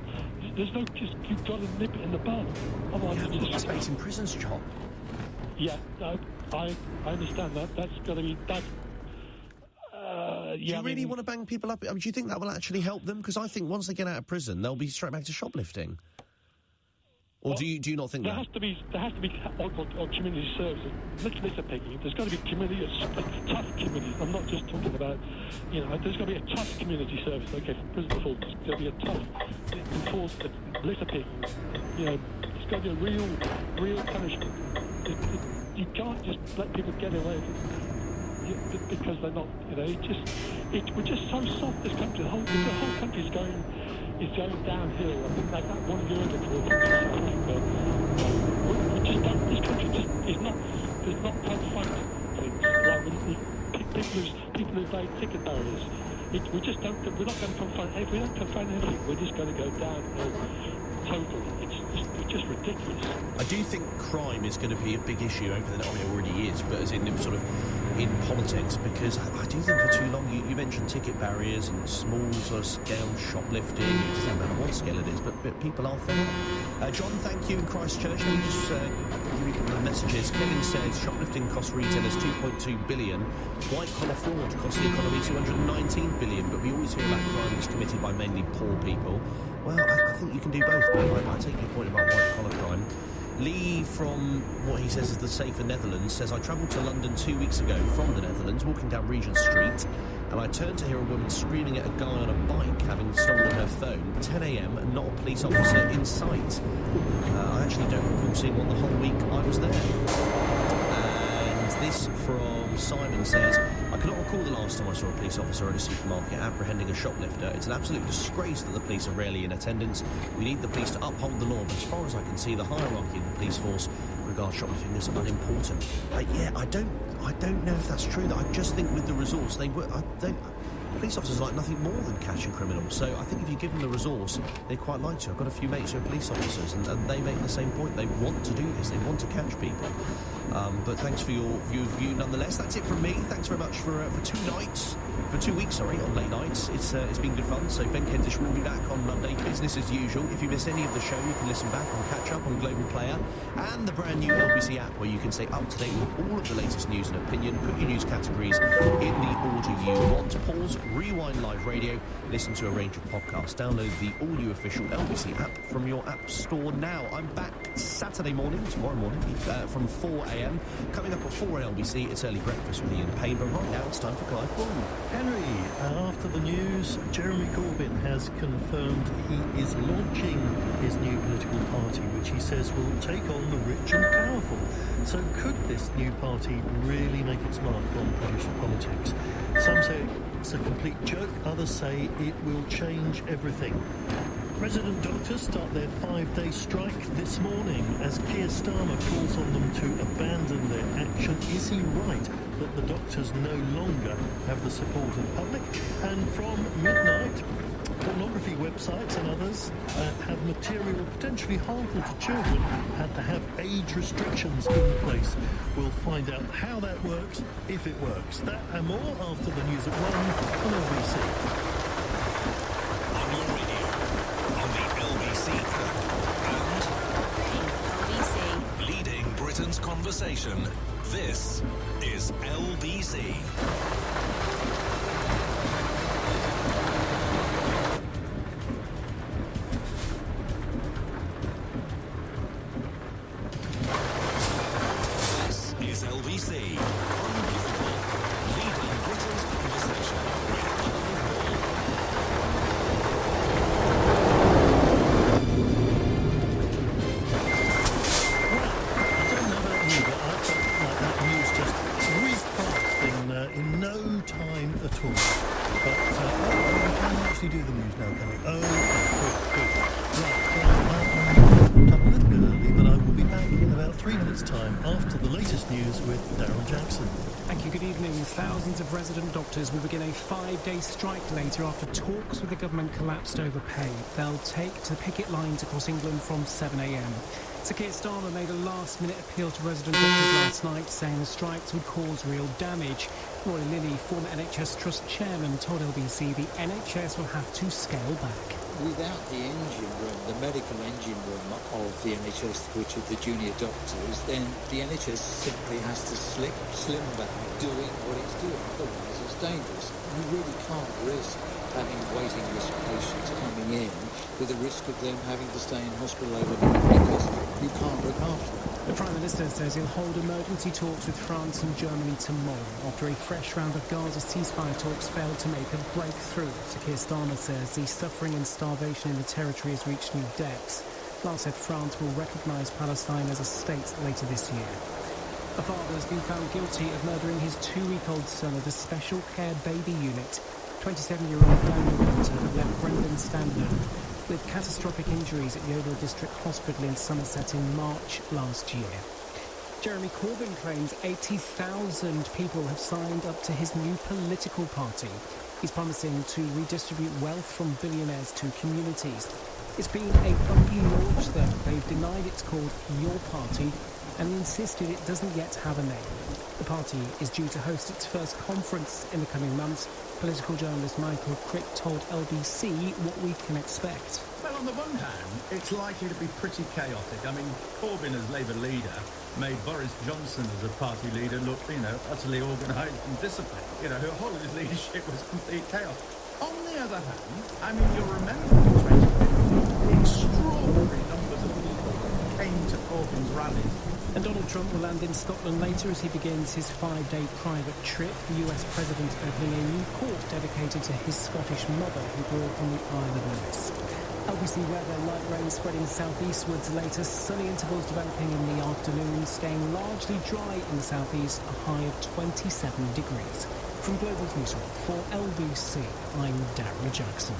There's no you've got to nip it in the bud. Otherwise, facing prison's job. Yeah, I understand that. That's got to be that. Do you really want to bang people up? I mean, do you think that will actually help them? Because I think once they get out of prison, they'll be straight back to shoplifting. Or do you not think there has to be or community services, litter picking. There's got to be tough communities. I'm not just talking about, there's got to be a tough community service. Okay, for prison folks, there'll be a tough enforced litter picking. There's got to be a real punishment. You can't just let people get away with it because they're not. We're just so soft. This country, the whole country is going downhill. I think that one year ago, this country just does not confront things like people who buy ticket barriers. We're not going to confront. If we don't confront anything, we're just going to go downhill totally. It's just ridiculous. I do think crime is going to be a big issue over the next. It already is, but as in sort of in politics, because I do think for too long you mentioned ticket barriers and small sort of scale shoplifting. It doesn't matter what scale it is, but people are fed up. John, thank you in Christchurch. Let me just give you a couple of messages. Kevin says shoplifting costs retailers $2.2 billion. White collar fraud costs the economy $219 billion. But we always hear about crime that's committed by mainly poor people. Well, I think you can do both. But I take your point about white collar crime. Lee, from what he says is the safer Netherlands, says, I travelled to London 2 weeks ago from the Netherlands, walking down Regent Street, and I turned to hear a woman screaming at a guy on a bike having stolen her phone. 10 a.m. and not a police officer in sight. I actually don't recall seeing one the whole week I was there. And this from Simon says, I cannot recall the last time I saw a police officer at a supermarket apprehending a shoplifter. It's an absolute disgrace that the police are rarely in attendance. We need the police to uphold the law, but as far as I can see, the hierarchy of the police force regards shoplifting as unimportant. I don't know if that's true. I just think with the resource, police officers like nothing more than catching criminals. So I think if you give them the resource, they quite like to. I've got a few mates who are police officers, and they make the same point. They want to do this. They want to catch people. But thanks for your view nonetheless. That's it from me. Thanks very much for 2 weeks, on late nights. It's been good fun. So Ben Kentish will be back on Monday, business as usual. If you miss any of the show, you can listen back and catch up on Global Player and the brand new LBC app, where you can stay up to date with all of the latest news and opinion. Put your news categories in the order you want. Pause, rewind live radio, listen to a range of podcasts. Download the all-new official LBC app from your app store now. I'm back Saturday morning, tomorrow morning, from 4 a.m. Coming up at 4 on LBC, it's early breakfast with Ian Payne, but right now it's time for Clive Ball. Henry, after the news, Jeremy Corbyn has confirmed he is launching his new political party, which he says will take on the rich and powerful. So could this new party really make its mark on British politics? Some say it's a complete joke, others say it will change everything. Resident doctors start their 5-day strike this morning as Keir Starmer calls on them to abandon their action. Is he right that the doctors no longer have the support of the public? And from midnight, pornography websites and others have material potentially harmful to children had to have age restrictions in place. We'll find out how that works, if it works. That and more after the news at 1 on LBC. On your radio, on the LBC app, and LBC, leading Britain's conversation. This is LBC. This is LBC. From Global, leading Britain's conversation with in no time at all. But we can actually do the news now, can we? Oh, good. Right, I'm a little bit early, but I will be back in about 3 minutes' time after the latest news with Darren Jackson. Thank you. Good evening. Thousands of resident doctors will begin a 5-day strike later after talks with the government collapsed over pay. They'll take to the picket lines across England from 7 a.m. Sir Keir Starmer made a last-minute appeal to resident doctors last night, saying the strikes would cause real damage. Roy Lilly, former NHS Trust chairman, told LBC the NHS will have to scale back. Without the engine room, the medical engine room of the NHS, which are the junior doctors, then the NHS simply has to slim back doing what it's doing. Otherwise, it's dangerous. You really can't risk having waiting list patients coming in with the risk of them having to stay in hospital overnight because you can't look after them. The Prime Minister says he'll hold emergency talks with France and Germany tomorrow after a fresh round of Gaza ceasefire talks failed to make a breakthrough. Sir Keir Starmer says the suffering and starvation in the territory has reached new depths. Last said France will recognise Palestine as a state later this year. A father has been found guilty of murdering his 2-week-old son at a special care baby unit. 27-year-old Daniel Hunter left Brendan Standard with catastrophic injuries at Yeovil District Hospital in Somerset in March last year. Jeremy Corbyn claims 80,000 people have signed up to his new political party. He's promising to redistribute wealth from billionaires to communities. It's been a bumpy launch though. They've denied it's called Your Party and insisted it doesn't yet have a name. The party is due to host its first conference in the coming months. Political journalist Michael Crick told LBC what we can expect. Well, on the one hand, it's likely to be pretty chaotic. I mean, Corbyn as Labour leader made Boris Johnson as a party leader look, utterly organised and disciplined. Her whole of his leadership was complete chaos. On the other hand, I mean, you'll remember in 2015, the extraordinary numbers of people came to Corbyn's rallies. And Donald Trump will land in Scotland later as he begins his 5-day private trip. The US president opening a new court dedicated to his Scottish mother who grew up on the Isle of Lewis. LBC weather, light rain spreading southeastwards later, sunny intervals developing in the afternoon, staying largely dry in the southeast, a high of 27 degrees. From Global Newsroom for LBC, I'm Darren Jackson.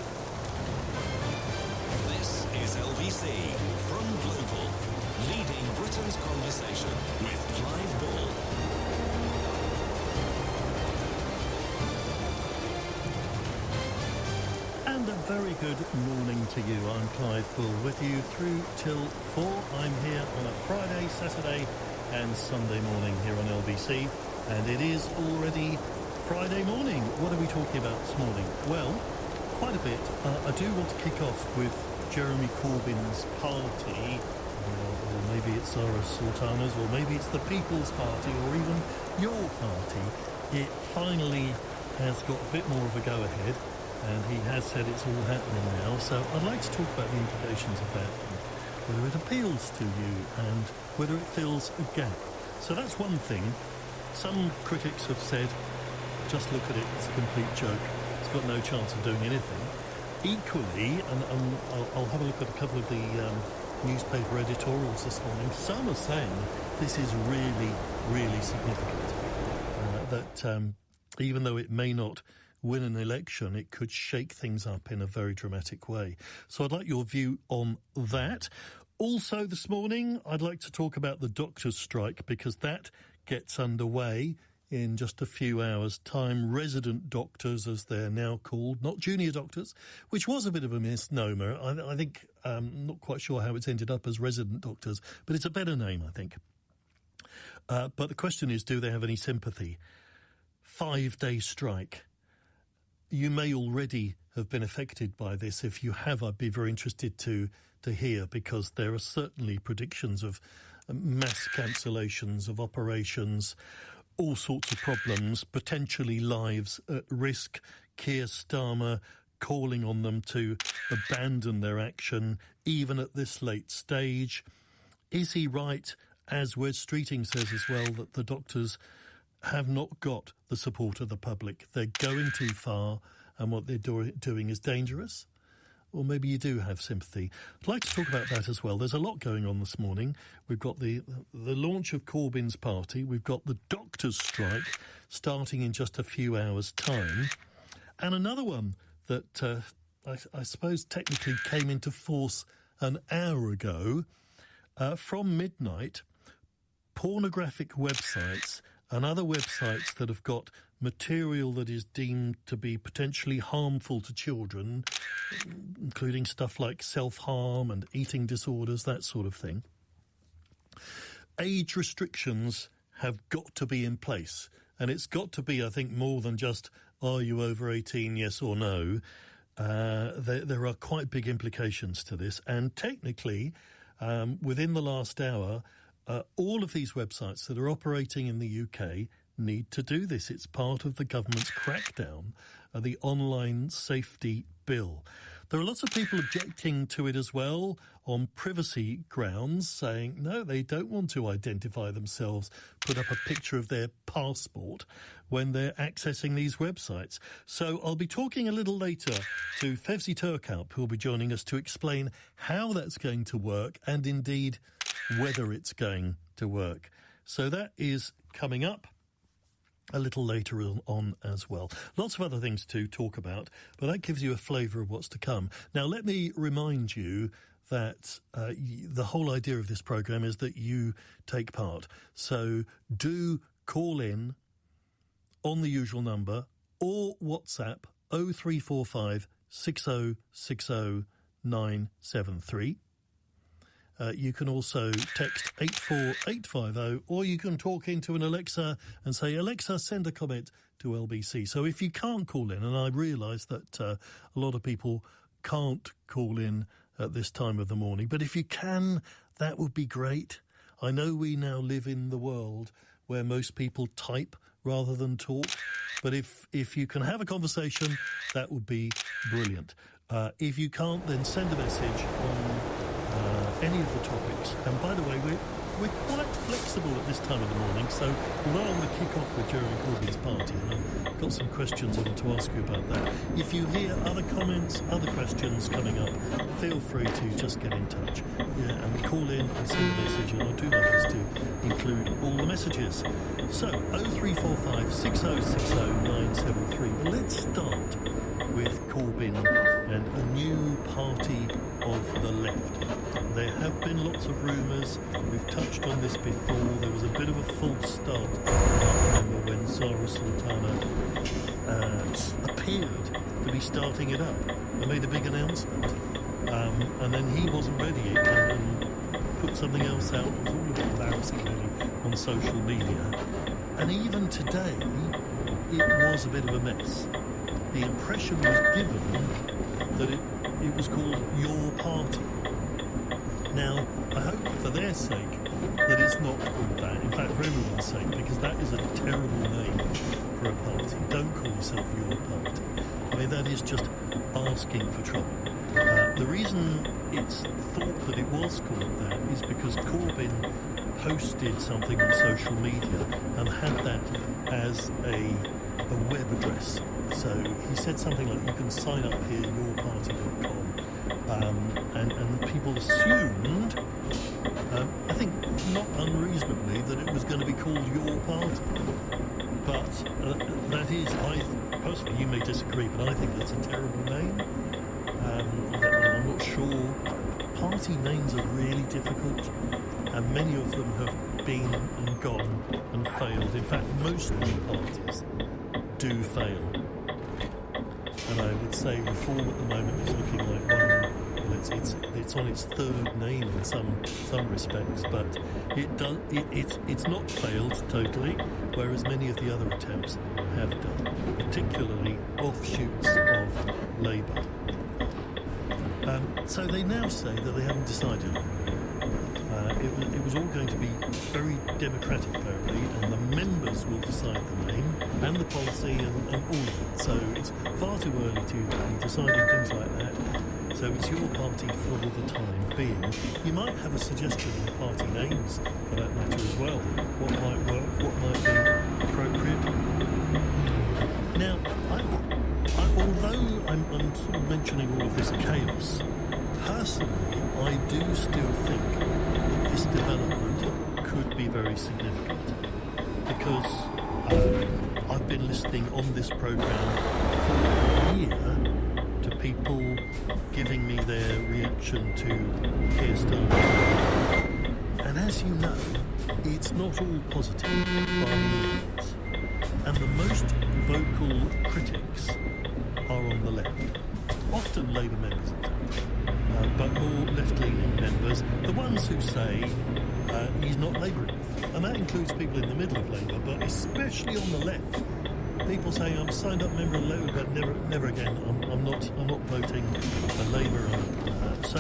This is LBC from Global, leading Britain's conversation with Clive Ball. And a very good morning to you. I'm Clive Bull with you through till 4. I'm here on a Friday, Saturday and Sunday morning here on LBC. And it is already Friday morning. What are we talking about this morning? Well, quite a bit. I do want to kick off with Jeremy Corbyn's party. Or maybe it's Zara Sultana's, or maybe it's the People's Party, or even your party. It finally has got a bit more of a go-ahead. And he has said it's all happening now. So I'd like to talk about the implications of that, whether it appeals to you and whether it fills a gap. So that's one thing. Some critics have said just look at it as a complete joke. It's got no chance of doing anything. Equally, and I'll have a look at a couple of the newspaper editorials this morning. Some are saying this is really, really significant. That even though it may not win an election, it could shake things up in a very dramatic way. So I'd like your view on that. Also this morning, I'd like to talk about the doctors' strike, because that gets underway in just a few hours' time. Resident doctors, as they're now called, not junior doctors, which was a bit of a misnomer. I think, not quite sure how it's ended up as resident doctors, but it's a better name, I think. But the question is, do they have any sympathy? 5-day strike. You may already have been affected by this. If you have, I'd be very interested to hear, because there are certainly predictions of mass cancellations of operations, all sorts of problems, potentially lives at risk. Keir Starmer calling on them to abandon their action, even at this late stage. Is he right, as Wes Streeting says as well, that the doctors have not got the support of the public? They're going too far, and what they're doing is dangerous? Or maybe you do have sympathy. I'd like to talk about that as well. There's a lot going on this morning. We've got the launch of Corbyn's party. We've got the doctors' strike starting in just a few hours' time. And another one that I suppose technically came into force an hour ago. From midnight, pornographic websites and other websites that have got material that is deemed to be potentially harmful to children, including stuff like self-harm and eating disorders, that sort of thing. Age restrictions have got to be in place, and it's got to be, I think, more than just, are you over 18, yes or no? There are quite big implications to this, and technically, within the last hour, all of these websites that are operating in the UK need to do this. It's part of the government's crackdown, the online safety bill. There are lots of people objecting to it as well on privacy grounds, saying, no, they don't want to identify themselves, put up a picture of their passport when they're accessing these websites. So I'll be talking a little later to Fevzi Turkalp, who will be joining us to explain how that's going to work and indeed whether it's going to work. So that is coming up a little later on as well. Lots of other things to talk about, but that gives you a flavour of what's to come. Now, let me remind you that the whole idea of this programme is that you take part. So do call in on the usual number or WhatsApp 0345 6060 973. You can also text 84850, or you can talk into an Alexa and say, Alexa, send a comment to LBC. So if you can't call in, and I realise that a lot of people can't call in at this time of the morning, but if you can, that would be great. I know we now live in the world where most people type rather than talk, but if you can have a conversation, that would be brilliant. If you can't, then send a message on any of the topics. And by the way, we're quite flexible at this time of the morning, so although I want to kick off with Jeremy Corbyn's party, and I've got some questions I want to ask you about that, if you hear other comments, other questions coming up, feel free to just get in touch. Yeah, and call in and send a message, and I'll do my best to include all the messages. So, 0345 6060 973. Well, let's start with Corbyn and a new party of the left. There have been lots of rumours. We've touched on this before. There was a bit of a false start, I remember, when Sarah Sultana appeared to be starting it up and made a big announcement. And then he wasn't ready and put something else out. It was all a bit embarrassing, really, on social media. And even today, it was a bit of a mess. The impression was given that it was called Your Party. Now, I hope for their sake that it's not called that. In fact, for everyone's sake, because that is a terrible name for a party. Don't call yourself Your Party. I mean, that is just asking for trouble. The reason it's thought that it was called that is because Corbyn posted something on social media and had that as a web address. So he said something like, you can sign up here, yourparty.com. And people assumed, I think not unreasonably, that it was going to be called Your Party. But that is, personally, you may disagree, but I think that's a terrible name. I'm not sure. Party names are really difficult, and many of them have been and gone and failed. In fact, most new parties do fail. And I would say Reform at the moment is looking like one. Well, it's on its third name in some respects, but it's not failed totally, whereas many of the other attempts have done, particularly offshoots of Labour. So they now say that they haven't decided. It was all going to be very democratic, apparently, and the members will decide the name and the policy and all of it. So it's far too early to be deciding things like that. So it's your party for the time being. You might have a suggestion of party names for that matter as well. What might work, what might be appropriate. Now, although I'm sort of mentioning all of this chaos, personally, I do still think that this development could be very significant, because I've been listening on this programme for a year to people giving me their reaction to Keir Starmer's, and as you know, it's not all positive by any means, and the most vocal critics are on the left, often Labour members in fact, but more left-leaning members, the ones who say he's not Labour enough, and that includes people in the middle of Labour, but especially on the left. People saying, I'm a signed-up member of Labour, but never again. I'm not voting for Labour. So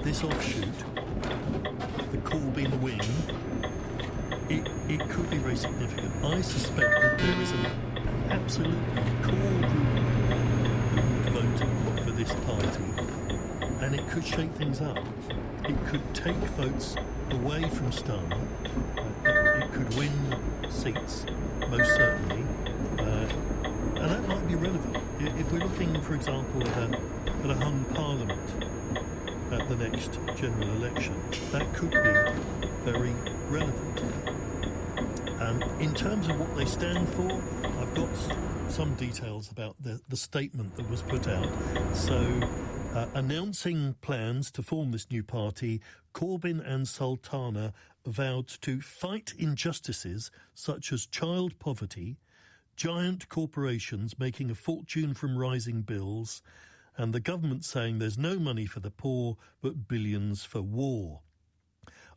this offshoot, the Corbyn wing, it could be very significant. I suspect that there is an absolutely core group who would vote for this party, and it could shake things up. It could take votes away from Starmer. It could win seats, most certainly. And that might be relevant. If we're looking, for example, at a hung parliament at the next general election, that could be very relevant. In terms of what they stand for, I've got some details about the statement that was put out. So, announcing plans to form this new party, Corbyn and Sultana vowed to fight injustices such as child poverty, giant corporations making a fortune from rising bills, and the government saying there's no money for the poor but billions for war.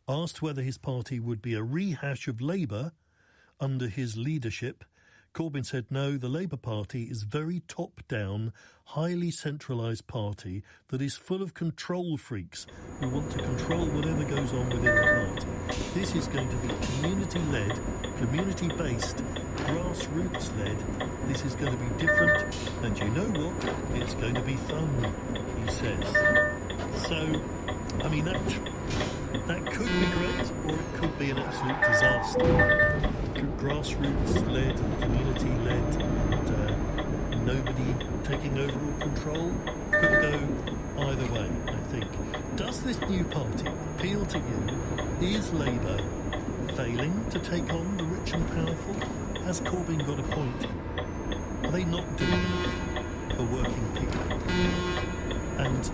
Asked whether his party would be a rehash of Labour under his leadership, Corbyn said no, the Labour Party is a very top-down, highly centralised party that is full of control freaks who want to control whatever goes on within the party. This is going to be community-led, community-based, grassroots-led. This is going to be different, and you know what? It's going to be fun, he says. So, I mean, that could be great, or it could be an absolute disaster. Grassroots-led and community-led and nobody taking overall control could go either way, I think. Does this new party appeal to you? Is Labour failing to take on the rich and powerful? Has Corbyn got a point? Are they not doing enough for working people? And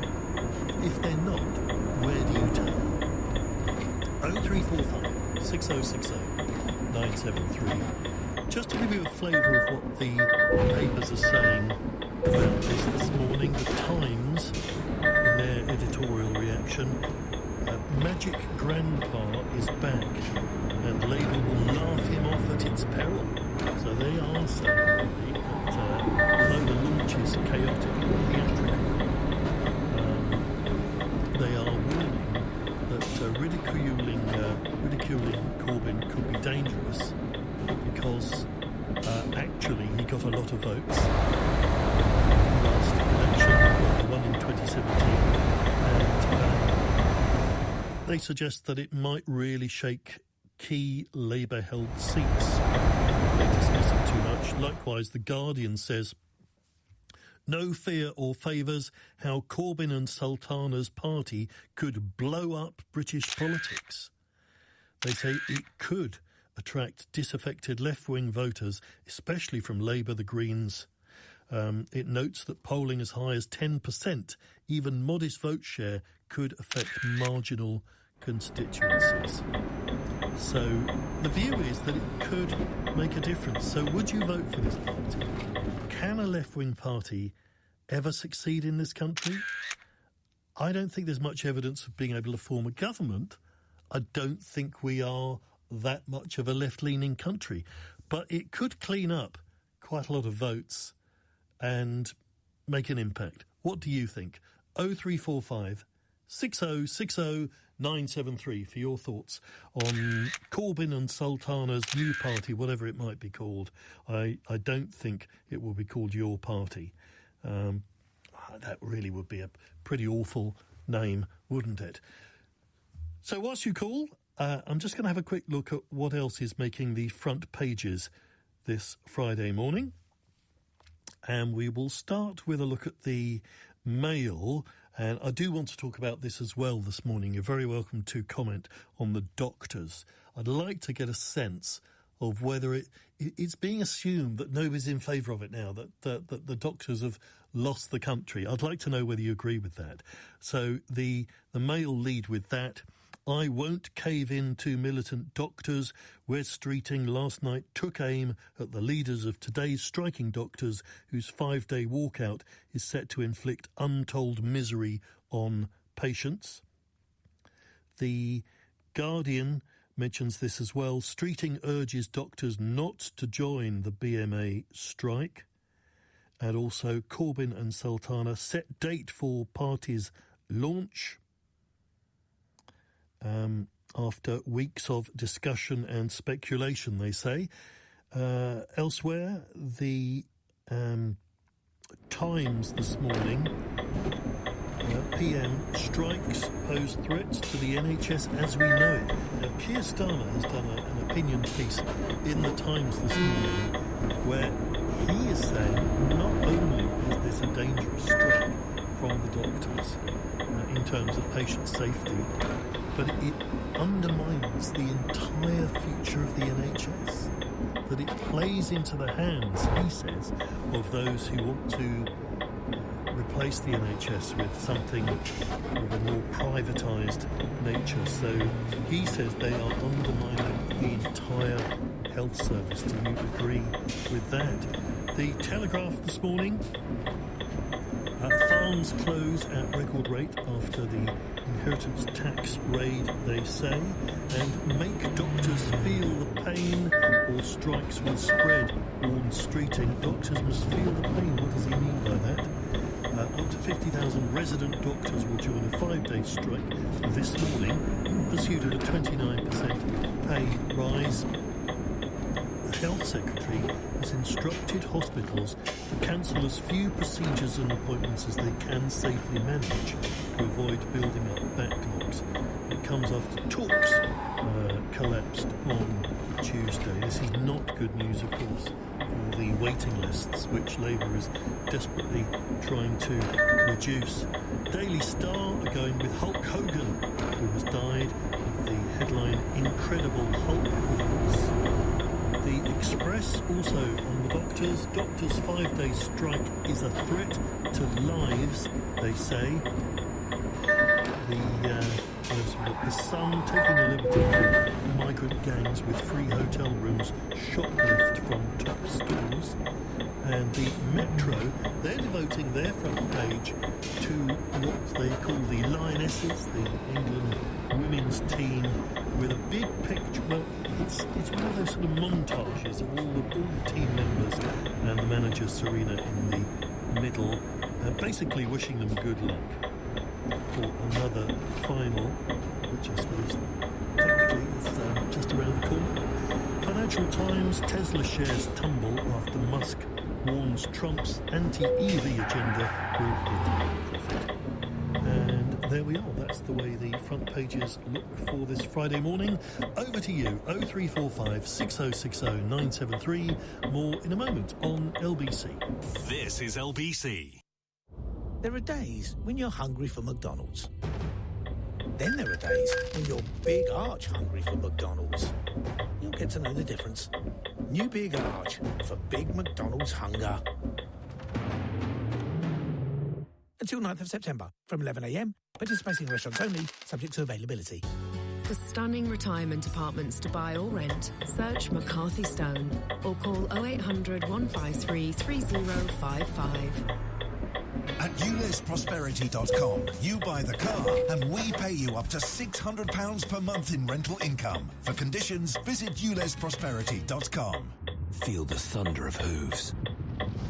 if they're not, where do you turn? 0345 6060 973. Just to give you a flavour of what the papers are saying about this morning, the Times, in their editorial reaction, Magic Grandpa is back and Labour will laugh him off at its peril. So they are saying really that although the launch is chaotic and theatrical, they are warning that ridiculing Corbyn could be dangerous because actually he got a lot of votes in the last election, the one in 2017, and they suggest that it might really shake key Labour-held seats. They dismiss it too much. Likewise, The Guardian says, no fear or favours how Corbyn and Sultana's party could blow up British politics. They say it could attract disaffected left-wing voters, especially from Labour, the Greens. It notes that polling as high as 10%, even modest vote share, could affect marginal constituencies. So the view is that it could make a difference. So would you vote for this party? Can a left-wing party ever succeed in this country? I don't think there's much evidence of being able to form a government. I don't think we are that much of a left-leaning country. But it could clean up quite a lot of votes and make an impact. What do you think? 0345 6060 973 for your thoughts on Corbyn and Sultana's new party, whatever it might be called. I don't think it will be called Your Party. That really would be a pretty awful name, wouldn't it? So whilst you call, I'm just going to have a quick look at what else is making the front pages this Friday morning. And we will start with a look at the Mail. And I do want to talk about this as well this morning. You're very welcome to comment on the doctors. I'd like to get a sense of whether it's being assumed that nobody's in favour of it now, that the doctors have lost the country. I'd like to know whether you agree with that. So the Mail lead with that. I won't cave in to militant doctors. Wes Streeting last night took aim at the leaders of today's striking doctors, whose 5-day walkout is set to inflict untold misery on patients. The Guardian mentions this as well. Streeting urges doctors not to join the BMA strike. And also Corbyn and Sultana set date for party's launch. After weeks of discussion and speculation, they say. Elsewhere, the Times this morning, PM strikes pose threats to the NHS as we know it. Now, Keir Starmer has done an opinion piece in the Times this morning where he is saying not only is this a dangerous strike from the doctors in terms of patient safety, but it undermines the entire future of the NHS, that it plays into the hands, he says, of those who want to replace the NHS with something of a more privatised nature. So he says they are undermining the entire health service. Do you agree with that? The Telegraph this morning, farms close at record rate after the inheritance tax raid, they say, and make doctors feel the pain or strikes will spread, warns Streeting. Doctors must feel the pain. What does he mean by that? Up to 50,000 resident doctors will join a 5-day strike this morning in pursuit of a 29% pay rise. The Health Secretary has instructed hospitals to cancel as few procedures and appointments as they can safely manage to avoid building up backlogs. It comes after talks collapsed on Tuesday. This is not good news, of course, for the waiting lists, which Labour is desperately trying to reduce. Daily Star are going with Hulk Hogan, who has died, with the headline Incredible Hulk Performance. The Express also on the doctors. Doctors' 5-day strike is a threat to lives, they say. The Sun taking a liberty with migrant gangs with free hotel rooms shoplift from top stores. And the Metro, they're devoting their front page to what they call the Lionesses, the England women's team, with a big picture. Well, it's one of those sort of montages of all the team members and the manager Serena in the middle, basically wishing them good luck for another final, which I suppose technically is just around the corner. Financial Times, Tesla shares tumble after Musk warns Trump's anti-EV agenda will hit profit. And There we are. That's the way the front pages look for this Friday morning. Over to you, 0345 6060 973. More in a moment on LBC. This is LBC. There are days when you're hungry for McDonald's. Then there are days when you're big arch hungry for McDonald's. You'll get to know the difference. New Big Arch for big McDonald's hunger. Until 9th of September, from 11 a.m, participating restaurants only, subject to availability. For stunning retirement apartments to buy or rent, search McCarthy Stone or call 0800 153 3055. At ulysprosperity.com, you buy the car and we pay you up to £600 per month in rental income. For conditions, visit ulysprosperity.com. Feel the thunder of hooves,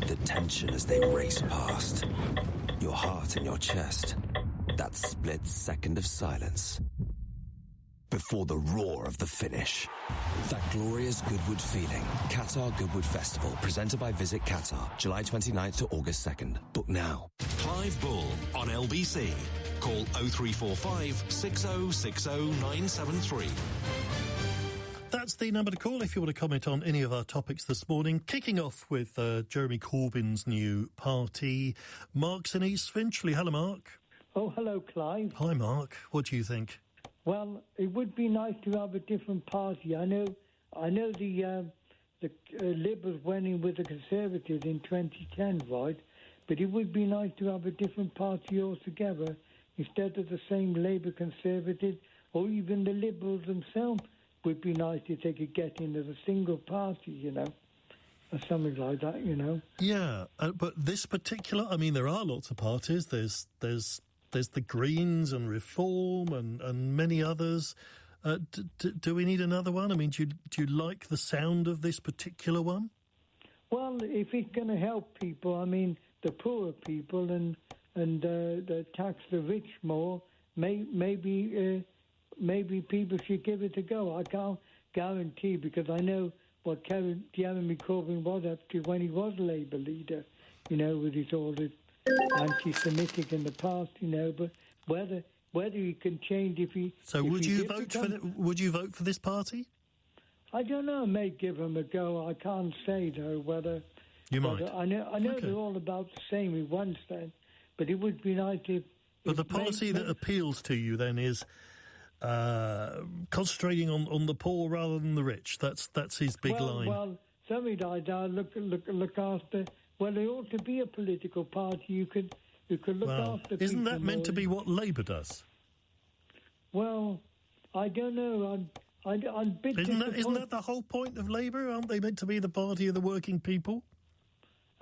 the tension as they race past, your heart in your chest, that split second of silence before the roar of the finish. That glorious Goodwood feeling. Qatar Goodwood Festival, presented by Visit Qatar, July 29th to August 2nd. Book now. Clive Bull on LBC. Call 0345 6060 973. That's the number to call if you want to comment on any of our topics this morning. Kicking off with Jeremy Corbyn's new party. Mark's in East Finchley. Hello, Mark. Oh, hello, Clive. Hi, Mark. What do you think? Well, it would be nice to have a different party. I know the Liberals went in with the Conservatives in 2010, right? But it would be nice to have a different party altogether instead of the same Labour Conservatives, or even the Liberals themselves. Would be nice if they could get in as a single party, you know, or something like that, you know. Yeah, but this particular, I mean, there are lots of parties. There's the Greens and Reform and many others. Do we need another one? I mean, do you like the sound of this particular one? Well, if it's going to help people, I mean, the poorer people and tax the rich more, maybe people should give it a go. I can't guarantee, because I know what Jeremy Corbyn was up to when he was Labour leader, you know, with his all the anti-Semitic in the past, you know. But whether he can change if he. So would you vote for this party? I don't know. I may give him a go. I can't say though whether. You might. I know okay. They're all about the same in one sense, but it would be nice if. But the policy that appeals to you then is. Concentrating on the poor rather than the rich. That's his big line. Well, somebody look after. Well, there ought to be a political party you could look after. Isn't that meant to be what Labour does? Well, I don't know. I'm a bit. Isn't that the whole point of Labour? Aren't they meant to be the party of the working people?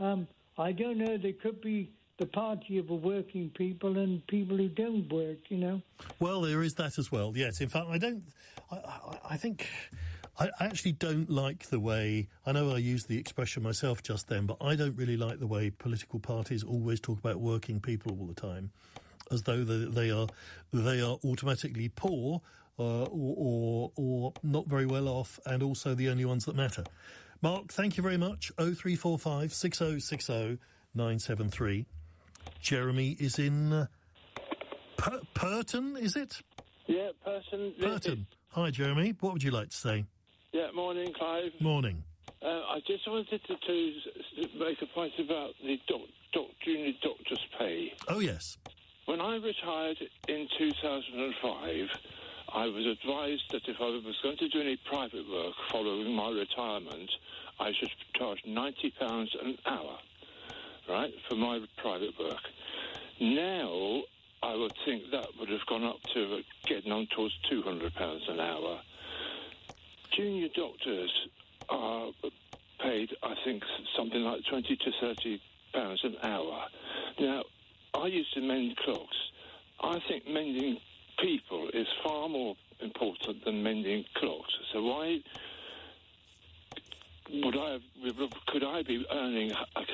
I don't know. They could be the party of the working people and people who don't work, you know. Well, there is that as well, yes. In fact, I actually don't like the way, I know I used the expression myself just then, but I don't really like the way political parties always talk about working people all the time, as though they are automatically poor or not very well off, and also the only ones that matter. Mark, thank you very much. 0345 6060 973. Jeremy is in Purton, is it? Yeah, Purton. Hi, Jeremy. What would you like to say? Yeah, morning, Clive. Morning. I just wanted to make a point about the junior doctor's pay. Oh, yes. When I retired in 2005, I was advised that if I was going to do any private work following my retirement, I should charge £90 an hour. Right, for my private work. Now, I would think that would have gone up to getting on towards £200 an hour. Junior doctors are paid, I think, something like £20 to £30 an hour. Now, I used to mend clocks. I think mending people is far more important than mending clocks. So why... could I be earning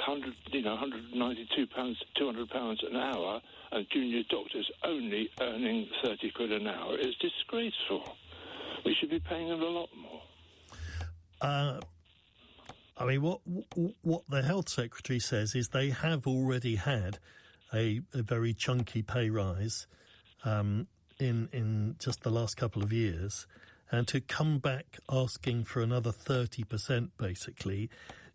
£192, £200 an hour, and junior doctors only earning £30 an hour? It's disgraceful. We should be paying them a lot more. I mean, what the health secretary says is they have already had a very chunky pay rise. in just the last couple of years, and to come back asking for another 30%, basically,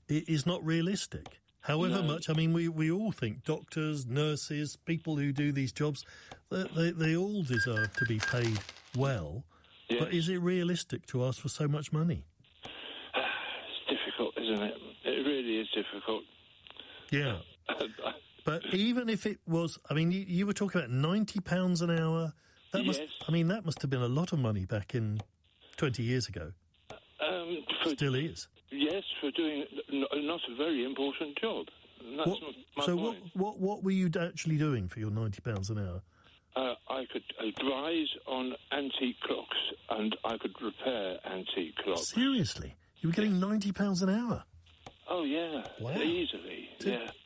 it is not realistic. However much, I mean, we all think doctors, nurses, people who do these jobs, they all deserve to be paid well. Yes. But is it realistic to ask for so much money? It's difficult, isn't it? It really is difficult. Yeah. But even if it was, I mean, you were talking about £90 an hour. That must have been a lot of money back in 20 years ago. Still is. Yes, for doing not a very important job. That's not my point. What were you actually doing for your £90 an hour? I could advise on antique clocks, and I could repair antique clocks. Seriously? You were getting £90 an hour? Oh, yeah. Wow. Easily,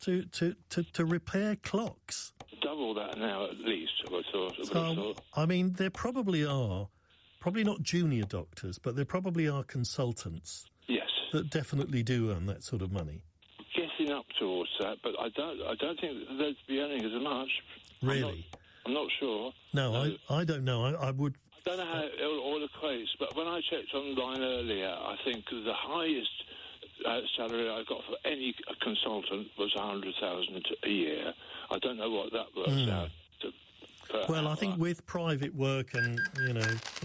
To repair clocks? Double that now, at least, I thought. I mean, there probably are, probably not junior doctors, but there probably are consultants. Yes. That definitely do earn that sort of money. Getting up towards that, but I don't think they'd be earning as much. Really? I'm not sure. No, I don't know. I would... I don't know how it all equates, but when I checked online earlier, I think the highest salary I got for any consultant was $100,000 a year. I don't know what that works out to. Well, I think with private work and,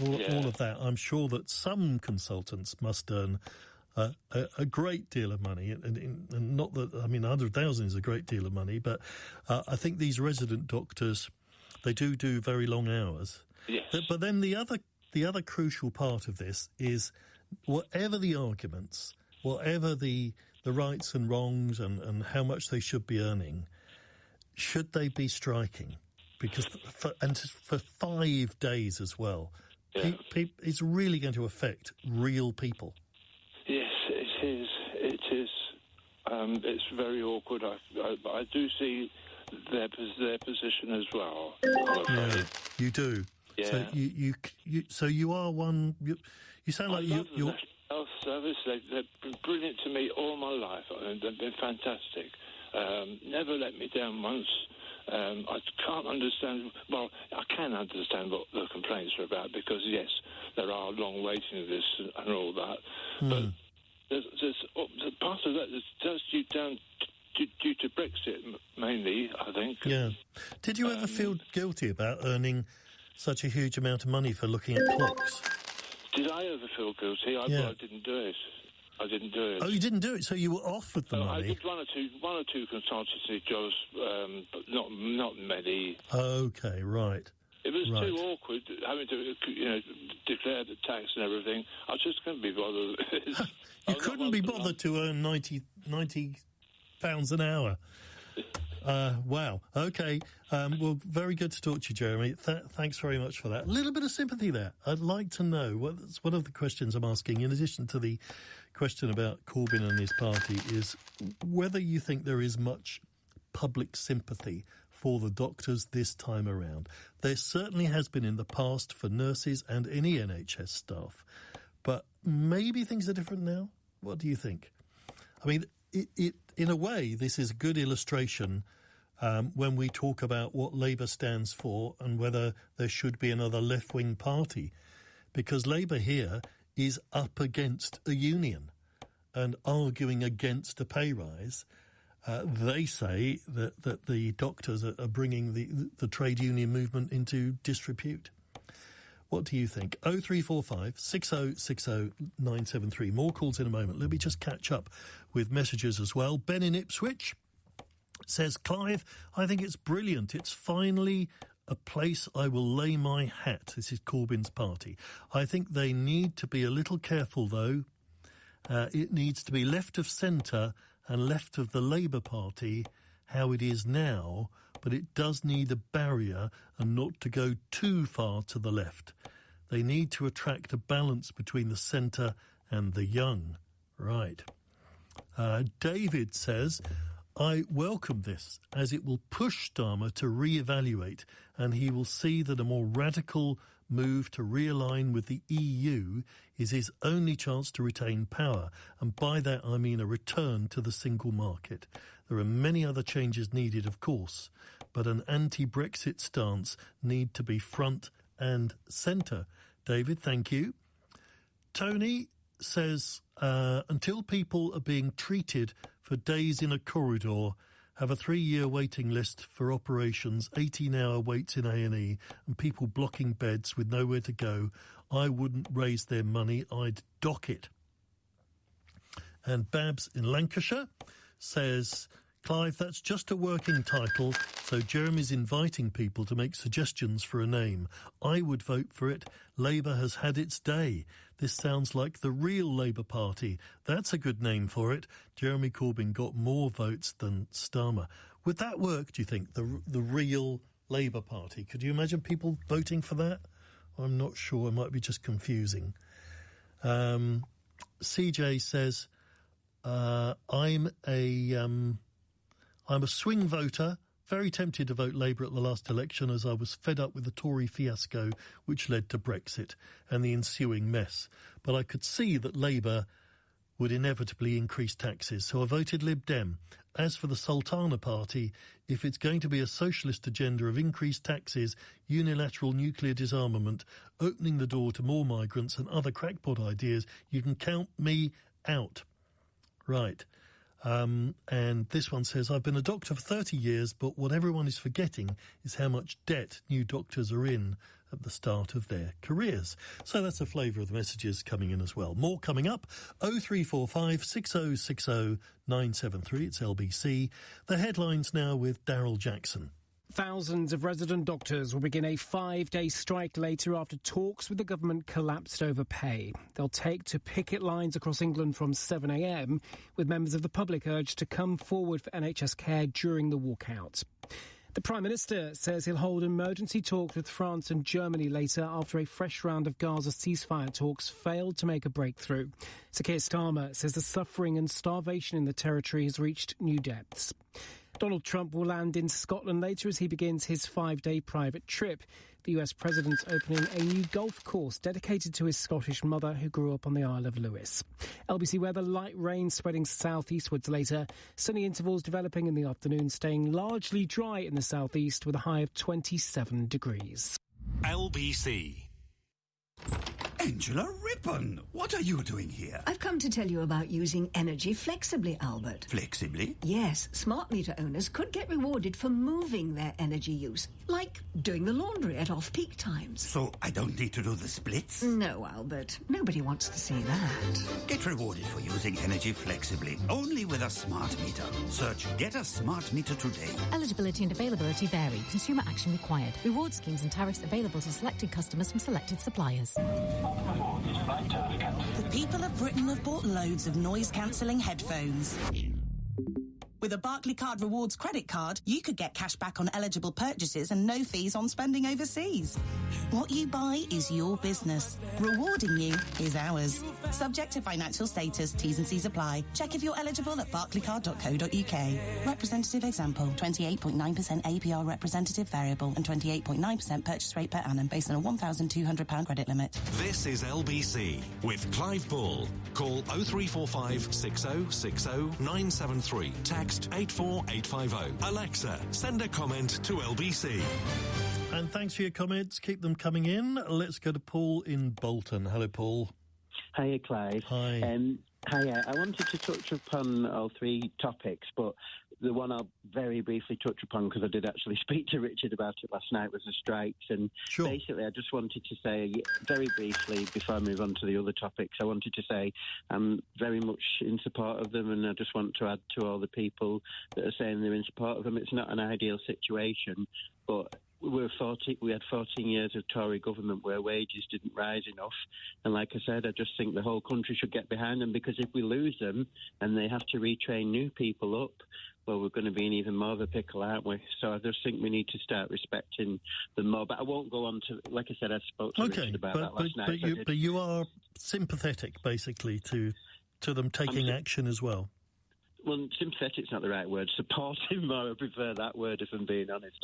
all of that, I'm sure that some consultants must earn a great deal of money. And not that, I mean, 100,000 is a great deal of money, but I think these resident doctors, they do very long hours. Yes. But then the other crucial part of this is whatever the arguments, whatever the rights and wrongs and how much they should be earning, should they be striking? Because for 5 days as well, it's really going to affect real people. Yes, it is. It is. It's very awkward. I do see their position as well. Yeah, you do. Yeah. So you are one. You sound like you're. The health service. They've been brilliant to me all my life. They've been fantastic. Never let me down once. I can't understand. Well, I can understand what the complaints are about because yes, there are long waiting lists and all that. But there's part of that is just due to Brexit mainly, I think. Yeah. Did you ever feel guilty about earning such a huge amount of money for looking at clocks? Did I ever feel guilty? I didn't do it. I didn't do it. Oh, you didn't do it, so you were offered the money? I did one or two consultancy jobs, but not many. Okay, right. It was too awkward having to, declare the tax and everything. I just couldn't be bothered. You couldn't be bothered to earn £90 an hour. Wow. Okay. Well, very good to talk to you, Jeremy. Thanks very much for that. A little bit of sympathy there. I'd like to know, one of the questions I'm asking, in addition to the question about Corbyn and his party, is whether you think there is much public sympathy for the doctors this time around. There certainly has been in the past for nurses and any NHS staff. But maybe things are different now? What do you think? I mean, it in a way, this is a good illustration when we talk about what Labour stands for and whether there should be another left-wing party. Because Labour here is up against a union and arguing against a pay rise. They say that the doctors are bringing the trade union movement into disrepute. What do you think? 0345 6060 973. More calls in a moment. Let me just catch up with messages as well. Ben in Ipswich says, Clive, I think it's brilliant. It's finally a place I will lay my hat. This is Corbyn's party. I think they need to be a little careful, though. It needs to be left of centre and left of the Labour Party, how it is now, but it does need a barrier and not to go too far to the left. They need to attract a balance between the centre and the young. Right. David says, I welcome this as it will push Starmer to re-evaluate and he will see that a more radical move to realign with the EU is his only chance to retain power, and by that I mean a return to the single market. There are many other changes needed, of course, but an anti-Brexit stance need to be front and centre. David, thank you. Tony says, until people are being treated for days in a corridor, have a 3-year waiting list for operations, 18-hour waits in A&E, and people blocking beds with nowhere to go, I wouldn't raise their money, I'd dock it. And Babs in Lancashire says, Clive, that's just a working title, so Jeremy's inviting people to make suggestions for a name. I would vote for it. Labour has had its day. This sounds like the real Labour Party. That's a good name for it. Jeremy Corbyn got more votes than Starmer. Would that work, do you think, the real Labour Party? Could you imagine people voting for that? I'm not sure. It might be just confusing. CJ says, I'm a swing voter, very tempted to vote Labour at the last election as I was fed up with the Tory fiasco which led to Brexit and the ensuing mess. But I could see that Labour would inevitably increase taxes, so I voted Lib Dem. As for the Sultana Party, if it's going to be a socialist agenda of increased taxes, unilateral nuclear disarmament, opening the door to more migrants and other crackpot ideas, you can count me out. Right. And this one says, I've been a doctor for 30 years, but what everyone is forgetting is how much debt new doctors are in at the start of their careers. So that's a flavour of the messages coming in as well. More coming up. 0345 6060 973. It's LBC. The headlines now with Daryl Jackson. Thousands of resident doctors will begin a 5-day strike later after talks with the government collapsed over pay. They'll take to picket lines across England from 7 a.m, with members of the public urged to come forward for NHS care during the walkout. The Prime Minister says he'll hold emergency talks with France and Germany later after a fresh round of Gaza ceasefire talks failed to make a breakthrough. Sir Keir Starmer says the suffering and starvation in the territory has reached new depths. Donald Trump will land in Scotland later as he begins his 5-day private trip. The US president's opening a new golf course dedicated to his Scottish mother who grew up on the Isle of Lewis. LBC weather, light rain spreading southeastwards later. Sunny intervals developing in the afternoon, staying largely dry in the southeast with a high of 27 degrees. LBC. Angela Rippon, what are you doing here? I've come to tell you about using energy flexibly, Albert. Flexibly? Yes, smart meter owners could get rewarded for moving their energy use, like doing the laundry at off-peak times. So I don't need to do the splits? No, Albert. Nobody wants to see that. Get rewarded for using energy flexibly, only with a smart meter. Search Get a Smart Meter today. Eligibility and availability vary. Consumer action required. Reward schemes and tariffs available to selected customers from selected suppliers. The people of Britain have bought loads of noise-cancelling headphones. With a Barclaycard Rewards credit card, you could get cash back on eligible purchases and no fees on spending overseas. What you buy is your business. Rewarding you is ours. Subject to financial status, T's and C's apply. Check if you're eligible at barclaycard.co.uk. Representative example, 28.9% APR representative variable and 28.9% purchase rate per annum based on a £1,200 credit limit. This is LBC with Clive Bull. Call 0345 6060 973. Text 84850. Alexa, send a comment to LBC. And thanks for your comments. Keep them coming in. Let's go to Paul in Bolton. Hello, Paul. Hiya, Clive. Hi. Hiya. I wanted to touch upon all three topics, but the one I'll very briefly touch upon, because I did actually speak to Richard about it last night, was the strikes. And basically, I just wanted to say very briefly, before I move on to the other topics, I wanted to say I'm very much in support of them, and I just want to add to all the people that are saying they're in support of them. It's not an ideal situation, but we had 14 years of Tory government where wages didn't rise enough. And like I said, I just think the whole country should get behind them, because if we lose them and they have to retrain new people up, well, we're going to be in even more of a pickle, aren't we? So I just think we need to start respecting them more. But I won't go on to, like I said, I spoke to Richard about that last night. But you are sympathetic, basically, to them taking action as well. Well, sympathetic's not the right word. Supportive more, I prefer that word, if I'm being honest.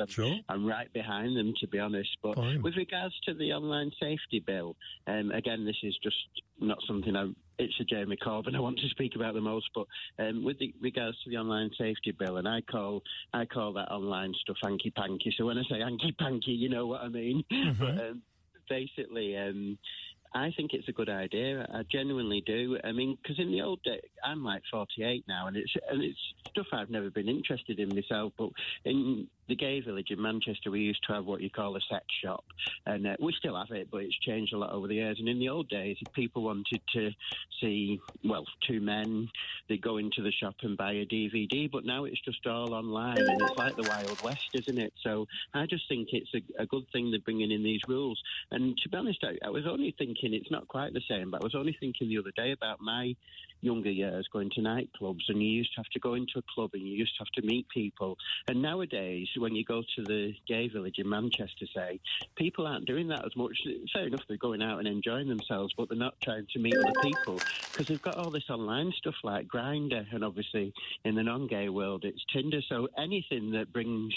I'm right behind them, to be honest. But with regards to the online safety bill, again, this is just not something it's a Jeremy Corbyn I want to speak about the most, but with regards to the online safety bill, and I call that online stuff hanky-panky. So when I say hanky-panky, you know what I mean. But basically, I think it's a good idea. I genuinely do. I mean, because in the old days, I'm like 48 now, and it's stuff I've never been interested in myself. But in the gay village in Manchester, we used to have what you call a sex shop, and we still have it, but it's changed a lot over the years. And in the old days, if people wanted to see, well, two men, they'd go into the shop and buy a DVD. But now it's just all online, and it's like the Wild West, isn't it? So I just think it's a good thing they're bringing in these rules. And to be honest, I was only thinking it's not quite the same, but I was only thinking the other day about my younger years going to nightclubs, and you used to have to go into a club and you used to have to meet people. And nowadays, when you go to the gay village in Manchester, say, people aren't doing that as much. Fair enough, they're going out and enjoying themselves, but they're not trying to meet other people because they've got all this online stuff like Grindr, and obviously in the non-gay world it's Tinder. So anything that brings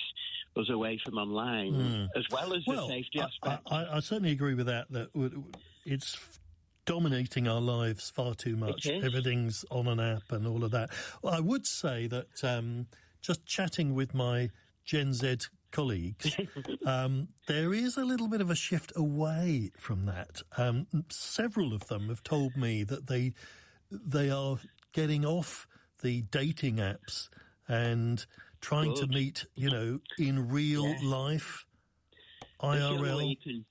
us away from online, as well as the safety aspect. I certainly agree with that it's dominating our lives far too much. Everything's on an app and all of that. Well, I would say that just chatting with my Gen Z colleagues, there is a little bit of a shift away from that. Several of them have told me that they are getting off the dating apps and trying to meet, in real life, IRL.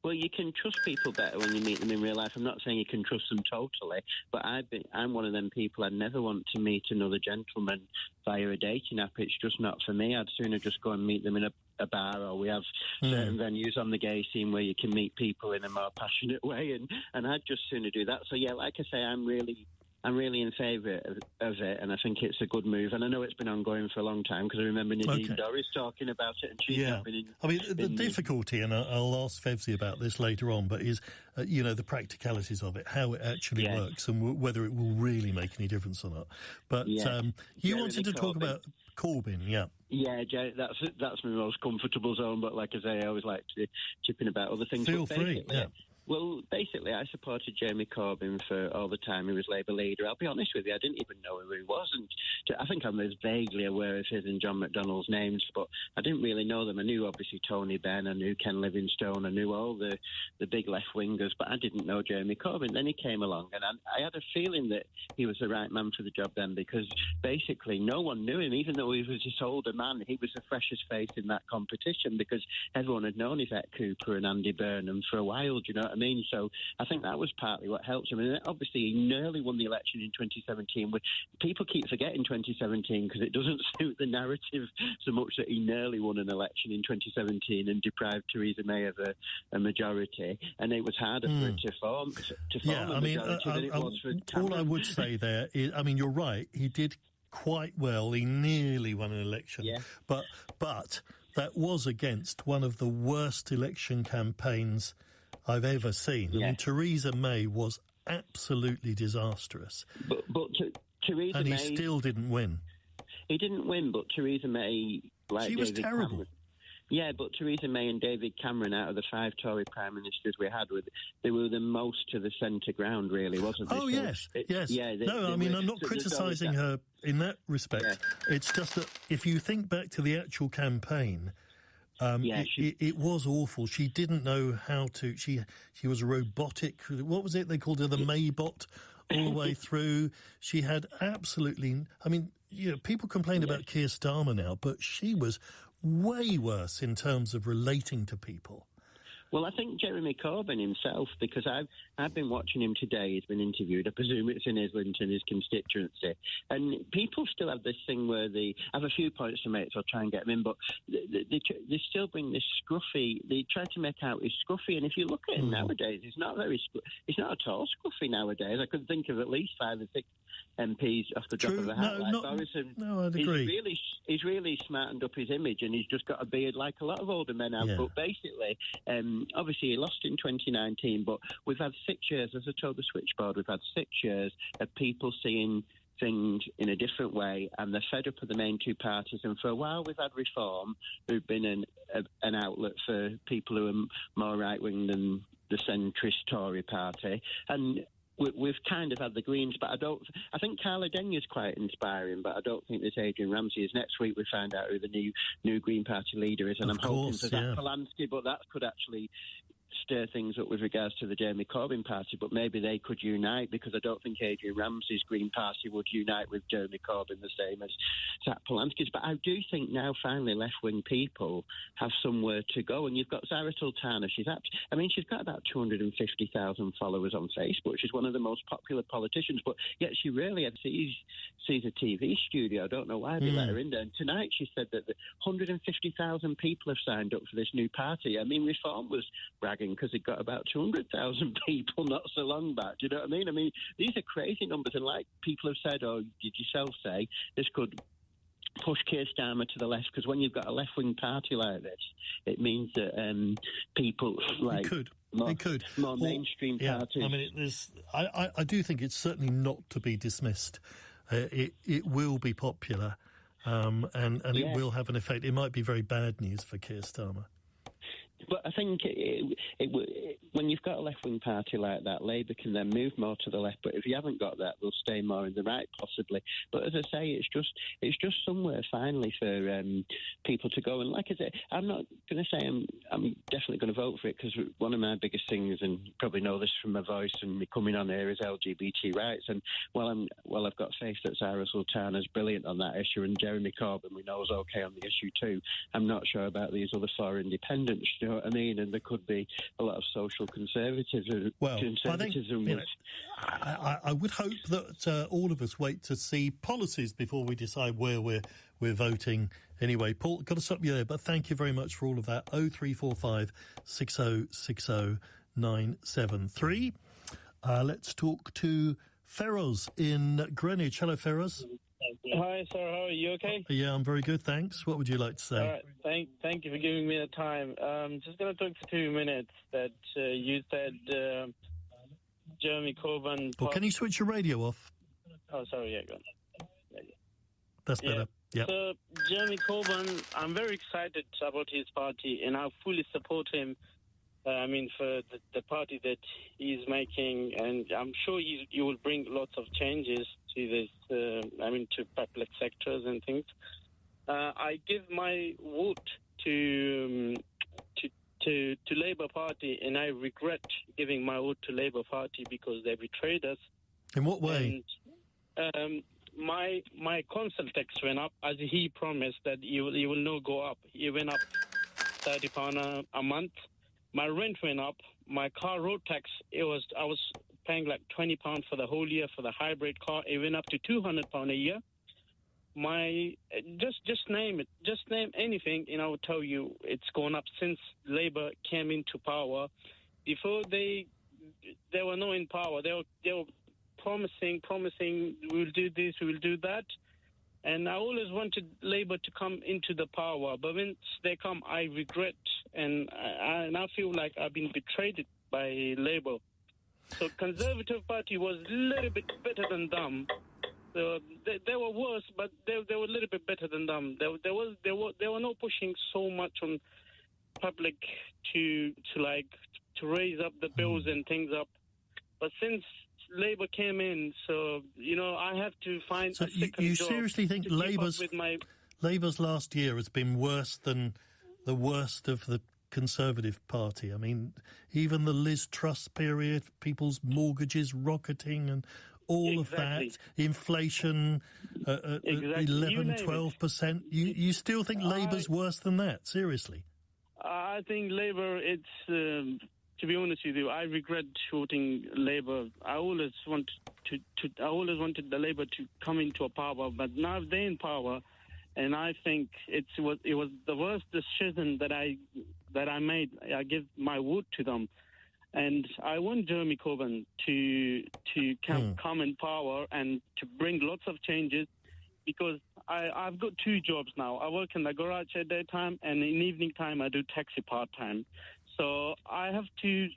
Well, you can trust people better when you meet them in real life. I'm not saying you can trust them totally, but I'm one of them people. I never want to meet another gentleman via a dating app. It's just not for me. I'd sooner just go and meet them in a bar, or we have certain venues on the gay scene where you can meet people in a more passionate way, and I'd just sooner do that. So, yeah, like I say, I'm really in favour of it, and I think it's a good move. And I know it's been ongoing for a long time, because I remember Nadine Dorries talking about it, and she's not been in... I mean, the difficulty, and I'll ask Fevsy about this later on, but is, the practicalities of it, how it actually works, and whether it will really make any difference or not. But you wanted to talk about Corbyn, Yeah, that's my most comfortable zone, but like I say, I always like to chip in about other things. Feel free, Well, basically, I supported Jeremy Corbyn for all the time he was Labour leader. I'll be honest with you, I didn't even know who he was. And I think I was vaguely aware of his and John McDonnell's names, but I didn't really know them. I knew, obviously, Tony Benn, I knew Ken Livingstone, I knew all the big left-wingers, but I didn't know Jeremy Corbyn. Then he came along, and I had a feeling that he was the right man for the job then, because basically no one knew him. Even though he was this older man, he was the freshest face in that competition, because everyone had known Yvette Cooper and Andy Burnham for a while, do you know what I mean? So I think that was partly what helped him. And obviously he nearly won the election in 2017. People keep forgetting 2017 because it doesn't suit the narrative so much that he nearly won an election in 2017 and deprived Theresa May of a majority. And it was harder for it to form a majority than it was for Cameron. All I would say there is, I mean, you're right, he did quite well. He nearly won an election. But that was against one of the worst election campaigns I've ever seen. I mean, Theresa May was absolutely disastrous. But Theresa May... And he still didn't win. He didn't win, but Theresa May... She was terrible. Cameron, yeah, but Theresa May and David Cameron, out of the 5 Tory Prime Ministers we had, they were the most to the centre ground, really, wasn't they? Oh, yes. I'm not criticising her in that respect. Yeah. It's just that if you think back to the actual campaign... it was awful. She didn't know how to... She was robotic. What was it? They called her the Maybot all the way through. She had absolutely... I mean, people complain about Keir Starmer now, but she was way worse in terms of relating to people. Well, I think Jeremy Corbyn himself, because I've been watching him today. He's been interviewed. I presume it's in Islington, his constituency. And people still have this thing where I have a few points to make, so I'll try and get them in, but they still bring this scruffy. They try to make out he's scruffy, and if you look at him nowadays, he's not at all scruffy nowadays. I could think of at least 5 or 6 MPs off the top of the hat. No, I'd agree. He's really smartened up his image, and he's just got a beard like a lot of older men have. But basically, obviously he lost in 2019, but we've had 6 years, as I told the switchboard, we've had 6 years of people seeing things in a different way, and they're fed up of the main two parties. And for a while, we've had Reform, who've been an outlet for people who are more right-wing than the centrist Tory party, and we've kind of had the Greens, but I think Carla Denger's quite inspiring, but I don't think this Adrian Ramsey is. Next week we find out who the new Green Party leader is, and I'm hoping for that Polanski, but that could actually stir things up with regards to the Jeremy Corbyn party, but maybe they could unite, because I don't think Adrian Ramsey's Green Party would unite with Jeremy Corbyn the same as Zach Polanski's. But I do think now finally left-wing people have somewhere to go, and you've got Zara Sultana. She's got about 250,000 followers on Facebook. She's one of the most popular politicians, but yet she rarely ever sees a TV studio. I don't know why they let her in there. And tonight she said that 150,000 people have signed up for this new party. I mean, Reform was bragging because it got about 200,000 people not so long back. Do you know what I mean? I mean, these are crazy numbers, and like people have said, or did yourself say, this could push Keir Starmer to the left, because when you've got a left-wing party like this, it means that people like... It could. More mainstream parties. I mean, I do think it's certainly not to be dismissed. It will be popular, and it will have an effect. It might be very bad news for Keir Starmer. But I think when you've got a left-wing party like that, Labour can then move more to the left. But if you haven't got that, they'll stay more in the right, possibly. But as I say, it's just somewhere finally for people to go. And like I say, I'm not going to say I'm definitely going to vote for it, because one of my biggest things, and you probably know this from my voice and me coming on here, is LGBT rights. And while I've got faith that Zara Sultana's brilliant on that issue, and Jeremy Corbyn we know is okay on the issue too, I'm not sure about these other four independents. You know what I mean? And there could be a lot of social conservatism. Well, I think, I would hope that all of us wait to see policies before we decide where we're voting. Anyway, Paul, got to stop you there, but thank you very much for all of that. 0345 6060 973. Let's talk to Feroz in Greenwich. Hello, Feroz. Hi, sir. How are you? Okay? Yeah, I'm very good, thanks. What would you like to say? All right. Thank you for giving me the time. Just going to talk for 2 minutes that you said Jeremy Corbyn... Well, can you switch your radio off? Oh, sorry. Yeah, go on. That's better. Yeah. So, Jeremy Corbyn, I'm very excited about his party, and I fully support him. For the party that he's making, and I'm sure you will bring lots of changes to this, to public sectors and things. I give my vote to Labour Party, and I regret giving my vote to Labour Party because they betrayed us. In what way? And, my council tax went up, as he promised that you will not go up. It went up £30 a month. My rent went up. My car road tax, I was paying like £20 for the whole year for the hybrid car. It went up to £200 a year. Just name it. Just name anything, and I will tell you it's gone up since Labour came into power. Before they were not in power. They were promising we'll do this, we'll do that. And I always wanted Labour to come into the power, but once they come, I regret, and I feel like I've been betrayed by Labour. So Conservative Party was a little bit better than them. So they were worse, but they were a little bit better than them. They were not pushing so much on public to raise up the bills and things up. But since Labour came in, so I have to find a second job. You seriously think Labour's last year has been worse than the worst of the Conservative Party? I mean, even the Liz Truss period, people's mortgages rocketing and all of that, inflation at 11-12%. You still think Labour's worse than that? Seriously? I think Labour, it's... to be honest with you, I regret voting Labour. I always wanted the Labour to come into power, but now they're in power, and I think it was the worst decision that I made. I give my vote to them, and I want Jeremy Corbyn to come in power and to bring lots of changes, because I've got 2 jobs now. I work in the garage at daytime, and in evening time I do taxi part time. So I have to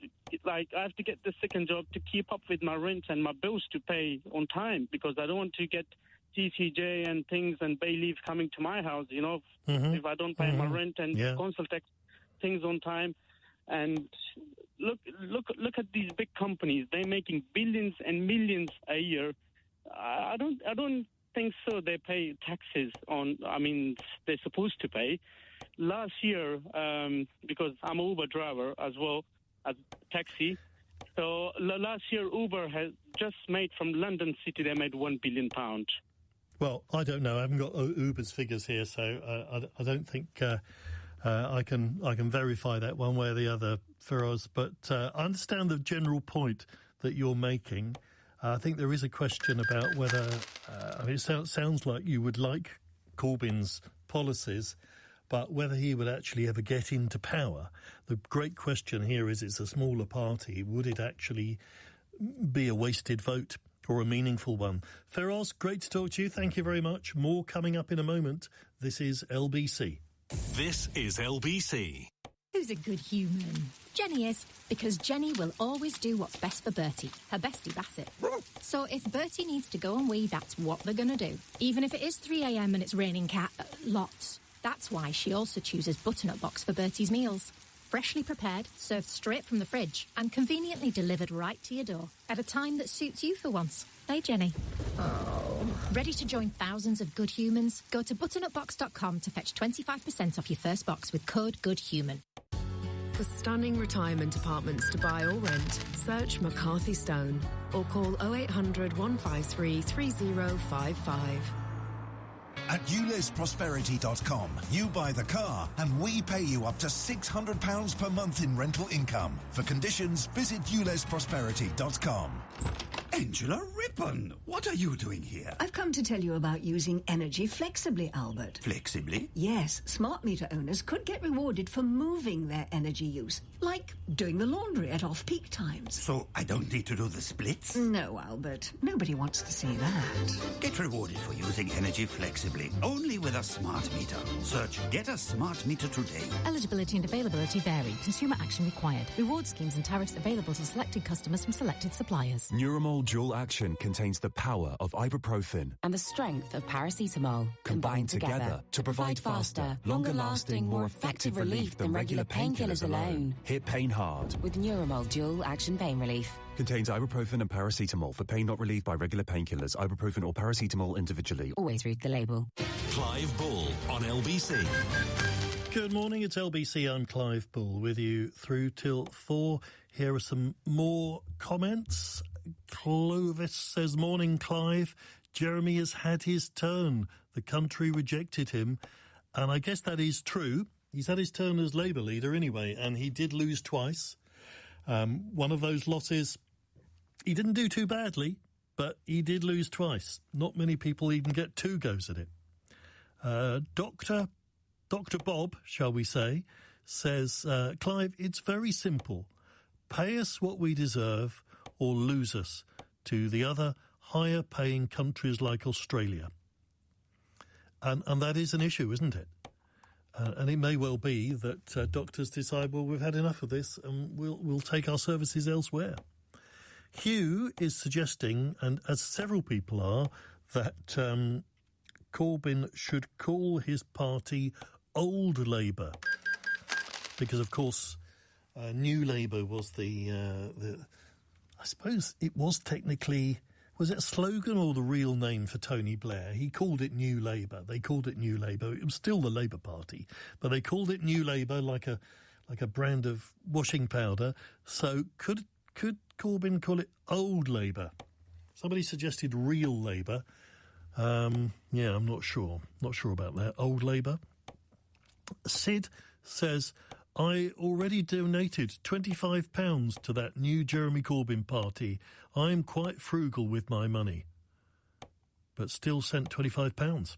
get the second job to keep up with my rent and my bills to pay on time, because I don't want to get TCJ and things and bailiffs coming to my house, if I don't pay my rent and council tax things on time. And look at these big companies. They're making billions and millions a year. I don't think so. They pay taxes they're supposed to pay. Last year, because I'm an Uber driver as well as taxi, so last year Uber has just made from London City, they made £1 billion. Well, I don't know. I haven't got Uber's figures here, so I don't think I can verify that one way or the other, Feroz. But I understand the general point that you're making. I think there is a question about whether it sounds like you would like Corbyn's policies, but whether he would actually ever get into power. The great question here is, it's a smaller party. Would it actually be a wasted vote or a meaningful one? Feroz, great to talk to you. Thank you very much. More coming up in a moment. This is LBC. This is LBC. Who's a good human? Jenny is, because Jenny will always do what's best for Bertie, her bestie Bassett. So if Bertie needs to go and wee, that's what they're going to do. Even if it is 3 a.m. and it's raining lots. That's why she also chooses butternut box for Bertie's meals. Freshly prepared, served straight from the fridge, and conveniently delivered right to your door at a time that suits you for once. Hey, Jenny. Oh. Ready to join thousands of good humans? Go to butternutbox.com to fetch 25% off your first box with code GOODHUMAN. For stunning retirement apartments to buy or rent, search McCarthy Stone or call 0800 153 3055. At ulesprosperity.com, you buy the car and we pay you up to £600 per month in rental income. For conditions, visit ulesprosperity.com. Angela Rippon, what are you doing here? I've come to tell you about using energy flexibly, Albert. Flexibly? Yes, smart meter owners could get rewarded for moving their energy use, like doing the laundry at off-peak times. So I don't need to do the splits? No, Albert. Nobody wants to see that. Get rewarded for using energy flexibly, only with a smart meter. Search Get a Smart Meter today. Eligibility and availability vary. Consumer action required. Reward schemes and tariffs available to selected customers from selected suppliers. Neuramol Dual Action contains the power of ibuprofen and the strength of paracetamol combined together to provide faster, longer-lasting, more effective relief than regular painkillers alone. Hit pain hard with Neuramol Dual Action Pain Relief. Contains ibuprofen and paracetamol for pain not relieved by regular painkillers. Ibuprofen or paracetamol individually. Always read the label. Clive Bull on LBC. Good morning, it's LBC. I'm Clive Bull with you through till 4. Here are some more comments. Clovis says, morning, Clive. Jeremy has had his turn. The country rejected him. And I guess that is true. He's had his turn as Labour leader anyway, and he did lose twice. One of those losses, he didn't do too badly, but he did lose twice. Not many people even get 2 goes at it. Dr. Bob, shall we say, says, Clive, it's very simple. Pay us what we deserve or lose us to the other higher-paying countries like Australia. And that is an issue, isn't it? And it may well be that doctors decide, well, we've had enough of this and we'll take our services elsewhere. Hugh is suggesting, and as several people are, that Corbyn should call his party Old Labour. Because, of course, New Labour was I suppose it was technically, was it a slogan or the real name for Tony Blair? He called it New Labour. They called it New Labour. It was still the Labour Party, but they called it New Labour like a brand of washing powder. So could Corbyn call it Old Labour? Somebody suggested Real Labour. I'm not sure. Not sure about that. Old Labour. Sid says, I already donated £25 to that new Jeremy Corbyn party. I'm quite frugal with my money, but still sent £25.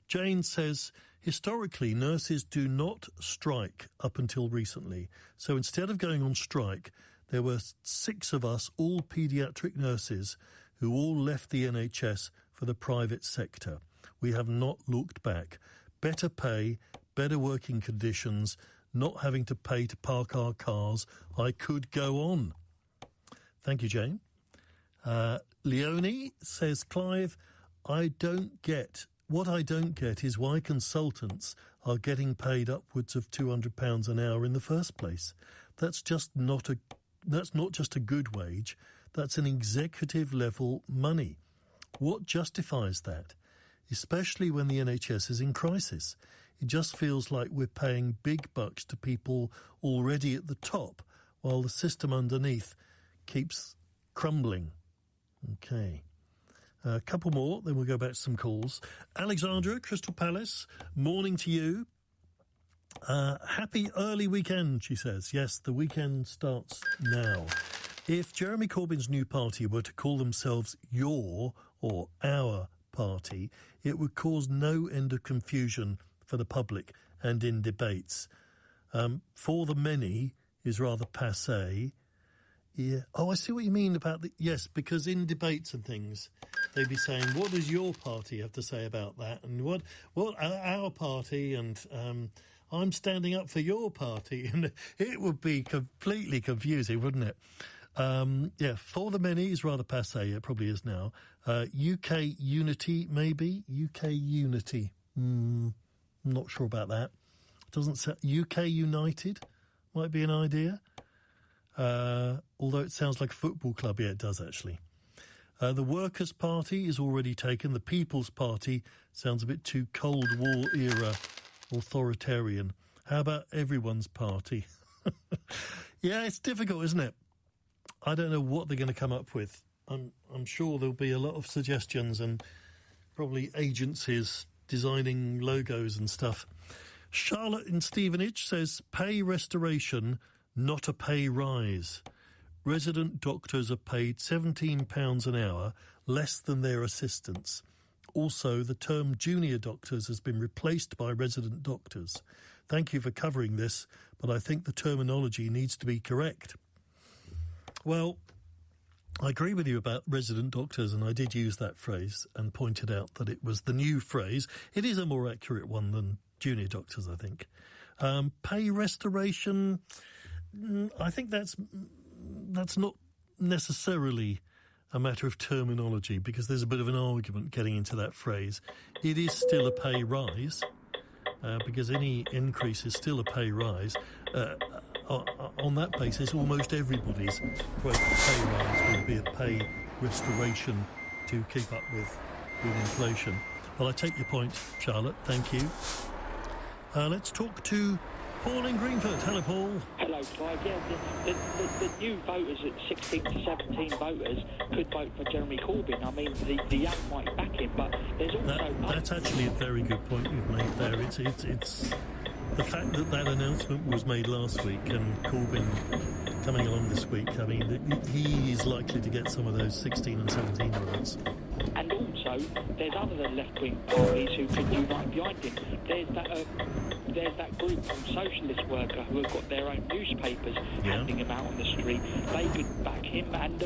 Jane says, historically, nurses do not strike up until recently. So instead of going on strike, there were 6 of us, all paediatric nurses, who all left the NHS for the private sector. We have not looked back. Better pay, better working conditions, not having to pay to park our cars. I could go on. Thank you, Jane. Leonie says, Clive, what I don't get is why consultants are getting paid upwards of £200 an hour in the first place. That's not just a good wage. That's an executive level money. What justifies that? Especially when the NHS is in crisis. It just feels like we're paying big bucks to people already at the top while the system underneath keeps crumbling. Okay. A couple more, then we'll go back to some calls. Alexandra, Crystal Palace, morning to you. Happy early weekend, she says. Yes, the weekend starts now. If Jeremy Corbyn's new party were to call themselves your or our party, it would cause no end of confusion for the public and in debates. For the many is rather passé. Yeah. Oh, I see what you mean about the... Yes, because in debates and things, they'd be saying, what does your party have to say about that? And what our party, and I'm standing up for your party. And it would be completely confusing, wouldn't it? Yeah, for the many is rather passé. It probably is now. UK unity, maybe? UK unity. I'm not sure about that. Doesn't say... UK United might be an idea. Although it sounds like a football club. Yeah, it does, actually. The Workers' Party is already taken. The People's Party sounds a bit too Cold War era authoritarian. How about everyone's party? Yeah, it's difficult, isn't it? I don't know what they're going to come up with. I'm sure there'll be a lot of suggestions and probably agencies designing logos and stuff. Charlotte in Stevenage says, pay restoration, not a pay rise. Resident doctors are paid £17 an hour, less than their assistants. Also, the term junior doctors has been replaced by resident doctors. Thank you for covering this, but I think the terminology needs to be correct. Well, I agree with you about resident doctors, and I did use that phrase and pointed out that it was the new phrase. It is a more accurate one than junior doctors, I think. Pay restoration, I think that's not necessarily a matter of terminology, because there's a bit of an argument getting into that phrase. It is still a pay rise, because any increase is still a pay rise. On that basis, almost everybody's quote pay rise would be a pay restoration to keep up with inflation. Well, I take your point, Charlotte. Thank you. Let's talk to Paul in Greenford. Hello, Paul. Hello, Clive. Yeah, the new voters at 16 to 17 voters could vote for Jeremy Corbyn. I mean, the young might back him, but there's also... That's actually a very good point you've made there. It's the fact that announcement was made last week and Corbyn coming along this week, I mean, he is likely to get some of those 16 and 17-year-olds. And also, there's other left-wing parties who could unite behind him. There's that group from Socialist Worker who have got their own newspapers handing him out on the street. They could back him, and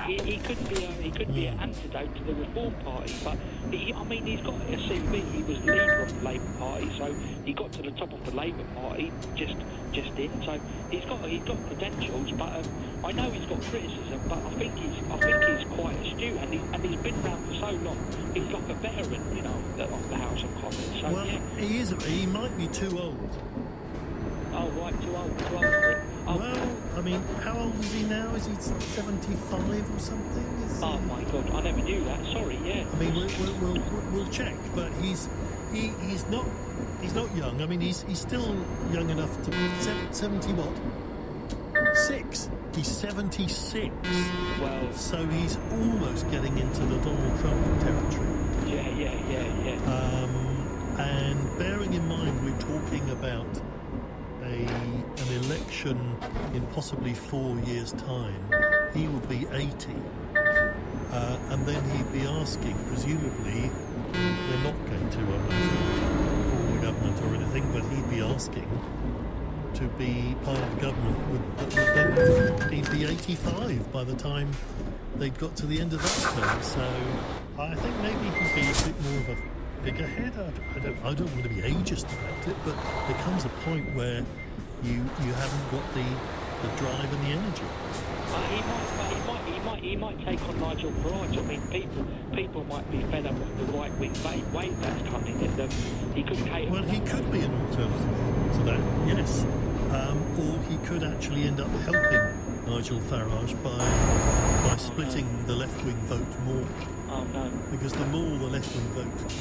he could be an antidote to the Reform Party. But he's got a CV. He was leader of the Labour Party, so he got to the top of the Labour Party just in. So he's got credentials, but I know he's got criticism. But I think he's quite astute, and he's been around for so long. He's like a veteran, of the House of Commons. So, well, he is. He might be too old. Oh, right, too old for it. Oh. Well, I mean, how old is he now? Is he 75 or something? Oh my God, I never knew that. Sorry, yeah. I mean, we'll check, but he's not young. I mean, he's still young enough to 70 what? 6. He's 76. Well, so he's almost getting into the Donald Trump territory. Yeah. And bearing in mind we're talking about an election in possibly 4 years' time, he will be 80. And then he'd be asking, presumably, they're not going to form a government or anything, but he'd be asking to be part of the government. Then he'd be 85 by the time they'd got to the end of that term. So I think maybe he'd be a bit more of a figurehead. I don't want to be ageist about it, but there comes a point where you haven't got the drive and the energy. He might take on Nigel Farage. I mean, people might be fed up with the right-wing wave that's coming, and he could cater. Well, he could be an alternative to that, yes. Or he could actually end up helping Nigel Farage by splitting the left-wing vote more. Oh no! Because the more the left-wing vote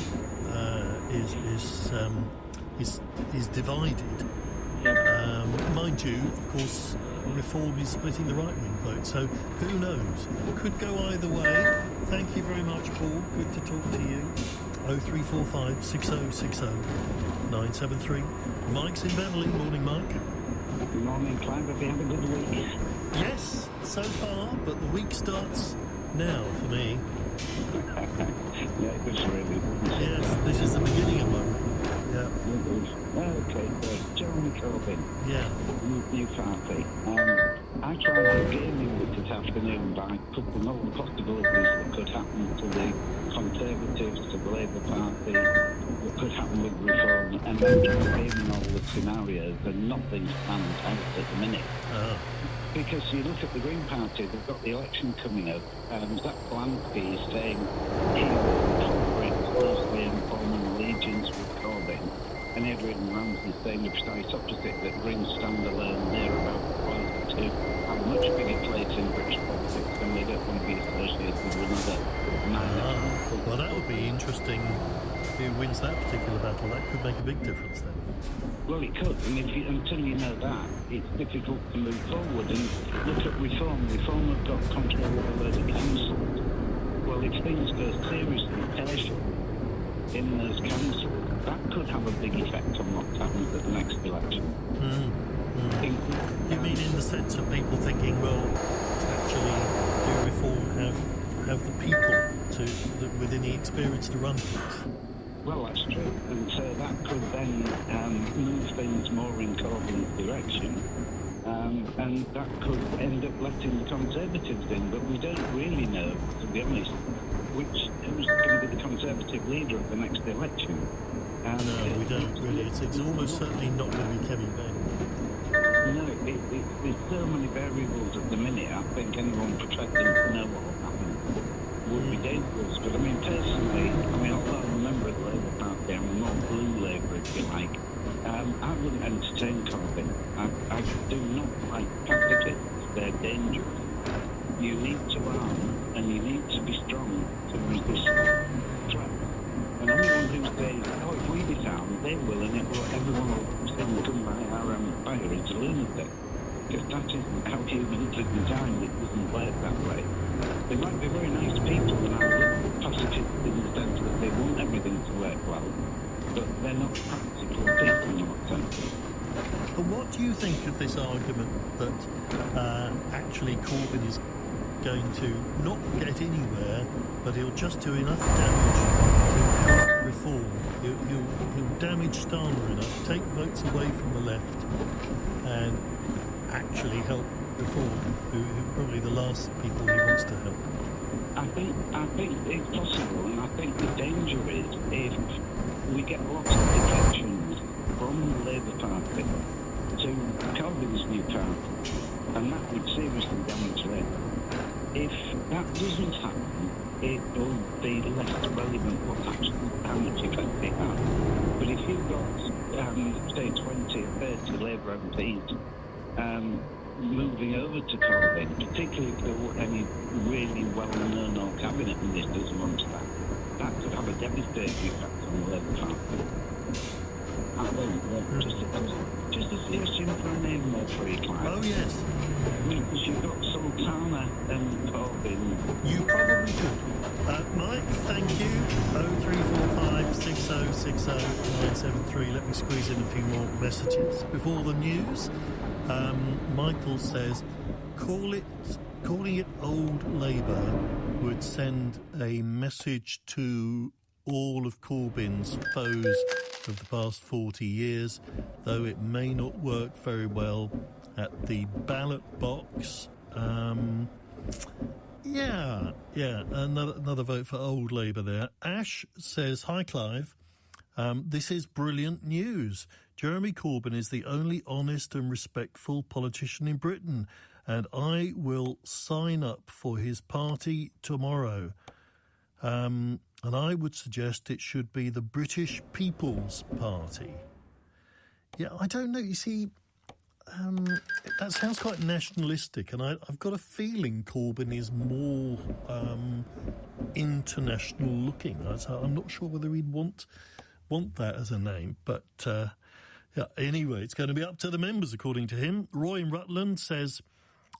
is divided, mind you, of course, Reform is splitting the right-wing vote. So who knows? Could go either way. Thank you very much, Paul. Good to talk to you. 0345 6060 973. Mike's in Beverley. Morning, Mike. Good morning, Clive. Have you had a good week? Yes, so far, but the week starts now for me. Yeah, it was really good. Yes, this is the beginning of my week. Yeah. Okay, so Jeremy Corbyn. Yeah. New party. I tried out gaming with this afternoon by putting all the possibilities that could happen to the Conservatives, to the Labour Party, what could happen with Reform, and then gaming all the scenarios, and nothing stands out at the minute. Because you look at the Green Party, they've got the election coming up, Zach Blanky is saying he will cooperate closely and form an allegiance with Corbyn, and Adrian Ramsey is saying the precise opposite, that Greens stand alone, they're about to have a much bigger place in British politics, and they don't want to be associated with another man. Well, that would be interesting. Who wins that particular battle? That could make a big difference then. Well, it could, and until you know that, it's difficult to move forward. And look at Reform. Reform have got control of a load of councils. Well, if things go seriously pear-shaped in those councils, that could have a big effect on what happens at the next election. You mean in the sense of people thinking, well, actually, do Reform have the people within the experience to run things? Well, that's true, and so that could then move things more in Corbyn's direction, and that could end up letting the Conservatives in, but we don't really know, to be honest, who's going to be the Conservative leader at the next election. No, we don't really. It's almost certainly not going to be Kevin Benn. No, there's so many variables at the minute. I think anyone pretending to know what will happen would be dangerous. But I mean, personally, although I'm a member of the Labour Party, I'm a more blue Labour, if you like, I wouldn't entertain Corbyn. I do not like pacifists. They're dangerous. You need to arm and you need to be strong to resist threats. And anyone who says, if we disarm, they will, and everyone will come by our fire is a lunatic. Because that isn't how humans are designed. It doesn't work that way. They might be very nice people and are pacifists in the sense that they want everything to work well, but they're not practical people in what sense. But what do you think of this argument that actually Corbyn is going to not get anywhere, but he'll just do enough damage to help Reform? He'll damage Starmer enough, take votes away from the left, and actually help Reform, who are probably the last people he wants to help. I think it's possible, and I think the danger is if we get lots of defections from the Labour Party to Corbyn's new party, and that would seriously damage Labour. If that doesn't happen, it will be less relevant how much effect they have. But if you've got, say, 20 or 30 Labour MPs moving over to Corbyn, particularly if there were any really well-known or cabinet ministers amongst that could have a devastating effect on the Labour Party. I think just a suggestion for a name there for you, Clive. Oh, yes. Because you've got Sultana and Corbyn. You probably could. Mike, thank you. 0345 6060 973. Let me squeeze in a few more messages before the news. Michael says, calling it old Labour would send a message to all of Corbyn's foes of the past 40 years, though it may not work very well at the ballot box. Yeah, another vote for old Labour there. Ash says, hi Clive, this is brilliant news. Jeremy Corbyn is the only honest and respectful politician in Britain, and I will sign up for his party tomorrow. And I would suggest it should be the British People's Party. Yeah, I don't know, you see, that sounds quite nationalistic, and I've got a feeling Corbyn is more international looking. So I'm not sure whether he'd want that as a name, but yeah. Anyway, it's going to be up to the members, according to him. Roy in Rutland says,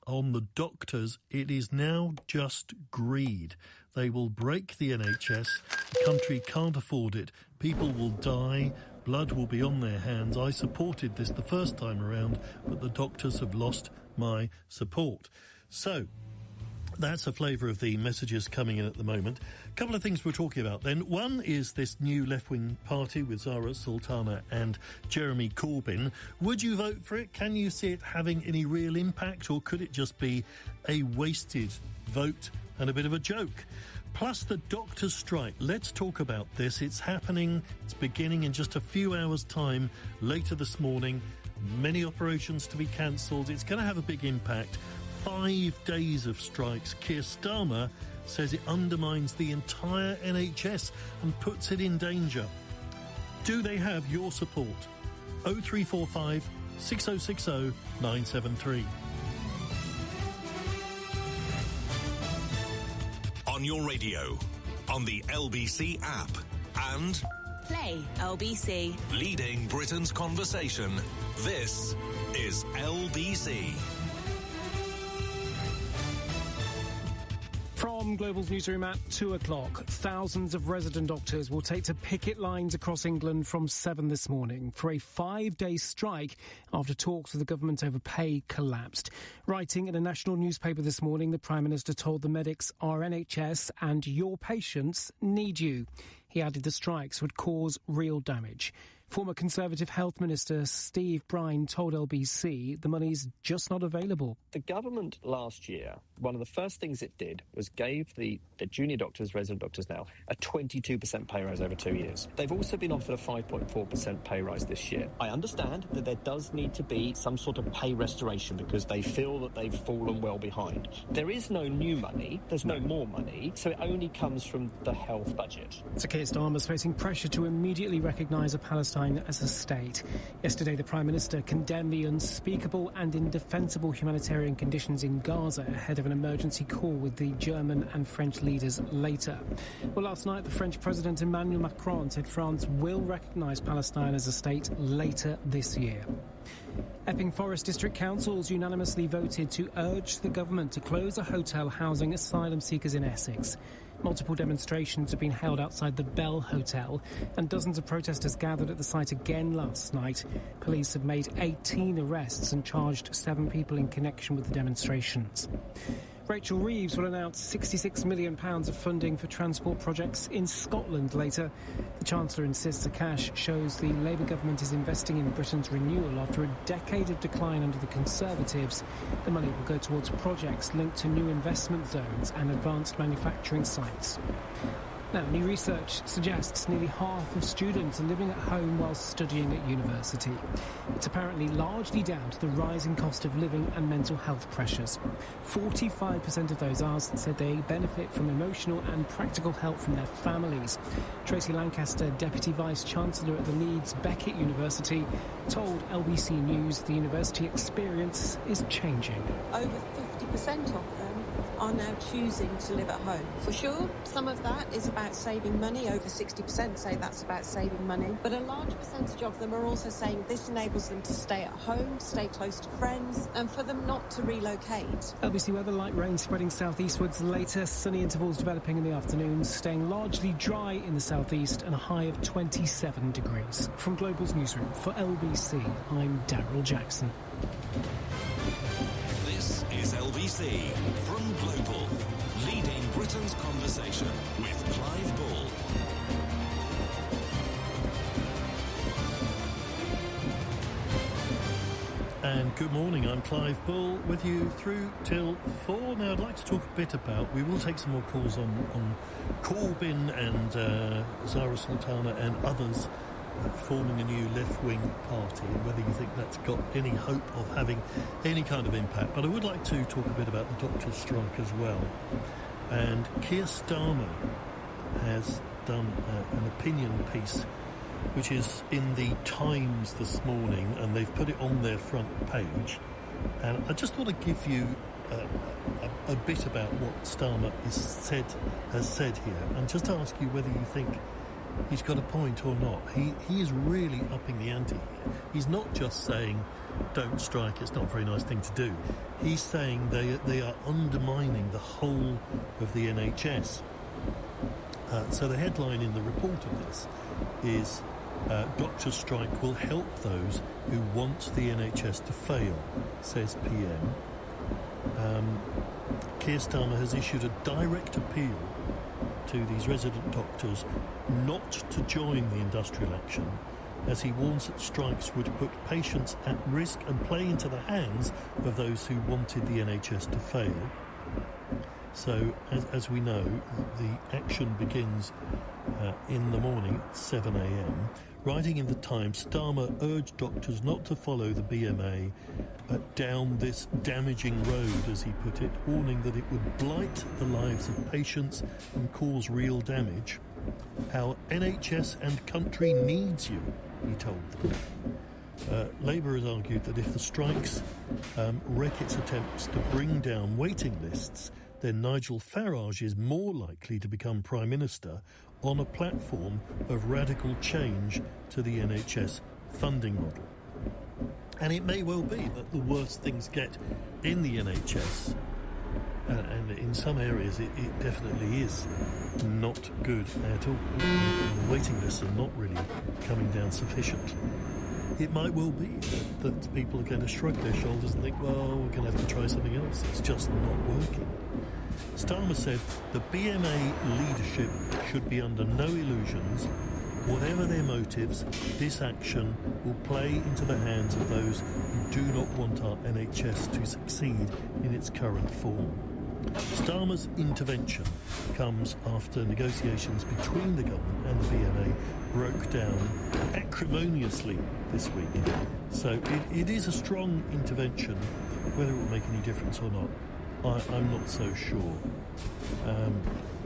on the doctors, it is now just greed. They will break the NHS. The country can't afford it. People will die. Blood will be on their hands. I supported this the first time around, but the doctors have lost my support. So, that's a flavour of the messages coming in at the moment. A couple of things we're talking about then. One is this new left-wing party with Zara Sultana and Jeremy Corbyn. Would you vote for it? Can you see it having any real impact, or could it just be a wasted vote and a bit of a joke? Plus the doctors' strike. Let's talk about this. It's happening. It's beginning in just a few hours' time later this morning. Many operations to be cancelled. It's going to have a big impact. 5 days of strikes. Keir Starmer says it undermines the entire NHS and puts it in danger. Do they have your support? 0345 6060 973. On your radio, on the LBC app, and Play LBC. leading Britain's conversation. This is LBC. From Global's newsroom at 2 o'clock, thousands of resident doctors will take to picket lines across England from 7 this morning for a 5-day strike after talks with the government over pay collapsed. Writing in a national newspaper this morning, the Prime Minister told the medics, our NHS and your patients need you. He added the strikes would cause real damage. Former Conservative Health Minister Steve Brine told LBC the money's just not available. The government last year, one of the first things it did was gave the junior doctors, resident doctors now, a 22% pay rise over 2 years. They've also been offered a 5.4% pay rise this year. I understand that there does need to be some sort of pay restoration because they feel that they've fallen well behind. There is no new money, there's no more money, so it only comes from the health budget. Sir Keir Starmer's facing pressure to immediately recognise Palestine as a state. Yesterday, the Prime Minister condemned the unspeakable and indefensible humanitarian conditions in Gaza ahead of an emergency call with the German and French leaders later. Well, last night, the French President Emmanuel Macron said France will recognise Palestine as a state later this year. Epping Forest District Councils unanimously voted to urge the government to close a hotel housing asylum seekers in Essex. Multiple demonstrations have been held outside the Bell Hotel, and dozens of protesters gathered at the site again last night. Police have made 18 arrests and charged 7 people in connection with the demonstrations. Rachel Reeves will announce £66 million of funding for transport projects in Scotland later. The Chancellor insists the cash shows the Labour government is investing in Britain's renewal after a decade of decline under the Conservatives. The money will go towards projects linked to new investment zones and advanced manufacturing sites. Now, new research suggests nearly half of students are living at home while studying at university. It's apparently largely down to the rising cost of living and mental health pressures. 45% of those asked said they benefit from emotional and practical help from their families. Tracy Lancaster, Deputy Vice-Chancellor at the Leeds Beckett University, told LBC News the university experience is changing. Over 50% of them are now choosing to live at home. For sure, some of that is about saving money. Over 60% say that's about saving money. But a large percentage of them are also saying this enables them to stay at home, stay close to friends, and for them not to relocate. LBC weather, light rain spreading southeastwards later, sunny intervals developing in the afternoon, staying largely dry in the southeast and a high of 27 degrees. From Global's newsroom for LBC, I'm Daryl Jackson. This is LBC from Global, leading Britain's conversation with Clive Bull. And good morning, I'm Clive Bull with you through till 4. Now I'd like to talk a bit about, we will take some more calls on Corbyn and Zara Sultana and others forming a new left-wing party, and whether you think that's got any hope of having any kind of impact. But I would like to talk a bit about the doctor's strike as well. And Keir Starmer has done an opinion piece which is in the Times this morning, and they've put it on their front page. And I just want to give you a bit about what Starmer has said here, and just ask you whether you think he's got a point or not. He is really upping the ante here. He's not just saying, don't strike, it's not a very nice thing to do. He's saying they are undermining the whole of the NHS. So the headline in the report of this is doctor's strike will help those who want the NHS to fail, says PM. Keir Starmer has issued a direct appeal to these resident doctors not to join the industrial action, as he warns that strikes would put patients at risk and play into the hands of those who wanted the NHS to fail. So, as we know, the action begins in the morning at 7 a.m. Writing in the Times, Starmer urged doctors not to follow the BMA down this damaging road, as he put it, warning that it would blight the lives of patients and cause real damage. Our NHS and country needs you, he told them. Labour has argued that if the strikes wreck its attempts to bring down waiting lists, then Nigel Farage is more likely to become Prime Minister on a platform of radical change to the NHS funding model. And it may well be that the worse things get in the NHS, and in some areas it definitely is not good at all. The waiting lists are not really coming down sufficiently. It might well be that people are going to shrug their shoulders and think, well, we're going to have to try something else. It's just not working. Starmer said the BMA leadership should be under no illusions. Whatever their motives, this action will play into the hands of those who do not want our NHS to succeed in its current form. Starmer's intervention comes after negotiations between the government and the BMA broke down acrimoniously this week. So it is a strong intervention. Whether it will make any difference or not, I'm not so sure.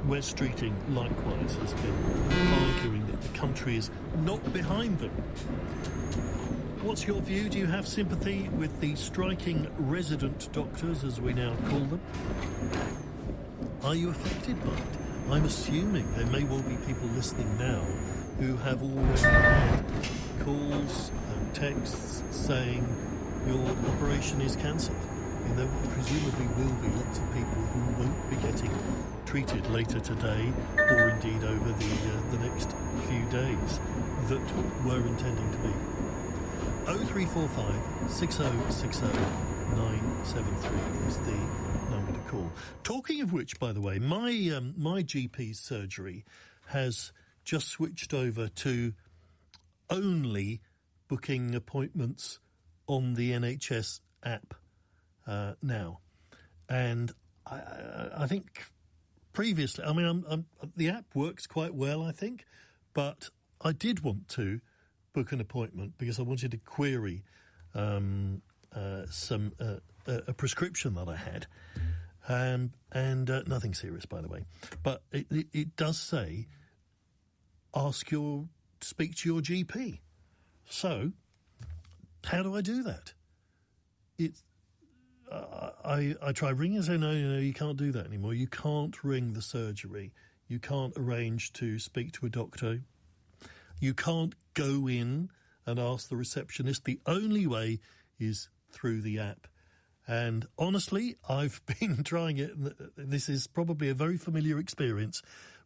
Wes Streeting, likewise, has been arguing that the country is not behind them. What's your view? Do you have sympathy with the striking resident doctors, as we now call them? Are you affected by it? I'm assuming there may well be people listening now who have already had calls and texts saying your operation is cancelled. And there presumably will be lots of people who won't be getting treated later today, or indeed over the next few days, that were intending to be. 0345 6060 973 is the number to call. Talking of which, by the way, my GP's surgery has just switched over to only booking appointments on the NHS app now. And I think previously, I mean, the app works quite well, I think, but I did want to book an appointment because I wanted to query a prescription that I had, and nothing serious, by the way. But it does say, speak to your GP. So, how do I do that? I try ringing and say, no, you can't do that anymore. You can't ring the surgery. You can't arrange to speak to a doctor. You can't go in and ask the receptionist. The only way is through the app. And honestly, I've been trying it. This is probably a very familiar experience,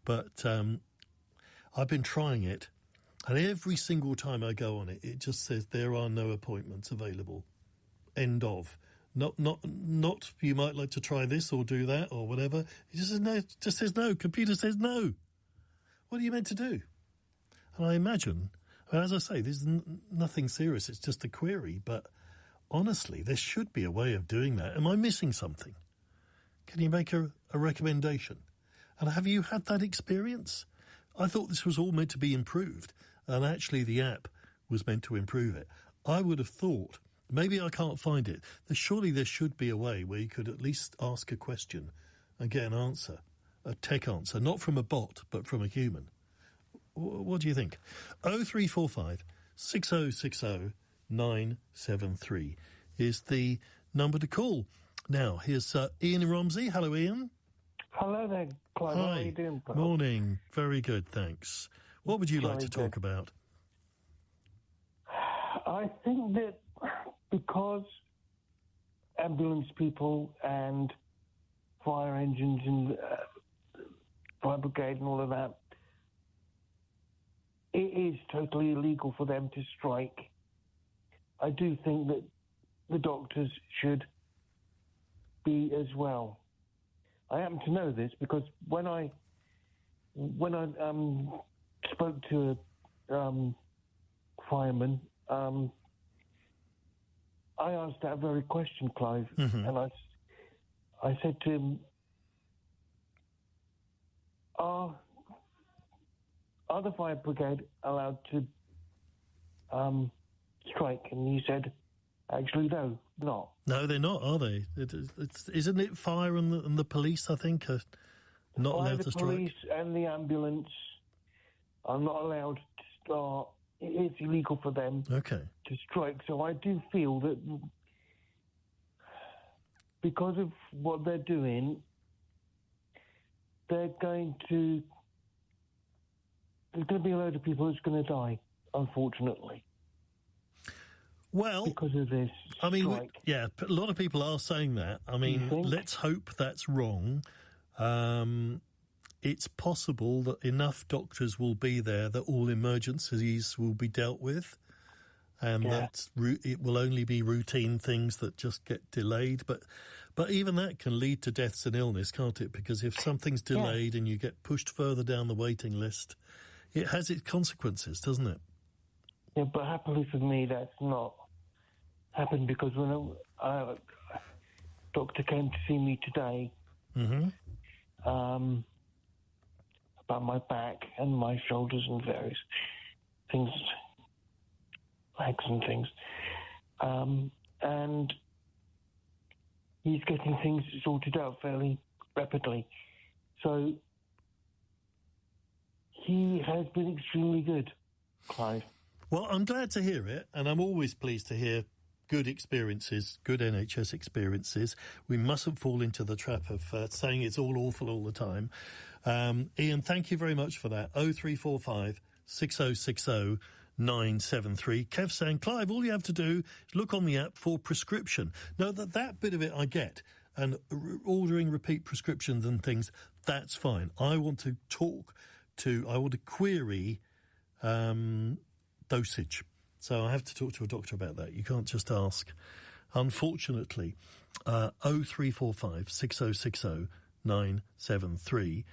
but I've been trying it. And every single time I go on it, it just says there are no appointments available. End of. Not you might like to try this or do that or whatever. It just says no. It just says no. Computer says no. What are you meant to do? And I imagine, as I say, there's nothing serious. It's just a query. But honestly, there should be a way of doing that. Am I missing something? Can you make a recommendation? And have you had that experience? I thought this was all meant to be improved, and actually the app was meant to improve it. I would have thought, maybe I can't find it, surely there should be a way where you could at least ask a question and get an answer, a tech answer, not from a bot, but from a human. What do you think? 0345 6060 973 is the number to call. Now, here's Ian Romsey. Hello, Ian. Hello there, Clive. Hi. How are you doing, pal? Morning. Very good, thanks. What would you like to talk about? I think that because ambulance people and fire engines and fire brigade and all of that, it is totally illegal for them to strike. I do think that the doctors should be as well. I happen to know this because when I spoke to a fireman, I asked that very question, Clive, and I said to him, "Are the fire brigade allowed to strike?" And he said, "Actually, no, not." No, they're not, are they? Isn't it fire and the police, I think, are not allowed to strike? The police and the ambulance are not allowed to start. It's illegal for them to strike. So I do feel that because of what they're doing, there's going to be a load of people who's going to die, unfortunately. Well, because of this I mean, strike. a lot of people are saying that. I mean, let's hope that's wrong. It's possible that enough doctors will be there that all emergencies will be dealt with, and that it will only be routine things that just get delayed. But even that can lead to deaths and illness, can't it? Because if something's delayed and you get pushed further down the waiting list, it has its consequences, doesn't it? Yeah, but happily for me, that's not happened because when a doctor came to see me today about my back and my shoulders and various things, legs and things, and he's getting things sorted out fairly rapidly. So he has been extremely good, Clive. Well, I'm glad to hear it, and I'm always pleased to hear good experiences, good NHS experiences. We mustn't fall into the trap of saying it's all awful all the time. Ian, thank you very much for that. 0345 6060 973. Kev saying, Clive, all you have to do is look on the app for prescription. Now, that bit of it I get, and ordering repeat prescriptions and things, that's fine. I want to query dosage. So I have to talk to a doctor about that. You can't just ask. Unfortunately, 0345 6060 973.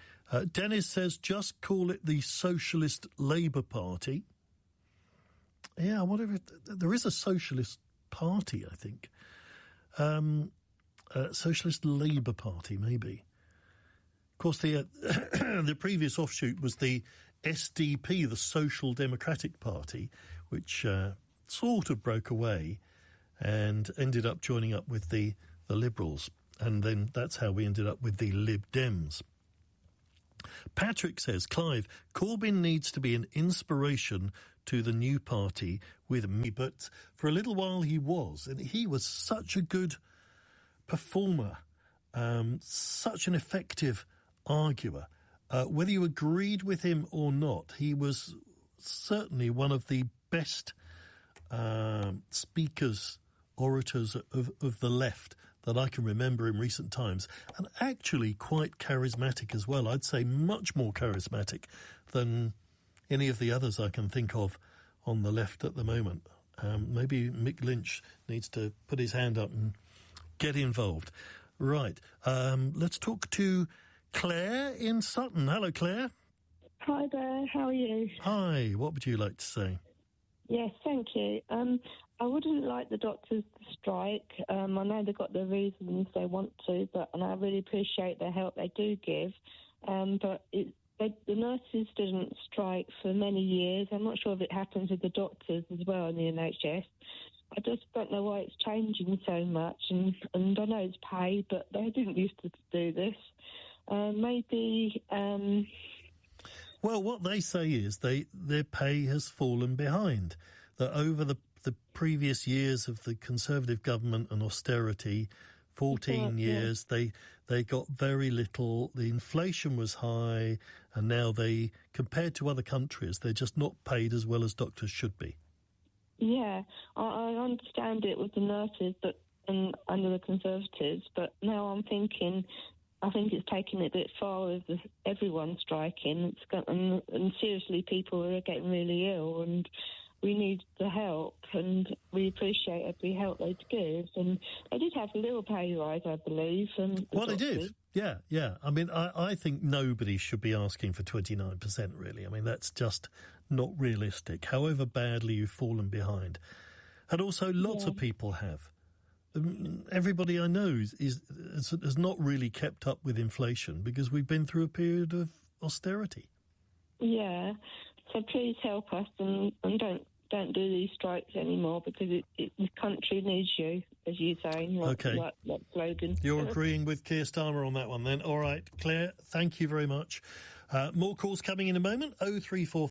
Dennis says, just call it the Socialist Labour Party. Yeah, whatever. There is a Socialist Party, I think. Socialist Labour Party, maybe. Of course, the previous offshoot was the SDP, the Social Democratic Party, which sort of broke away and ended up joining up with the Liberals. And then that's how we ended up with the Lib Dems. Patrick says, Clive, Corbyn needs to be an inspiration to the new party with me. But for a little while he was. And he was such a good performer, such an effective arguer. Whether you agreed with him or not, he was certainly one of the best speakers, orators of the left that I can remember in recent times, and actually quite charismatic as well. I'd say much more charismatic than any of the others I can think of on the left at the moment. Maybe Mick Lynch needs to put his hand up and get involved. Right, let's talk to Claire in Sutton. Hello, Claire. Hi there, how are you? Hi, what would you like to say? Yes, thank you. I wouldn't like the doctors to strike. I know they've got the reasons they want to, and I really appreciate the help they do give. But the nurses didn't strike for many years. I'm not sure if it happens with the doctors as well in the NHS. I just don't know why it's changing so much. And I know it's pay, but they didn't used to do this. Maybe... Well, what they say is their pay has fallen behind. That over the previous years of the Conservative government and austerity, 14 years, they got very little. The inflation was high, and now compared to other countries, they're just not paid as well as doctors should be. Yeah, I understand it with the nurses, and under the Conservatives, but now I'm thinking... I think it's taken it a bit far with everyone striking. And seriously, people are getting really ill, and we need the help, and we appreciate every help they give. And they did have a little pay rise, I believe. They did. Yeah. I mean, I think nobody should be asking for 29%, really. I mean, that's just not realistic, however badly you've fallen behind. And also lots of people have. Everybody I know has not really kept up with inflation because we've been through a period of austerity. Yeah, so please help us and don't do these strikes anymore because the country needs you, as you say. Like slogan. You're agreeing with Keir Starmer on that one then. All right, Claire, thank you very much. More calls coming in a moment. 0345